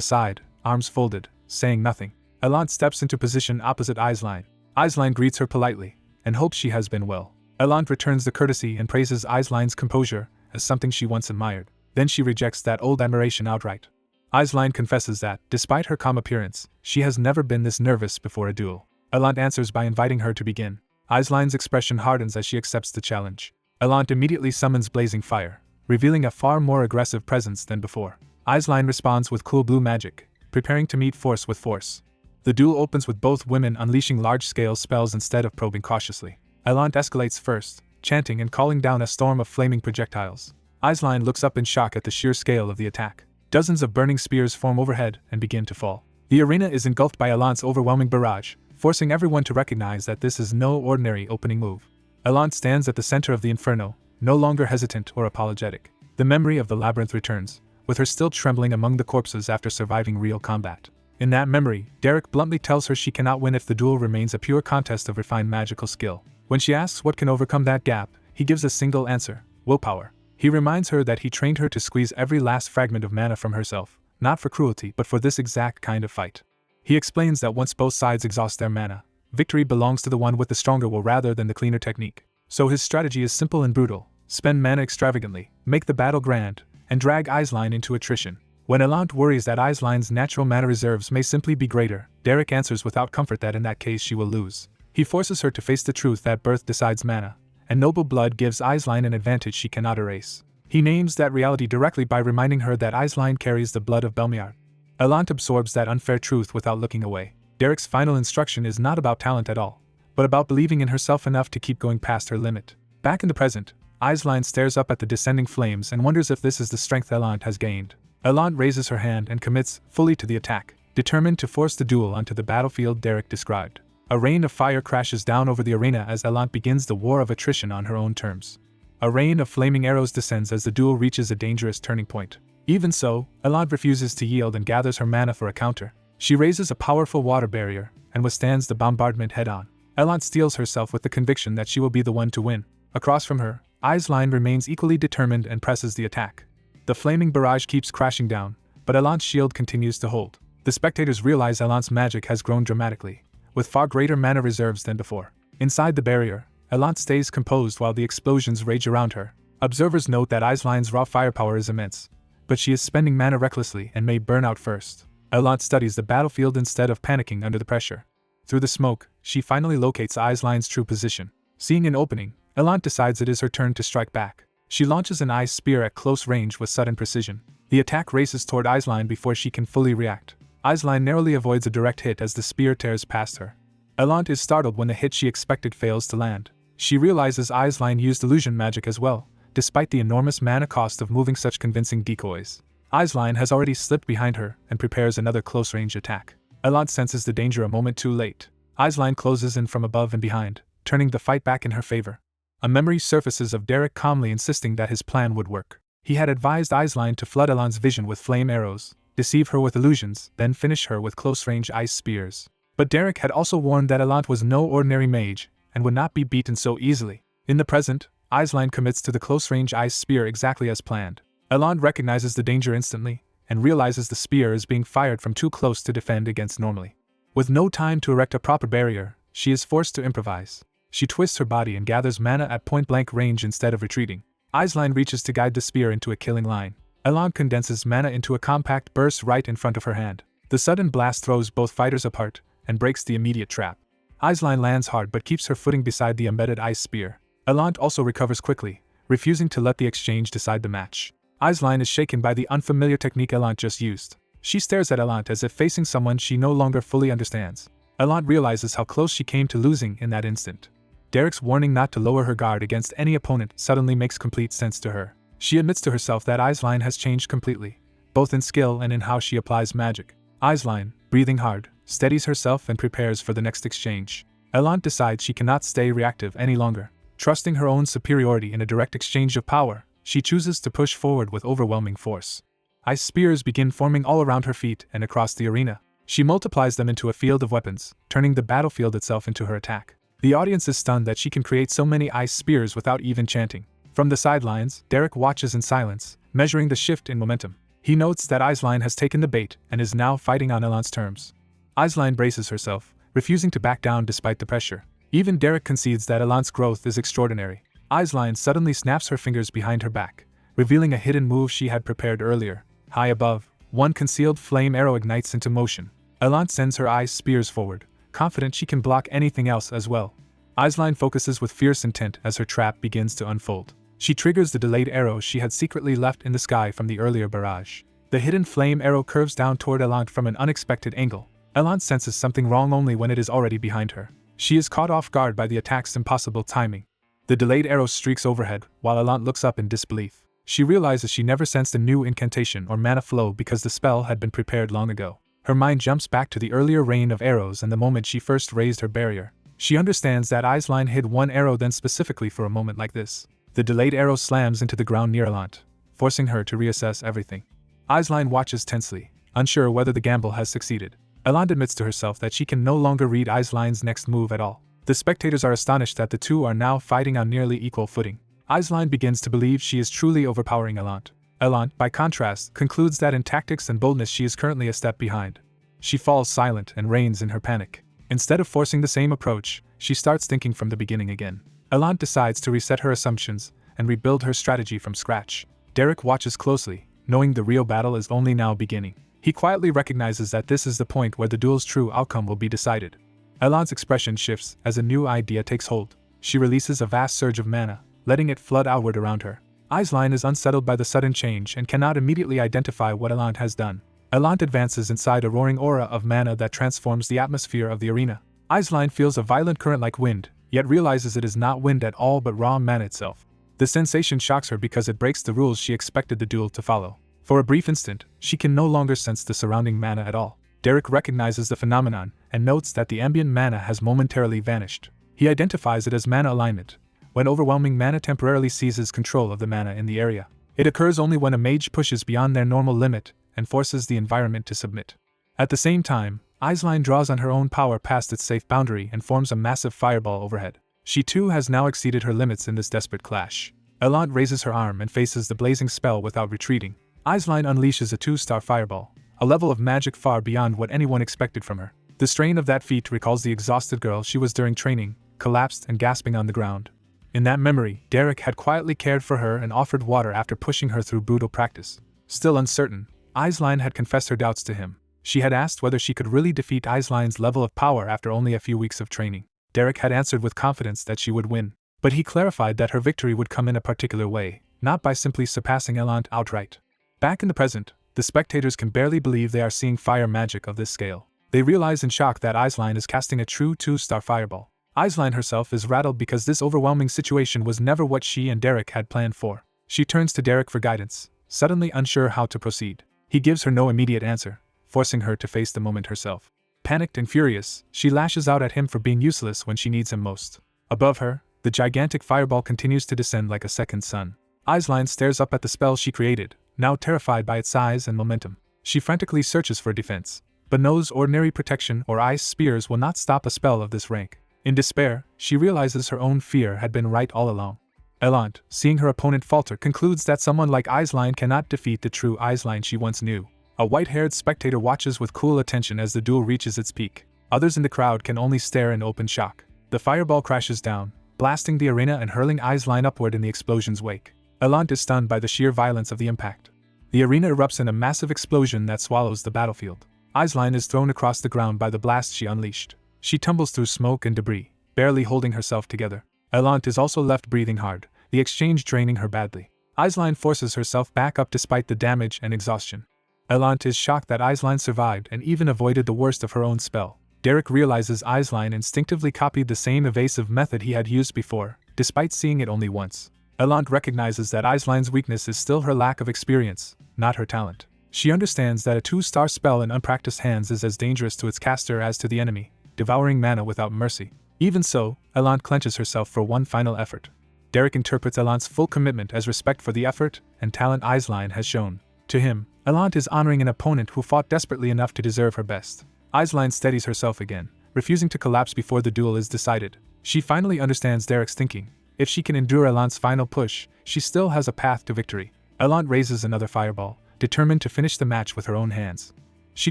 side, arms folded, saying nothing. Elant steps into position opposite Aisline. Aisline greets her politely, and hopes she has been well. Elant returns the courtesy and praises Aisline's composure as something she once admired. Then she rejects that old admiration outright. Aisline confesses that, despite her calm appearance, she has never been this nervous before a duel. Elant answers by inviting her to begin. Aisline's expression hardens as she accepts the challenge. Elant immediately summons blazing fire, revealing a far more aggressive presence than before. Aisline responds with cool blue magic, preparing to meet force with force. The duel opens with both women unleashing large-scale spells instead of probing cautiously. Elant escalates first, chanting and calling down a storm of flaming projectiles. Aisline looks up in shock at the sheer scale of the attack. Dozens of burning spears form overhead and begin to fall. The arena is engulfed by Elant's overwhelming barrage, forcing everyone to recognize that this is no ordinary opening move. Elant stands at the center of the inferno, no longer hesitant or apologetic. The memory of the labyrinth returns, with her still trembling among the corpses after surviving real combat. In that memory, Derek bluntly tells her she cannot win if the duel remains a pure contest of refined magical skill. When she asks what can overcome that gap, he gives a single answer: willpower. He reminds her that he trained her to squeeze every last fragment of mana from herself, not for cruelty but for this exact kind of fight. He explains that once both sides exhaust their mana, victory belongs to the one with the stronger will rather than the cleaner technique. So his strategy is simple and brutal: spend mana extravagantly, make the battle grand, and drag Aisline into attrition. When Elant worries that Aisline's natural mana reserves may simply be greater, Derek answers without comfort that in that case she will lose. He forces her to face the truth that birth decides mana, and noble blood gives Aisline an advantage she cannot erase. He names that reality directly by reminding her that Aisline carries the blood of Belmiard. Elant absorbs that unfair truth without looking away. Derek's final instruction is not about talent at all, but about believing in herself enough to keep going past her limit. Back in the present, Aisline stares up at the descending flames and wonders if this is the strength Elant has gained. Elant raises her hand and commits fully to the attack, determined to force the duel onto the battlefield Derek described. A rain of fire crashes down over the arena as Elant begins the war of attrition on her own terms. A rain of flaming arrows descends as the duel reaches a dangerous turning point. Even so, Elant refuses to yield and gathers her mana for a counter. She raises a powerful water barrier and withstands the bombardment head-on. Elant steels herself with the conviction that she will be the one to win. Across from her, Eislein remains equally determined and presses the attack. The flaming barrage keeps crashing down, but Elant's shield continues to hold. The spectators realize Elant's magic has grown dramatically, with far greater mana reserves than before. Inside the barrier, Elant stays composed while the explosions rage around her. Observers note that Eislein's raw firepower is immense, but she is spending mana recklessly and may burn out first. Elant studies the battlefield instead of panicking under the pressure. Through the smoke, she finally locates Eislein's true position. Seeing an opening, Elant decides it is her turn to strike back. She launches an ice spear at close range with sudden precision. The attack races toward Eislein before she can fully react. Eislein narrowly avoids a direct hit as the spear tears past her. Elant is startled when the hit she expected fails to land. She realizes Eislein used illusion magic as well, despite the enormous mana cost of moving such convincing decoys. Eislein has already slipped behind her and prepares another close-range attack. Elant senses the danger a moment too late. Eislein closes in from above and behind, turning the fight back in her favor. A memory surfaces of Derek calmly insisting that his plan would work. He had advised Eislein to flood Elant's vision with flame arrows, deceive her with illusions, then finish her with close-range ice spears. But Derek had also warned that Elant was no ordinary mage, and would not be beaten so easily. In the present, Eislein commits to the close-range ice spear exactly as planned. Elant recognizes the danger instantly, and realizes the spear is being fired from too close to defend against normally. With no time to erect a proper barrier, she is forced to improvise. She twists her body and gathers mana at point-blank range instead of retreating. Eislein reaches to guide the spear into a killing line. Elant condenses mana into a compact burst right in front of her hand. The sudden blast throws both fighters apart, and breaks the immediate trap. Eislein lands hard but keeps her footing beside the embedded ice spear. Elant also recovers quickly, refusing to let the exchange decide the match. Eislein is shaken by the unfamiliar technique Elant just used. She stares at Elant as if facing someone she no longer fully understands. Elant realizes how close she came to losing in that instant. Derek's warning not to lower her guard against any opponent suddenly makes complete sense to her. She admits to herself that Eislein has changed completely, both in skill and in how she applies magic. Eislein, breathing hard, steadies herself and prepares for the next exchange. Elant decides she cannot stay reactive any longer. Trusting her own superiority in a direct exchange of power, she chooses to push forward with overwhelming force. Ice spears begin forming all around her feet and across the arena. She multiplies them into a field of weapons, turning the battlefield itself into her attack. The audience is stunned that she can create so many ice spears without even chanting. From the sidelines, Derek watches in silence, measuring the shift in momentum. He notes that Eislein has taken the bait and is now fighting on Elant's terms. Eislein braces herself, refusing to back down despite the pressure. Even Derek concedes that Elant's growth is extraordinary. Eislein suddenly snaps her fingers behind her back, revealing a hidden move she had prepared earlier. High above, one concealed flame arrow ignites into motion. Elant sends her ice spears forward, confident she can block anything else as well. Eislein focuses with fierce intent as her trap begins to unfold. She triggers the delayed arrow she had secretly left in the sky from the earlier barrage. The hidden flame arrow curves down toward Elant from an unexpected angle. Elant senses something wrong only when it is already behind her. She is caught off guard by the attack's impossible timing. The delayed arrow streaks overhead, while Elant looks up in disbelief. She realizes she never sensed a new incantation or mana flow because the spell had been prepared long ago. Her mind jumps back to the earlier rain of arrows and the moment she first raised her barrier. She understands that Eislein hid one arrow then specifically for a moment like this. The delayed arrow slams into the ground near Elant, forcing her to reassess everything. Eislein watches tensely, unsure whether the gamble has succeeded. Elant admits to herself that she can no longer read Eislein's next move at all. The spectators are astonished that the two are now fighting on nearly equal footing. Eislein begins to believe she is truly overpowering Elant. Elant, by contrast, concludes that in tactics and boldness she is currently a step behind. She falls silent and reigns in her panic. Instead of forcing the same approach, she starts thinking from the beginning again. Elant decides to reset her assumptions and rebuild her strategy from scratch. Derek watches closely, knowing the real battle is only now beginning. He quietly recognizes that this is the point where the duel's true outcome will be decided. Elant's expression shifts as a new idea takes hold. She releases a vast surge of mana, letting it flood outward around her. Eislein is unsettled by the sudden change and cannot immediately identify what Elant has done. Elant advances inside a roaring aura of mana that transforms the atmosphere of the arena. Eislein feels a violent current like wind, yet realizes it is not wind at all but raw mana itself. The sensation shocks her because it breaks the rules she expected the duel to follow. For a brief instant, she can no longer sense the surrounding mana at all. Derek recognizes the phenomenon and notes that the ambient mana has momentarily vanished. He identifies it as mana alignment, when overwhelming mana temporarily seizes control of the mana in the area. It occurs only when a mage pushes beyond their normal limit and forces the environment to submit. At the same time, Eisline draws on her own power past its safe boundary and forms a massive fireball overhead. She too has now exceeded her limits in this desperate clash. Elant raises her arm and faces the blazing spell without retreating. Eisline unleashes a 2-star fireball, a level of magic far beyond what anyone expected from her. The strain of that feat recalls the exhausted girl she was during training, collapsed and gasping on the ground. In that memory, Derek had quietly cared for her and offered water after pushing her through brutal practice. Still uncertain, Eisline had confessed her doubts to him. She had asked whether she could really defeat Eisline's level of power after only a few weeks of training. Derek had answered with confidence that she would win, but he clarified that her victory would come in a particular way, not by simply surpassing Elant outright. Back in the present, the spectators can barely believe they are seeing fire magic of this scale. They realize in shock that Eisline is casting a true 2-star fireball. Eisline herself is rattled because this overwhelming situation was never what she and Derek had planned for. She turns to Derek for guidance, suddenly unsure how to proceed. He gives her no immediate answer, forcing her to face the moment herself. Panicked and furious, she lashes out at him for being useless when she needs him most. Above her, the gigantic fireball continues to descend like a second sun. Eisline stares up at the spell she created, now terrified by its size and momentum. She frantically searches for defense, but knows ordinary protection or ice spears will not stop a spell of this rank. In despair, she realizes her own fear had been right all along. Elant, seeing her opponent falter, concludes that someone like Eisline cannot defeat the true Eisline she once knew. A white-haired spectator watches with cool attention as the duel reaches its peak. Others in the crowd can only stare in open shock. The fireball crashes down, blasting the arena and hurling Eisline upward in the explosion's wake. Elant is stunned by the sheer violence of the impact. The arena erupts in a massive explosion that swallows the battlefield. Eisline is thrown across the ground by the blast she unleashed. She tumbles through smoke and debris, barely holding herself together. Elant is also left breathing hard, the exchange draining her badly. Eisline forces herself back up despite the damage and exhaustion. Elant is shocked that Eisline survived and even avoided the worst of her own spell. Derek realizes Eisline instinctively copied the same evasive method he had used before, despite seeing it only once. Elant recognizes that Eisline's weakness is still her lack of experience, not her talent. She understands that a 2-star spell in unpracticed hands is as dangerous to its caster as to the enemy, devouring mana without mercy. Even so, Elant clenches herself for one final effort. Derek interprets Elant's full commitment as respect for the effort and talent Eisline has shown. To him, Elant is honoring an opponent who fought desperately enough to deserve her best. Eisline steadies herself again, refusing to collapse before the duel is decided. She finally understands Derek's thinking. If she can endure Elant's final push, she still has a path to victory. Elant raises another fireball, determined to finish the match with her own hands. She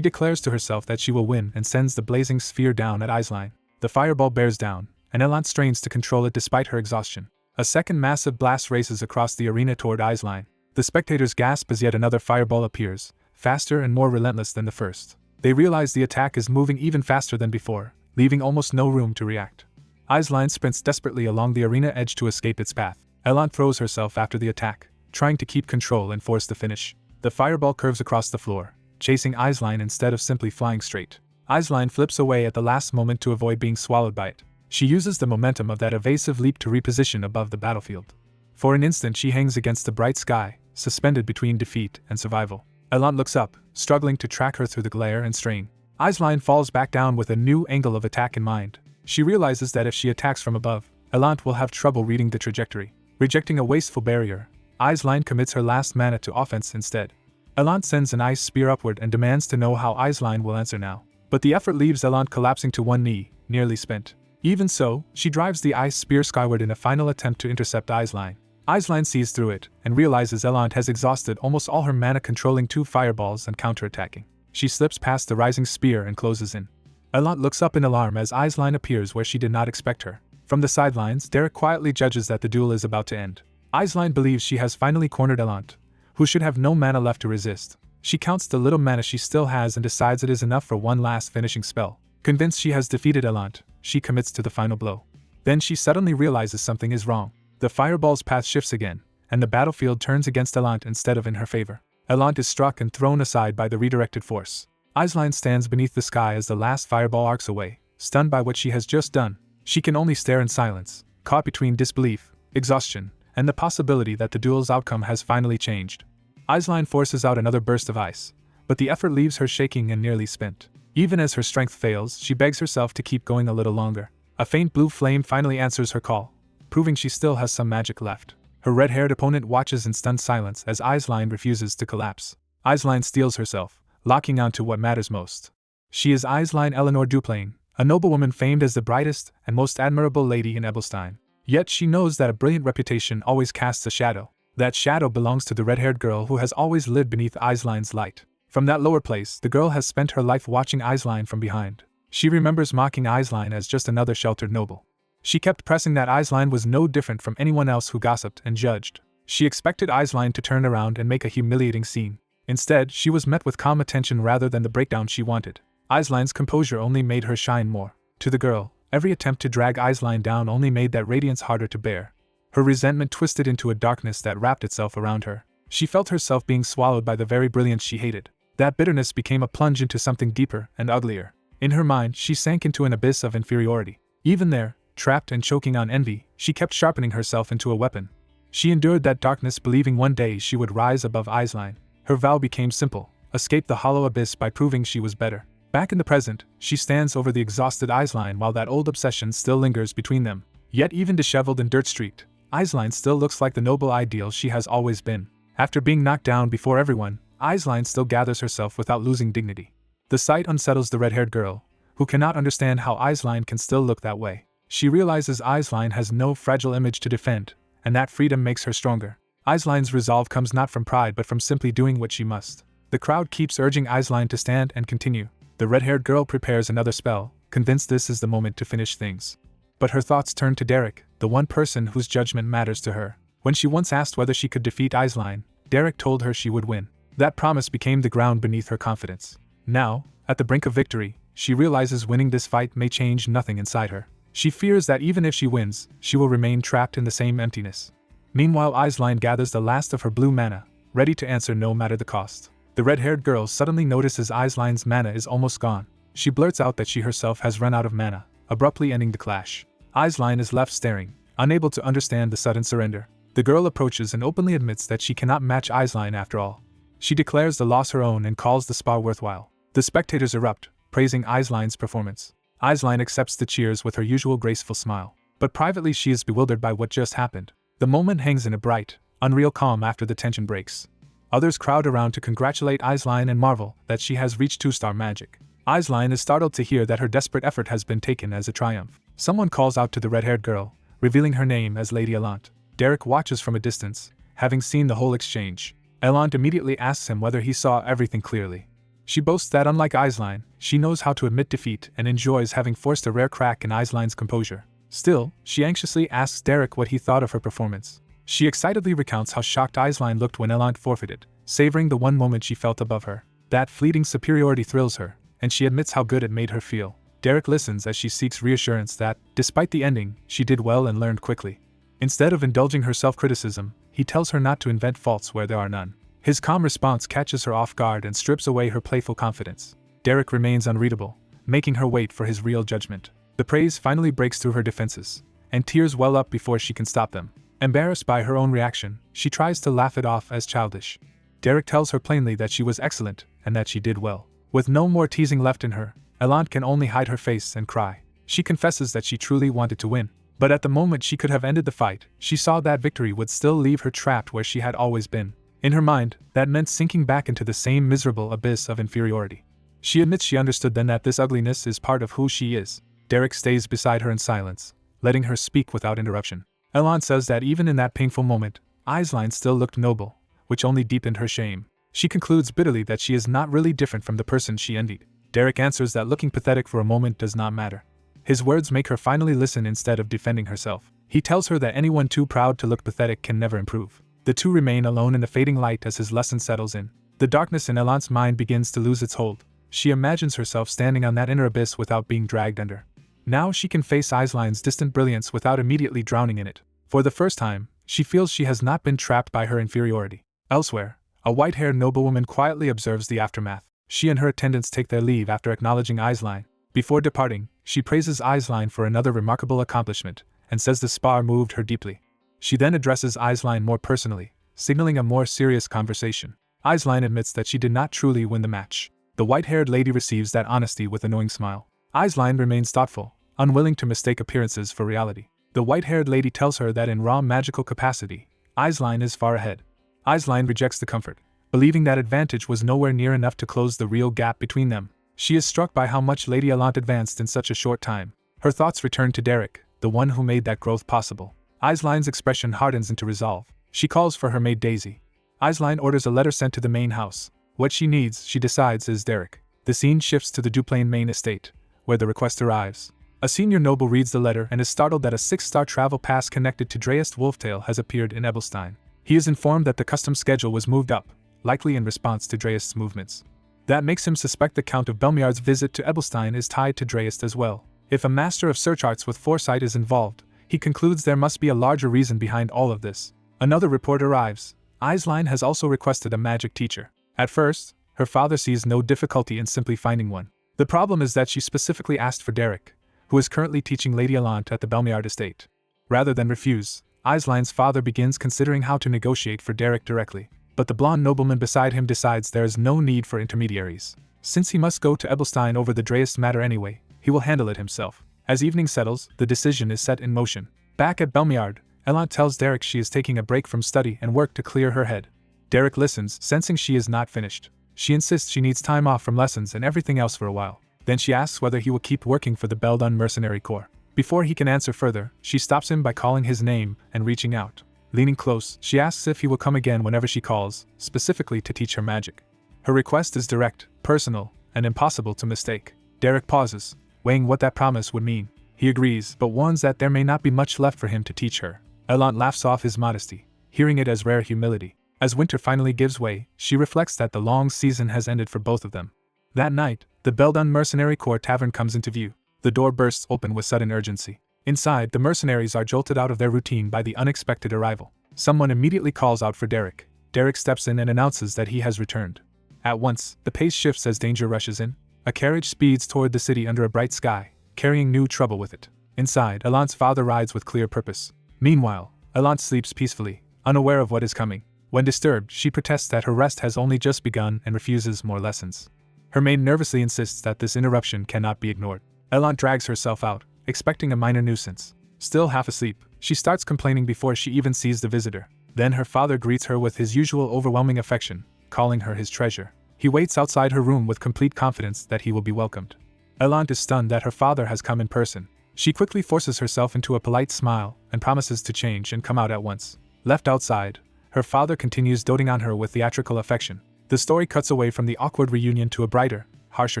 declares to herself that she will win and sends the blazing sphere down at Eisline. The fireball bears down, and Elant strains to control it despite her exhaustion. A second massive blast races across the arena toward Eisline. The spectators gasp as yet another fireball appears, faster and more relentless than the first. They realize the attack is moving even faster than before, leaving almost no room to react. Eisline sprints desperately along the arena edge to escape its path. Elant throws herself after the attack, trying to keep control and force the finish. The fireball curves across the floor, chasing Eisline instead of simply flying straight. Eisline flips away at the last moment to avoid being swallowed by it. She uses the momentum of that evasive leap to reposition above the battlefield. For an instant she hangs against the bright sky, suspended between defeat and survival. Elant looks up, struggling to track her through the glare and strain. Eisline falls back down with a new angle of attack in mind. She realizes that if she attacks from above, Elant will have trouble reading the trajectory. Rejecting a wasteful barrier, Eisline commits her last mana to offense instead. Elant sends an ice spear upward and demands to know how Eisline will answer now. But the effort leaves Elant collapsing to one knee, nearly spent. Even so, she drives the ice spear skyward in a final attempt to intercept Eisline. Eisline sees through it, and realizes Elant has exhausted almost all her mana controlling 2 fireballs and counterattacking. She slips past the rising spear and closes in. Elant looks up in alarm as Eisline appears where she did not expect her. From the sidelines, Derek quietly judges that the duel is about to end. Eisline believes she has finally cornered Elant, who should have no mana left to resist. She counts the little mana she still has and decides it is enough for one last finishing spell. Convinced she has defeated Elant, she commits to the final blow. Then she suddenly realizes something is wrong. The fireball's path shifts again, and the battlefield turns against Elant instead of in her favor. Elant is struck and thrown aside by the redirected force. Eisline stands beneath the sky as the last fireball arcs away, stunned by what she has just done. She can only stare in silence, caught between disbelief, exhaustion, and the possibility that the duel's outcome has finally changed. Eisline forces out another burst of ice, but the effort leaves her shaking and nearly spent. Even as her strength fails, she begs herself to keep going a little longer. A faint blue flame finally answers her call, proving she still has some magic left. Her red-haired opponent watches in stunned silence as Eisline refuses to collapse. Eisline steels herself, locking onto what matters most. She is Aisline Eleanor Duplain, a noblewoman famed as the brightest and most admirable lady in Ebelstein. Yet she knows that a brilliant reputation always casts a shadow. That shadow belongs to the red-haired girl who has always lived beneath Aisline's light. From that lower place, the girl has spent her life watching Aisline from behind. She remembers mocking Aisline as just another sheltered noble. She kept pressing that Aisline was no different from anyone else who gossiped and judged. She expected Aisline to turn around and make a humiliating scene. Instead, she was met with calm attention rather than the breakdown she wanted. Aisline's composure only made her shine more. To the girl, every attempt to drag Aisline down only made that radiance harder to bear. Her resentment twisted into a darkness that wrapped itself around her. She felt herself being swallowed by the very brilliance she hated. That bitterness became a plunge into something deeper and uglier. In her mind, she sank into an abyss of inferiority. Even there, trapped and choking on envy, she kept sharpening herself into a weapon. She endured that darkness believing one day she would rise above Aisline. Her vow became simple: escape the hollow abyss by proving she was better. Back in the present, she stands over the exhausted Aisline while that old obsession still lingers between them. Yet even disheveled and dirt-streaked, Aisline still looks like the noble ideal she has always been. After being knocked down before everyone, Aisline still gathers herself without losing dignity. The sight unsettles the red-haired girl, who cannot understand how Aisline can still look that way. She realizes Aisline has no fragile image to defend, and that freedom makes her stronger. Aisline's resolve comes not from pride but from simply doing what she must. The crowd keeps urging Aisline to stand and continue. The red-haired girl prepares another spell, convinced this is the moment to finish things. But her thoughts turn to Derek, the one person whose judgment matters to her. When she once asked whether she could defeat Aisline, Derek told her she would win. That promise became the ground beneath her confidence. Now, at the brink of victory, she realizes winning this fight may change nothing inside her. She fears that even if she wins, she will remain trapped in the same emptiness. Meanwhile, Aisline gathers the last of her blue mana, ready to answer no matter the cost. The red-haired girl suddenly notices Aisline's mana is almost gone. She blurts out that she herself has run out of mana, abruptly ending the clash. Aisline is left staring, unable to understand the sudden surrender. The girl approaches and openly admits that she cannot match Aisline after all. She declares the loss her own and calls the spar worthwhile. The spectators erupt, praising Aisline's performance. Aisline accepts the cheers with her usual graceful smile. But privately she is bewildered by what just happened. The moment hangs in a bright, unreal calm after the tension breaks. Others crowd around to congratulate Aisline and marvel that she has reached 2-star magic. Aisline is startled to hear that her desperate effort has been taken as a triumph. Someone calls out to the red-haired girl, revealing her name as Lady Elant. Derek watches from a distance, having seen the whole exchange. Elant immediately asks him whether he saw everything clearly. She boasts that unlike Aisline, she knows how to admit defeat and enjoys having forced a rare crack in Aisline's composure. Still, she anxiously asks Derek what he thought of her performance. She excitedly recounts how shocked Aisline looked when Elant forfeited, savoring the one moment she felt above her. That fleeting superiority thrills her, and she admits how good it made her feel. Derek listens as she seeks reassurance that, despite the ending, she did well and learned quickly. Instead of indulging her self-criticism, he tells her not to invent faults where there are none. His calm response catches her off guard and strips away her playful confidence. Derek remains unreadable, making her wait for his real judgment. The praise finally breaks through her defenses, and tears well up before she can stop them. Embarrassed by her own reaction, she tries to laugh it off as childish. Derek tells her plainly that she was excellent and that she did well. With no more teasing left in her, Elant can only hide her face and cry. She confesses that she truly wanted to win. But at the moment she could have ended the fight, she saw that victory would still leave her trapped where she had always been. In her mind, that meant sinking back into the same miserable abyss of inferiority. She admits she understood then that this ugliness is part of who she is. Derek stays beside her in silence, letting her speak without interruption. Elant says that even in that painful moment, Aisline still looked noble, which only deepened her shame. She concludes bitterly that she is not really different from the person she envied. Derek answers that looking pathetic for a moment does not matter. His words make her finally listen instead of defending herself. He tells her that anyone too proud to look pathetic can never improve. The two remain alone in the fading light as his lesson settles in. The darkness in Elant's mind begins to lose its hold. She imagines herself standing on that inner abyss without being dragged under. Now she can face Aisline's distant brilliance without immediately drowning in it. For the first time, she feels she has not been trapped by her inferiority. Elsewhere, a white-haired noblewoman quietly observes the aftermath. She and her attendants take their leave after acknowledging Aisline. Before departing, she praises Aisline for another remarkable accomplishment, and says the spar moved her deeply. She then addresses Aisline more personally, signaling a more serious conversation. Aisline admits that she did not truly win the match. The white-haired lady receives that honesty with a knowing smile. Aisline remains thoughtful, unwilling to mistake appearances for reality. The white-haired lady tells her that in raw magical capacity, Aisline is far ahead. Aisline rejects the comfort, believing that advantage was nowhere near enough to close the real gap between them. She is struck by how much Lady Allant advanced in such a short time. Her thoughts return to Derek, the one who made that growth possible. Aisline's expression hardens into resolve. She calls for her maid Daisy. Aisline orders a letter sent to the main house. What she needs, she decides, is Derek. The scene shifts to the Duplain main estate, where the request arrives. A senior noble reads the letter and is startled that a 6-star travel pass connected to Dreist Wolftail has appeared in Ebelstein. He is informed that the custom schedule was moved up, likely in response to Dreist's movements. That makes him suspect the Count of Belmiard's visit to Ebelstein is tied to Dreist as well. If a master of search arts with foresight is involved, he concludes there must be a larger reason behind all of this. Another report arrives. Aisline has also requested a magic teacher. At first, her father sees no difficulty in simply finding one. The problem is that she specifically asked for Derek, who is currently teaching Lady Allant at the Belmiard estate. Rather than refuse, Aisline's father begins considering how to negotiate for Derek directly. But the blonde nobleman beside him decides there is no need for intermediaries. Since he must go to Ebelstein over the Dreist matter anyway, he will handle it himself. As evening settles, the decision is set in motion. Back at Belmiard, Allant tells Derek she is taking a break from study and work to clear her head. Derek listens, sensing she is not finished. She insists she needs time off from lessons and everything else for a while. Then she asks whether he will keep working for the Beldun Mercenary Corps. Before he can answer further, she stops him by calling his name and reaching out. Leaning close, she asks if he will come again whenever she calls, specifically to teach her magic. Her request is direct, personal, and impossible to mistake. Derek pauses, weighing what that promise would mean. He agrees, but warns that there may not be much left for him to teach her. Allant laughs off his modesty, hearing it as rare humility. As winter finally gives way, she reflects that the long season has ended for both of them. That night, the Beldun Mercenary Corps tavern comes into view. The door bursts open with sudden urgency. Inside, the mercenaries are jolted out of their routine by the unexpected arrival. Someone immediately calls out for Derek. Derek steps in and announces that he has returned. At once, the pace shifts as danger rushes in. A carriage speeds toward the city under a bright sky, carrying new trouble with it. Inside, Allant's father rides with clear purpose. Meanwhile, Allant sleeps peacefully, unaware of what is coming. When disturbed, she protests that her rest has only just begun and refuses more lessons. Her maid nervously insists that this interruption cannot be ignored. Allant drags herself out, expecting a minor nuisance. Still half asleep, she starts complaining before she even sees the visitor. Then her father greets her with his usual overwhelming affection, calling her his treasure. He waits outside her room with complete confidence that he will be welcomed. Allant is stunned that her father has come in person. She quickly forces herself into a polite smile and promises to change and come out at once. Left outside, her father continues doting on her with theatrical affection. The story cuts away from the awkward reunion to a brighter, harsher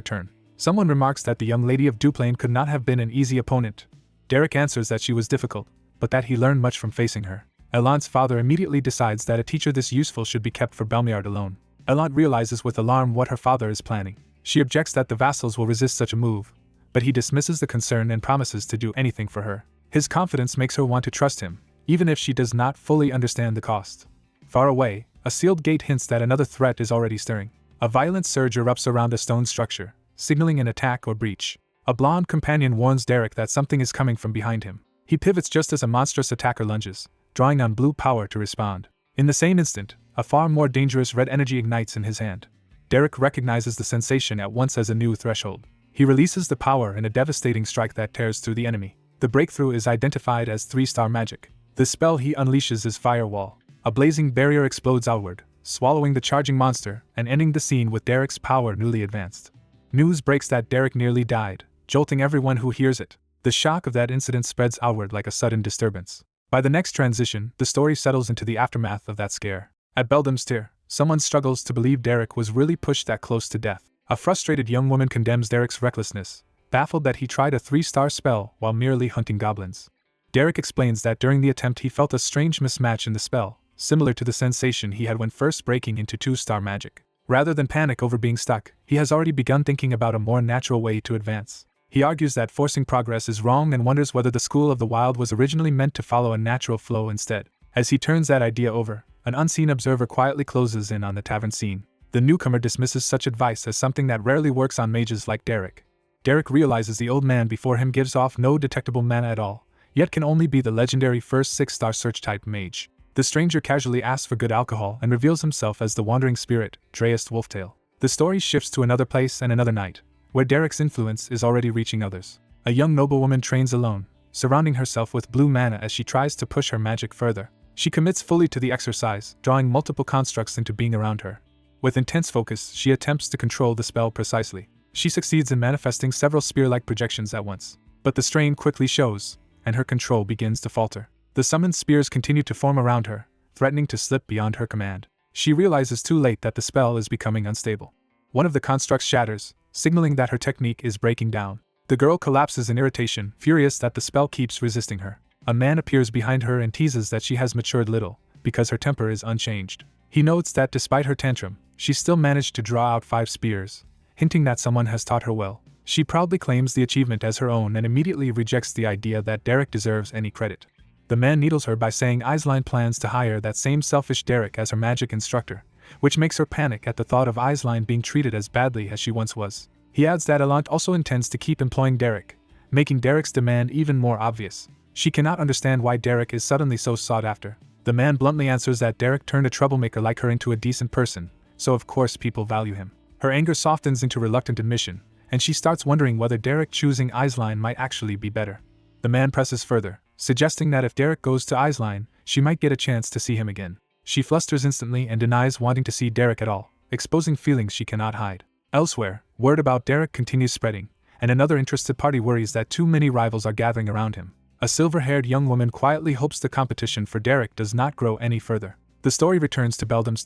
turn. Someone remarks that the young lady of Duplain could not have been an easy opponent. Derek answers that she was difficult, but that he learned much from facing her. Allant's father immediately decides that a teacher this useful should be kept for Belmiard alone. Allant realizes with alarm what her father is planning. She objects that the vassals will resist such a move, but he dismisses the concern and promises to do anything for her. His confidence makes her want to trust him, even if she does not fully understand the cost. Far away, a sealed gate hints that another threat is already stirring. A violent surge erupts around a stone structure, signaling an attack or breach. A blonde companion warns Derek that something is coming from behind him. He pivots just as a monstrous attacker lunges, drawing on blue power to respond. In the same instant, a far more dangerous red energy ignites in his hand. Derek recognizes the sensation at once as a new threshold. He releases the power in a devastating strike that tears through the enemy. The breakthrough is identified as 3-star magic. The spell he unleashes is Firewall. A blazing barrier explodes outward, swallowing the charging monster and ending the scene with Derek's power newly advanced. News breaks that Derek nearly died, jolting everyone who hears it. The shock of that incident spreads outward like a sudden disturbance. By the next transition, the story settles into the aftermath of that scare. At Beldamstir, someone struggles to believe Derek was really pushed that close to death. A frustrated young woman condemns Derek's recklessness, baffled that he tried a 3-star spell while merely hunting goblins. Derek explains that during the attempt he felt a strange mismatch in the spell, similar to the sensation he had when first breaking into 2-star magic. Rather than panic over being stuck, he has already begun thinking about a more natural way to advance. He argues that forcing progress is wrong and wonders whether the School of the Wild was originally meant to follow a natural flow instead. As he turns that idea over, an unseen observer quietly closes in on the tavern scene. The newcomer dismisses such advice as something that rarely works on mages like Derek. Derek realizes the old man before him gives off no detectable mana at all, yet can only be the legendary first 6-star search-type mage. The stranger casually asks for good alcohol and reveals himself as the wandering spirit, Dreist Wolftail. The story shifts to another place and another night, where Derek's influence is already reaching others. A young noblewoman trains alone, surrounding herself with blue mana as she tries to push her magic further. She commits fully to the exercise, drawing multiple constructs into being around her. With intense focus, she attempts to control the spell precisely. She succeeds in manifesting several spear-like projections at once. But the strain quickly shows, and her control begins to falter. The summoned spears continue to form around her, threatening to slip beyond her command. She realizes too late that the spell is becoming unstable. One of the constructs shatters, signaling that her technique is breaking down. The girl collapses in irritation, furious that the spell keeps resisting her. A man appears behind her and teases that she has matured little, because her temper is unchanged. He notes that despite her tantrum, she still managed to draw out 5 spears, hinting that someone has taught her well. She proudly claims the achievement as her own and immediately rejects the idea that Derek deserves any credit. The man needles her by saying Aisline plans to hire that same selfish Derek as her magic instructor, which makes her panic at the thought of Aisline being treated as badly as she once was. He adds that Elant also intends to keep employing Derek, making Derek's demand even more obvious. She cannot understand why Derek is suddenly so sought after. The man bluntly answers that Derek turned a troublemaker like her into a decent person, so of course people value him. Her anger softens into reluctant admission, and she starts wondering whether Derek choosing Aisline might actually be better. The man presses further, suggesting that if Derek goes to Aisline, she might get a chance to see him again. She flusters instantly and denies wanting to see Derek at all, exposing feelings she cannot hide. Elsewhere, word about Derek continues spreading, and another interested party worries that too many rivals are gathering around him. A silver-haired young woman quietly hopes the competition for Derek does not grow any further. The story returns to Beldam's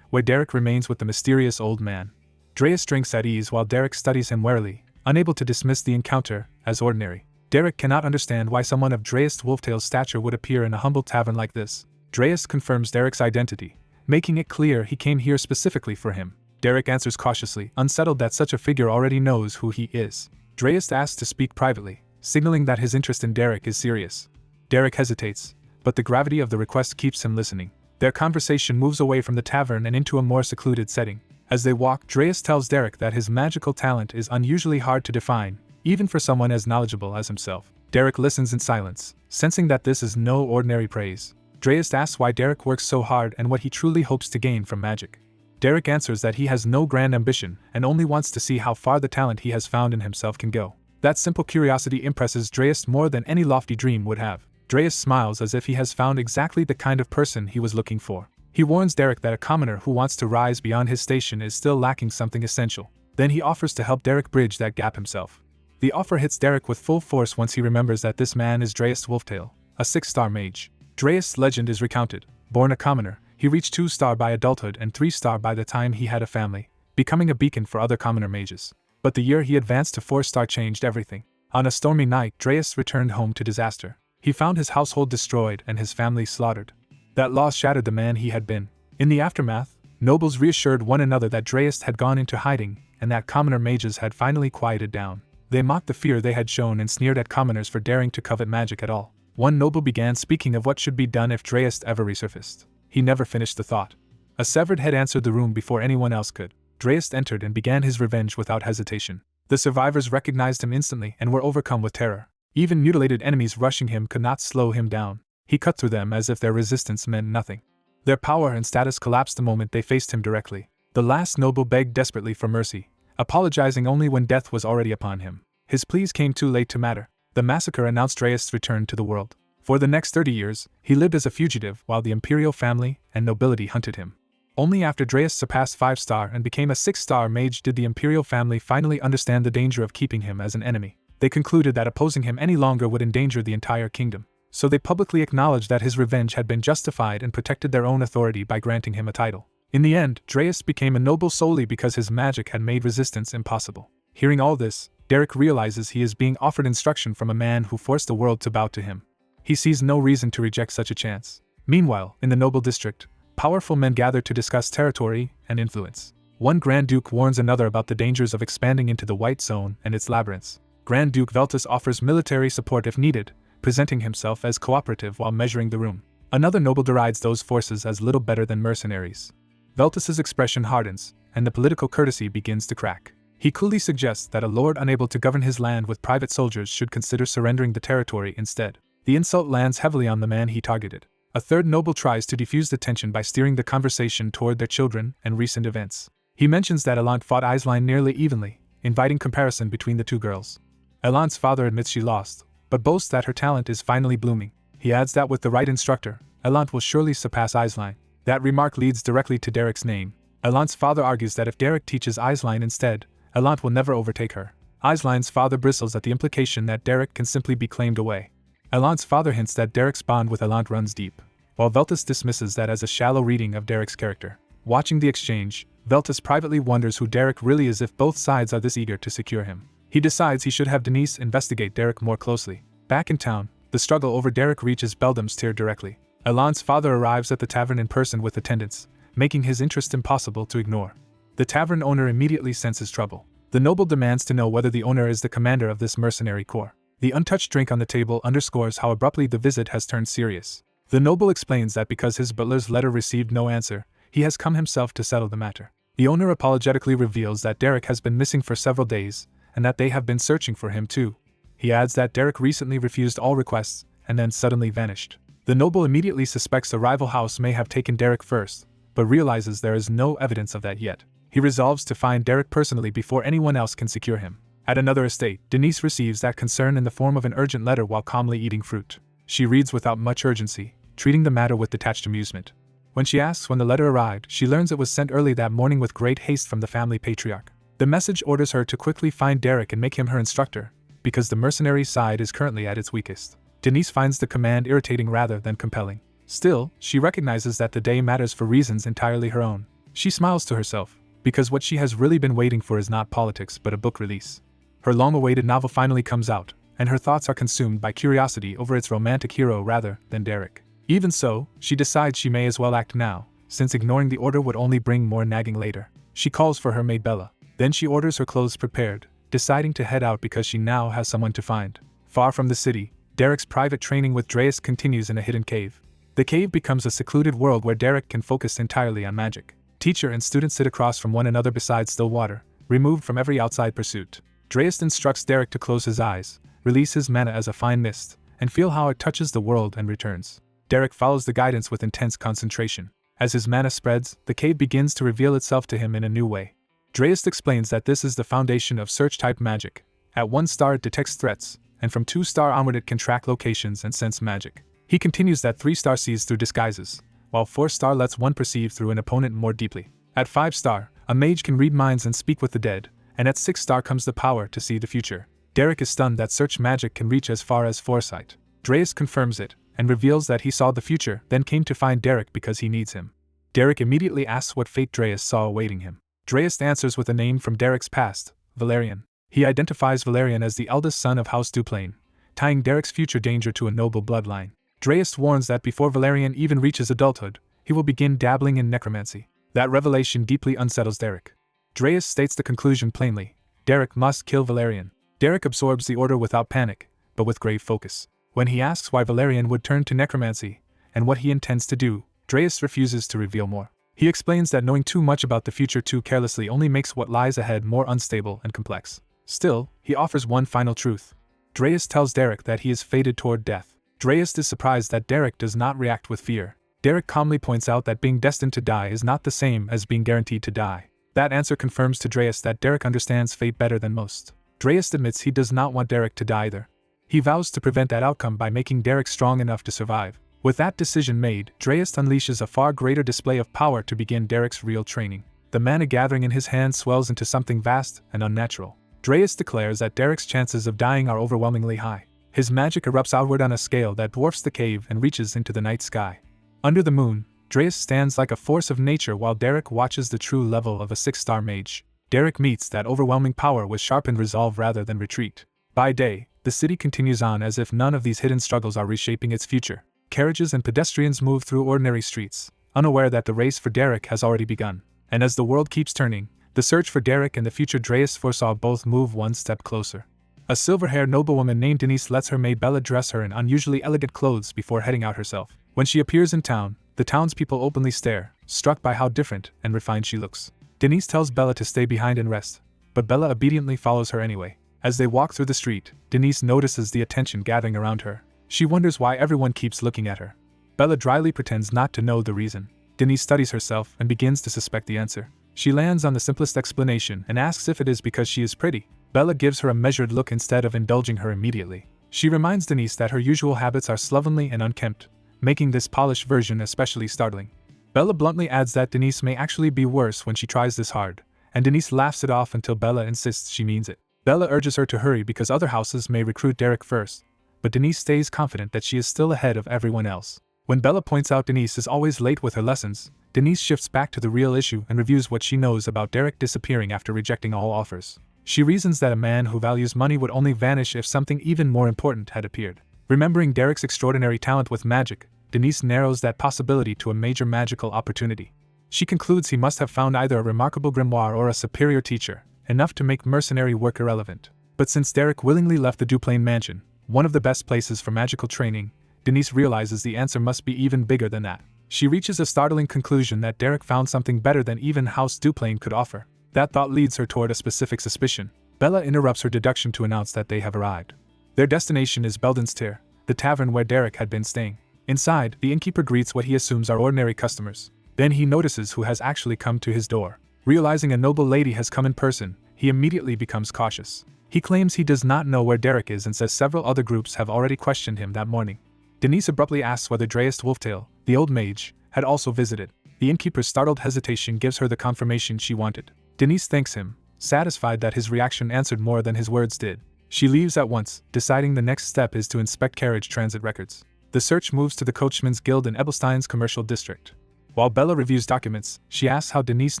where Derek remains with the mysterious old man. Dreas drinks at ease while Derek studies him warily, unable to dismiss the encounter as ordinary. Derek cannot understand why someone of Dreas Wolftail's stature would appear in a humble tavern like this. Dreas confirms Derek's identity, making it clear he came here specifically for him. Derek answers cautiously, unsettled that such a figure already knows who he is. Dreas asks to speak privately, signaling that his interest in Derek is serious. Derek hesitates, but the gravity of the request keeps him listening. Their conversation moves away from the tavern and into a more secluded setting. As they walk, Dreas tells Derek that his magical talent is unusually hard to define, even for someone as knowledgeable as himself. Derek listens in silence, sensing that this is no ordinary praise. Dreas asks why Derek works so hard and what he truly hopes to gain from magic. Derek answers that he has no grand ambition and only wants to see how far the talent he has found in himself can go. That simple curiosity impresses Dreas more than any lofty dream would have. Dreas smiles as if he has found exactly the kind of person he was looking for. He warns Derek that a commoner who wants to rise beyond his station is still lacking something essential. Then he offers to help Derek bridge that gap himself. The offer hits Derek with full force once he remembers that this man is Dreas Wolftail, a 6-star mage. Dreas' legend is recounted. Born a commoner, he reached 2-star by adulthood and 3-star by the time he had a family, becoming a beacon for other commoner mages. But the year he advanced to 4-star changed everything. On a stormy night, Dreas returned home to disaster. He found his household destroyed and his family slaughtered. That loss shattered the man he had been. In the aftermath, nobles reassured one another that Dreas had gone into hiding and that commoner mages had finally quieted down. They mocked the fear they had shown and sneered at commoners for daring to covet magic at all. One noble began speaking of what should be done if Dreas ever resurfaced. He never finished the thought. A severed head answered the room before anyone else could. Dreas entered and began his revenge without hesitation. The survivors recognized him instantly and were overcome with terror. Even mutilated enemies rushing him could not slow him down. He cut through them as if their resistance meant nothing. Their power and status collapsed the moment they faced him directly. The last noble begged desperately for mercy, apologizing only when death was already upon him. His pleas came too late to matter. The massacre announced Dreas' return to the world. For the next 30 years, he lived as a fugitive while the imperial family and nobility hunted him. Only after Dreas surpassed 5-star and became a 6-star mage did the imperial family finally understand the danger of keeping him as an enemy. They concluded that opposing him any longer would endanger the entire kingdom. So they publicly acknowledged that his revenge had been justified and protected their own authority by granting him a title. In the end, Dreas became a noble solely because his magic had made resistance impossible. Hearing all this, Derek realizes he is being offered instruction from a man who forced the world to bow to him. He sees no reason to reject such a chance. Meanwhile, in the noble district, powerful men gather to discuss territory and influence. One Grand Duke warns another about the dangers of expanding into the White Zone and its labyrinths. Grand Duke Veltus offers military support if needed, presenting himself as cooperative while measuring the room. Another noble derides those forces as little better than mercenaries. Veltus's expression hardens, and the political courtesy begins to crack. He coolly suggests that a lord unable to govern his land with private soldiers should consider surrendering the territory instead. The insult lands heavily on the man he targeted. A third noble tries to defuse the tension by steering the conversation toward their children and recent events. He mentions that Elant fought Aisline nearly evenly, inviting comparison between the two girls. Elant's father admits she lost, but boasts that her talent is finally blooming. He adds that with the right instructor, Elant will surely surpass Aisline. That remark leads directly to Derek's name. Elant's father argues that if Derek teaches Aisline instead, Elant will never overtake her. Aisline's father bristles at the implication that Derek can simply be claimed away. Elant's father hints that Derek's bond with Elant runs deep, while Veltus dismisses that as a shallow reading of Derek's character. Watching the exchange, Veltus privately wonders who Derek really is if both sides are this eager to secure him. He decides he should have Denise investigate Derek more closely. Back in town, the struggle over Derek reaches Beldam's tier directly. Elant's father arrives at the tavern in person with attendants, making his interest impossible to ignore. The tavern owner immediately senses trouble. The noble demands to know whether the owner is the commander of this mercenary corps. The untouched drink on the table underscores how abruptly the visit has turned serious. The noble explains that because his butler's letter received no answer, he has come himself to settle the matter. The owner apologetically reveals that Derek has been missing for several days, and that they have been searching for him too. He adds that Derek recently refused all requests, and then suddenly vanished. The noble immediately suspects a rival house may have taken Derek first, but realizes there is no evidence of that yet. He resolves to find Derek personally before anyone else can secure him. At another estate, Denise receives that concern in the form of an urgent letter while calmly eating fruit. She reads without much urgency, treating the matter with detached amusement. When she asks when the letter arrived, she learns it was sent early that morning with great haste from the family patriarch. The message orders her to quickly find Derek and make him her instructor, because the mercenary side is currently at its weakest. Denise finds the command irritating rather than compelling. Still, she recognizes that the day matters for reasons entirely her own. She smiles to herself, because what she has really been waiting for is not politics but a book release. Her long-awaited novel finally comes out, and her thoughts are consumed by curiosity over its romantic hero rather than Derek. Even so, she decides she may as well act now, since ignoring the order would only bring more nagging later. She calls for her maid Bella. Then she orders her clothes prepared, deciding to head out because she now has someone to find. Far from the city, Derek's private training with Dreas continues in a hidden cave. The cave becomes a secluded world where Derek can focus entirely on magic. Teacher and student sit across from one another beside still water, removed from every outside pursuit. Dreas instructs Derek to close his eyes, release his mana as a fine mist, and feel how it touches the world and returns. Derek follows the guidance with intense concentration. As his mana spreads, the cave begins to reveal itself to him in a new way. Dreas explains that this is the foundation of search-type magic. At 1 star it detects threats, and from 2 star onward it can track locations and sense magic. He continues that 3 star sees through disguises, while 4 star lets one perceive through an opponent more deeply. At 5 star, a mage can read minds and speak with the dead, and at 6 star comes the power to see the future. Derek is stunned that search magic can reach as far as foresight. Dreas confirms it, and reveals that he saw the future, then came to find Derek because he needs him. Derek immediately asks what fate Dreas saw awaiting him. Dreas answers with a name from Derek's past, Valerian. He identifies Valerian as the eldest son of House Duplain, tying Derek's future danger to a noble bloodline. Dreas warns that before Valerian even reaches adulthood, he will begin dabbling in necromancy. That revelation deeply unsettles Derek. Dreas states the conclusion plainly: Derek must kill Valerian. Derek absorbs the order without panic, but with grave focus. When he asks why Valerian would turn to necromancy, and what he intends to do, Dreas refuses to reveal more. He explains that knowing too much about the future too carelessly only makes what lies ahead more unstable and complex. Still, he offers one final truth. Dreas tells Derek that he is fated toward death. Dreas is surprised that Derek does not react with fear. Derek calmly points out that being destined to die is not the same as being guaranteed to die. That answer confirms to Dreas that Derek understands fate better than most. Dreas admits he does not want Derek to die either. He vows to prevent that outcome by making Derek strong enough to survive. With that decision made, Dreas unleashes a far greater display of power to begin Derek's real training. The mana gathering in his hand swells into something vast and unnatural. Dreas declares that Derek's chances of dying are overwhelmingly high. His magic erupts outward on a scale that dwarfs the cave and reaches into the night sky. Under the moon, Dreas stands like a force of nature while Derek watches the true level of a 6-star mage. Derek meets that overwhelming power with sharpened resolve rather than retreat. By day, the city continues on as if none of these hidden struggles are reshaping its future. Carriages and pedestrians move through ordinary streets, unaware that the race for Derek has already begun. And as the world keeps turning, the search for Derek and the future Dreas foresaw both move one step closer. A silver-haired noblewoman named Denise lets her maid Bella dress her in unusually elegant clothes before heading out herself. When she appears in town, the townspeople openly stare, struck by how different and refined she looks. Denise tells Bella to stay behind and rest, but Bella obediently follows her anyway. As they walk through the street, Denise notices the attention gathering around her. She wonders why everyone keeps looking at her. Bella dryly pretends not to know the reason. Denise studies herself and begins to suspect the answer. She lands on the simplest explanation and asks if it is because she is pretty. Bella gives her a measured look instead of indulging her immediately. She reminds Denise that her usual habits are slovenly and unkempt, making this polished version especially startling. Bella bluntly adds that Denise may actually be worse when she tries this hard, and Denise laughs it off until Bella insists she means it. Bella urges her to hurry because other houses may recruit Derek first, but Denise stays confident that she is still ahead of everyone else. When Bella points out Denise is always late with her lessons, Denise shifts back to the real issue and reviews what she knows about Derek disappearing after rejecting all offers. She reasons that a man who values money would only vanish if something even more important had appeared. Remembering Derek's extraordinary talent with magic, Denise narrows that possibility to a major magical opportunity. She concludes he must have found either a remarkable grimoire or a superior teacher, enough to make mercenary work irrelevant. But since Derek willingly left the Duplain mansion, one of the best places for magical training, Denise realizes the answer must be even bigger than that. She reaches a startling conclusion that Derek found something better than even House Duplain could offer. That thought leads her toward a specific suspicion. Bella interrupts her deduction to announce that they have arrived. Their destination is Beldenstier, the tavern where Derek had been staying. Inside, the innkeeper greets what he assumes are ordinary customers. Then he notices who has actually come to his door. Realizing a noble lady has come in person, he immediately becomes cautious. He claims he does not know where Derek is and says several other groups have already questioned him that morning. Denise abruptly asks whether Dreist Wolftail, the old mage, had also visited. The innkeeper's startled hesitation gives her the confirmation she wanted. Denise thanks him, satisfied that his reaction answered more than his words did. She leaves at once, deciding the next step is to inspect carriage transit records. The search moves to the Coachman's Guild in Ebelstein's commercial district. While Bella reviews documents, she asks how Denise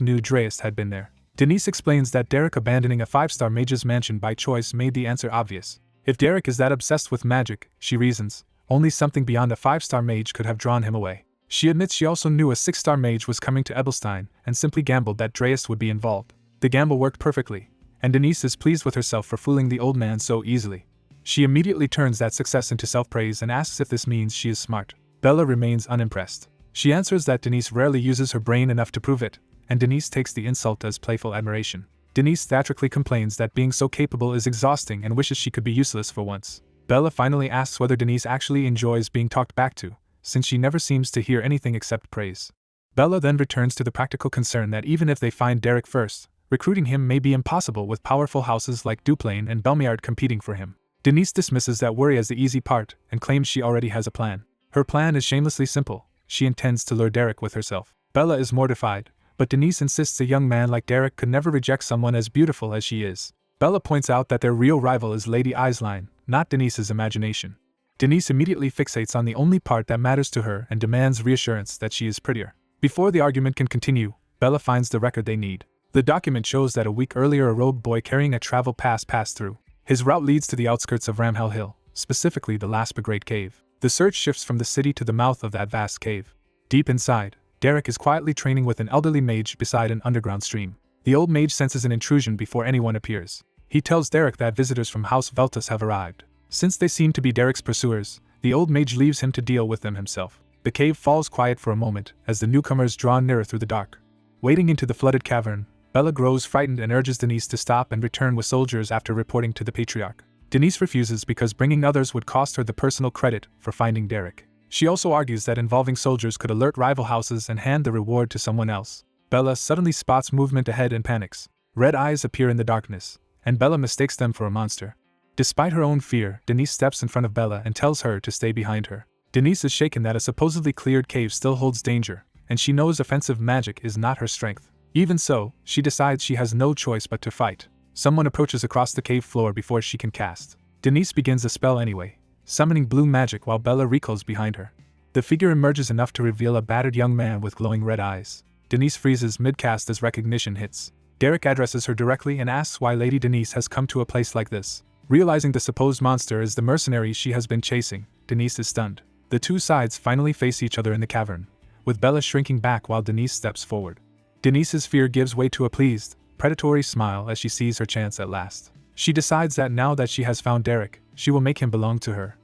knew Dreist had been there. Denise explains that Derek abandoning a 5-star mage's mansion by choice made the answer obvious. If Derek is that obsessed with magic, she reasons, only something beyond a 5-star mage could have drawn him away. She admits she also knew a 6-star mage was coming to Ebelstein and simply gambled that Dreist would be involved. The gamble worked perfectly, and Denise is pleased with herself for fooling the old man so easily. She immediately turns that success into self-praise and asks if this means she is smart. Bella remains unimpressed. She answers that Denise rarely uses her brain enough to prove it, and Denise takes the insult as playful admiration. Denise theatrically complains that being so capable is exhausting and wishes she could be useless for once. Bella finally asks whether Denise actually enjoys being talked back to, since she never seems to hear anything except praise. Bella then returns to the practical concern that even if they find Derek first, recruiting him may be impossible with powerful houses like Duplain and Belmiard competing for him. Denise dismisses that worry as the easy part and claims she already has a plan. Her plan is shamelessly simple. She intends to lure Derek with herself. Bella is mortified, but Denise insists a young man like Derek could never reject someone as beautiful as she is. Bella points out that their real rival is Lady Eislein, not Denise's imagination. Denise immediately fixates on the only part that matters to her and demands reassurance that she is prettier. Before the argument can continue, Bella finds the record they need. The document shows that a week earlier a rogue boy carrying a travel pass passed through. His route leads to the outskirts of Ramhell Hill, specifically the Laspa Great Cave. The search shifts from the city to the mouth of that vast cave. Deep inside, Derek is quietly training with an elderly mage beside an underground stream. The old mage senses an intrusion before anyone appears. He tells Derek that visitors from House Veltus have arrived. Since they seem to be Derek's pursuers, the old mage leaves him to deal with them himself. The cave falls quiet for a moment as the newcomers draw nearer through the dark. Wading into the flooded cavern, Bella grows frightened and urges Denise to stop and return with soldiers after reporting to the Patriarch. Denise refuses because bringing others would cost her the personal credit for finding Derek. She also argues that involving soldiers could alert rival houses and hand the reward to someone else. Bella suddenly spots movement ahead and panics. Red eyes appear in the darkness, and Bella mistakes them for a monster. Despite her own fear, Denise steps in front of Bella and tells her to stay behind her. Denise is shaken that a supposedly cleared cave still holds danger, and she knows offensive magic is not her strength. Even so, she decides she has no choice but to fight. Someone approaches across the cave floor before she can cast. Denise begins the spell anyway, summoning blue magic while Bella recoils behind her. The figure emerges enough to reveal a battered young man with glowing red eyes. Denise freezes mid-cast as recognition hits. Derek addresses her directly and asks why Lady Denise has come to a place like this. Realizing the supposed monster is the mercenary she has been chasing, Denise is stunned. The two sides finally face each other in the cavern, with Bella shrinking back while Denise steps forward. Denise's fear gives way to a pleased, predatory smile as she sees her chance at last. She decides that now that she has found Derek, she will make him belong to her,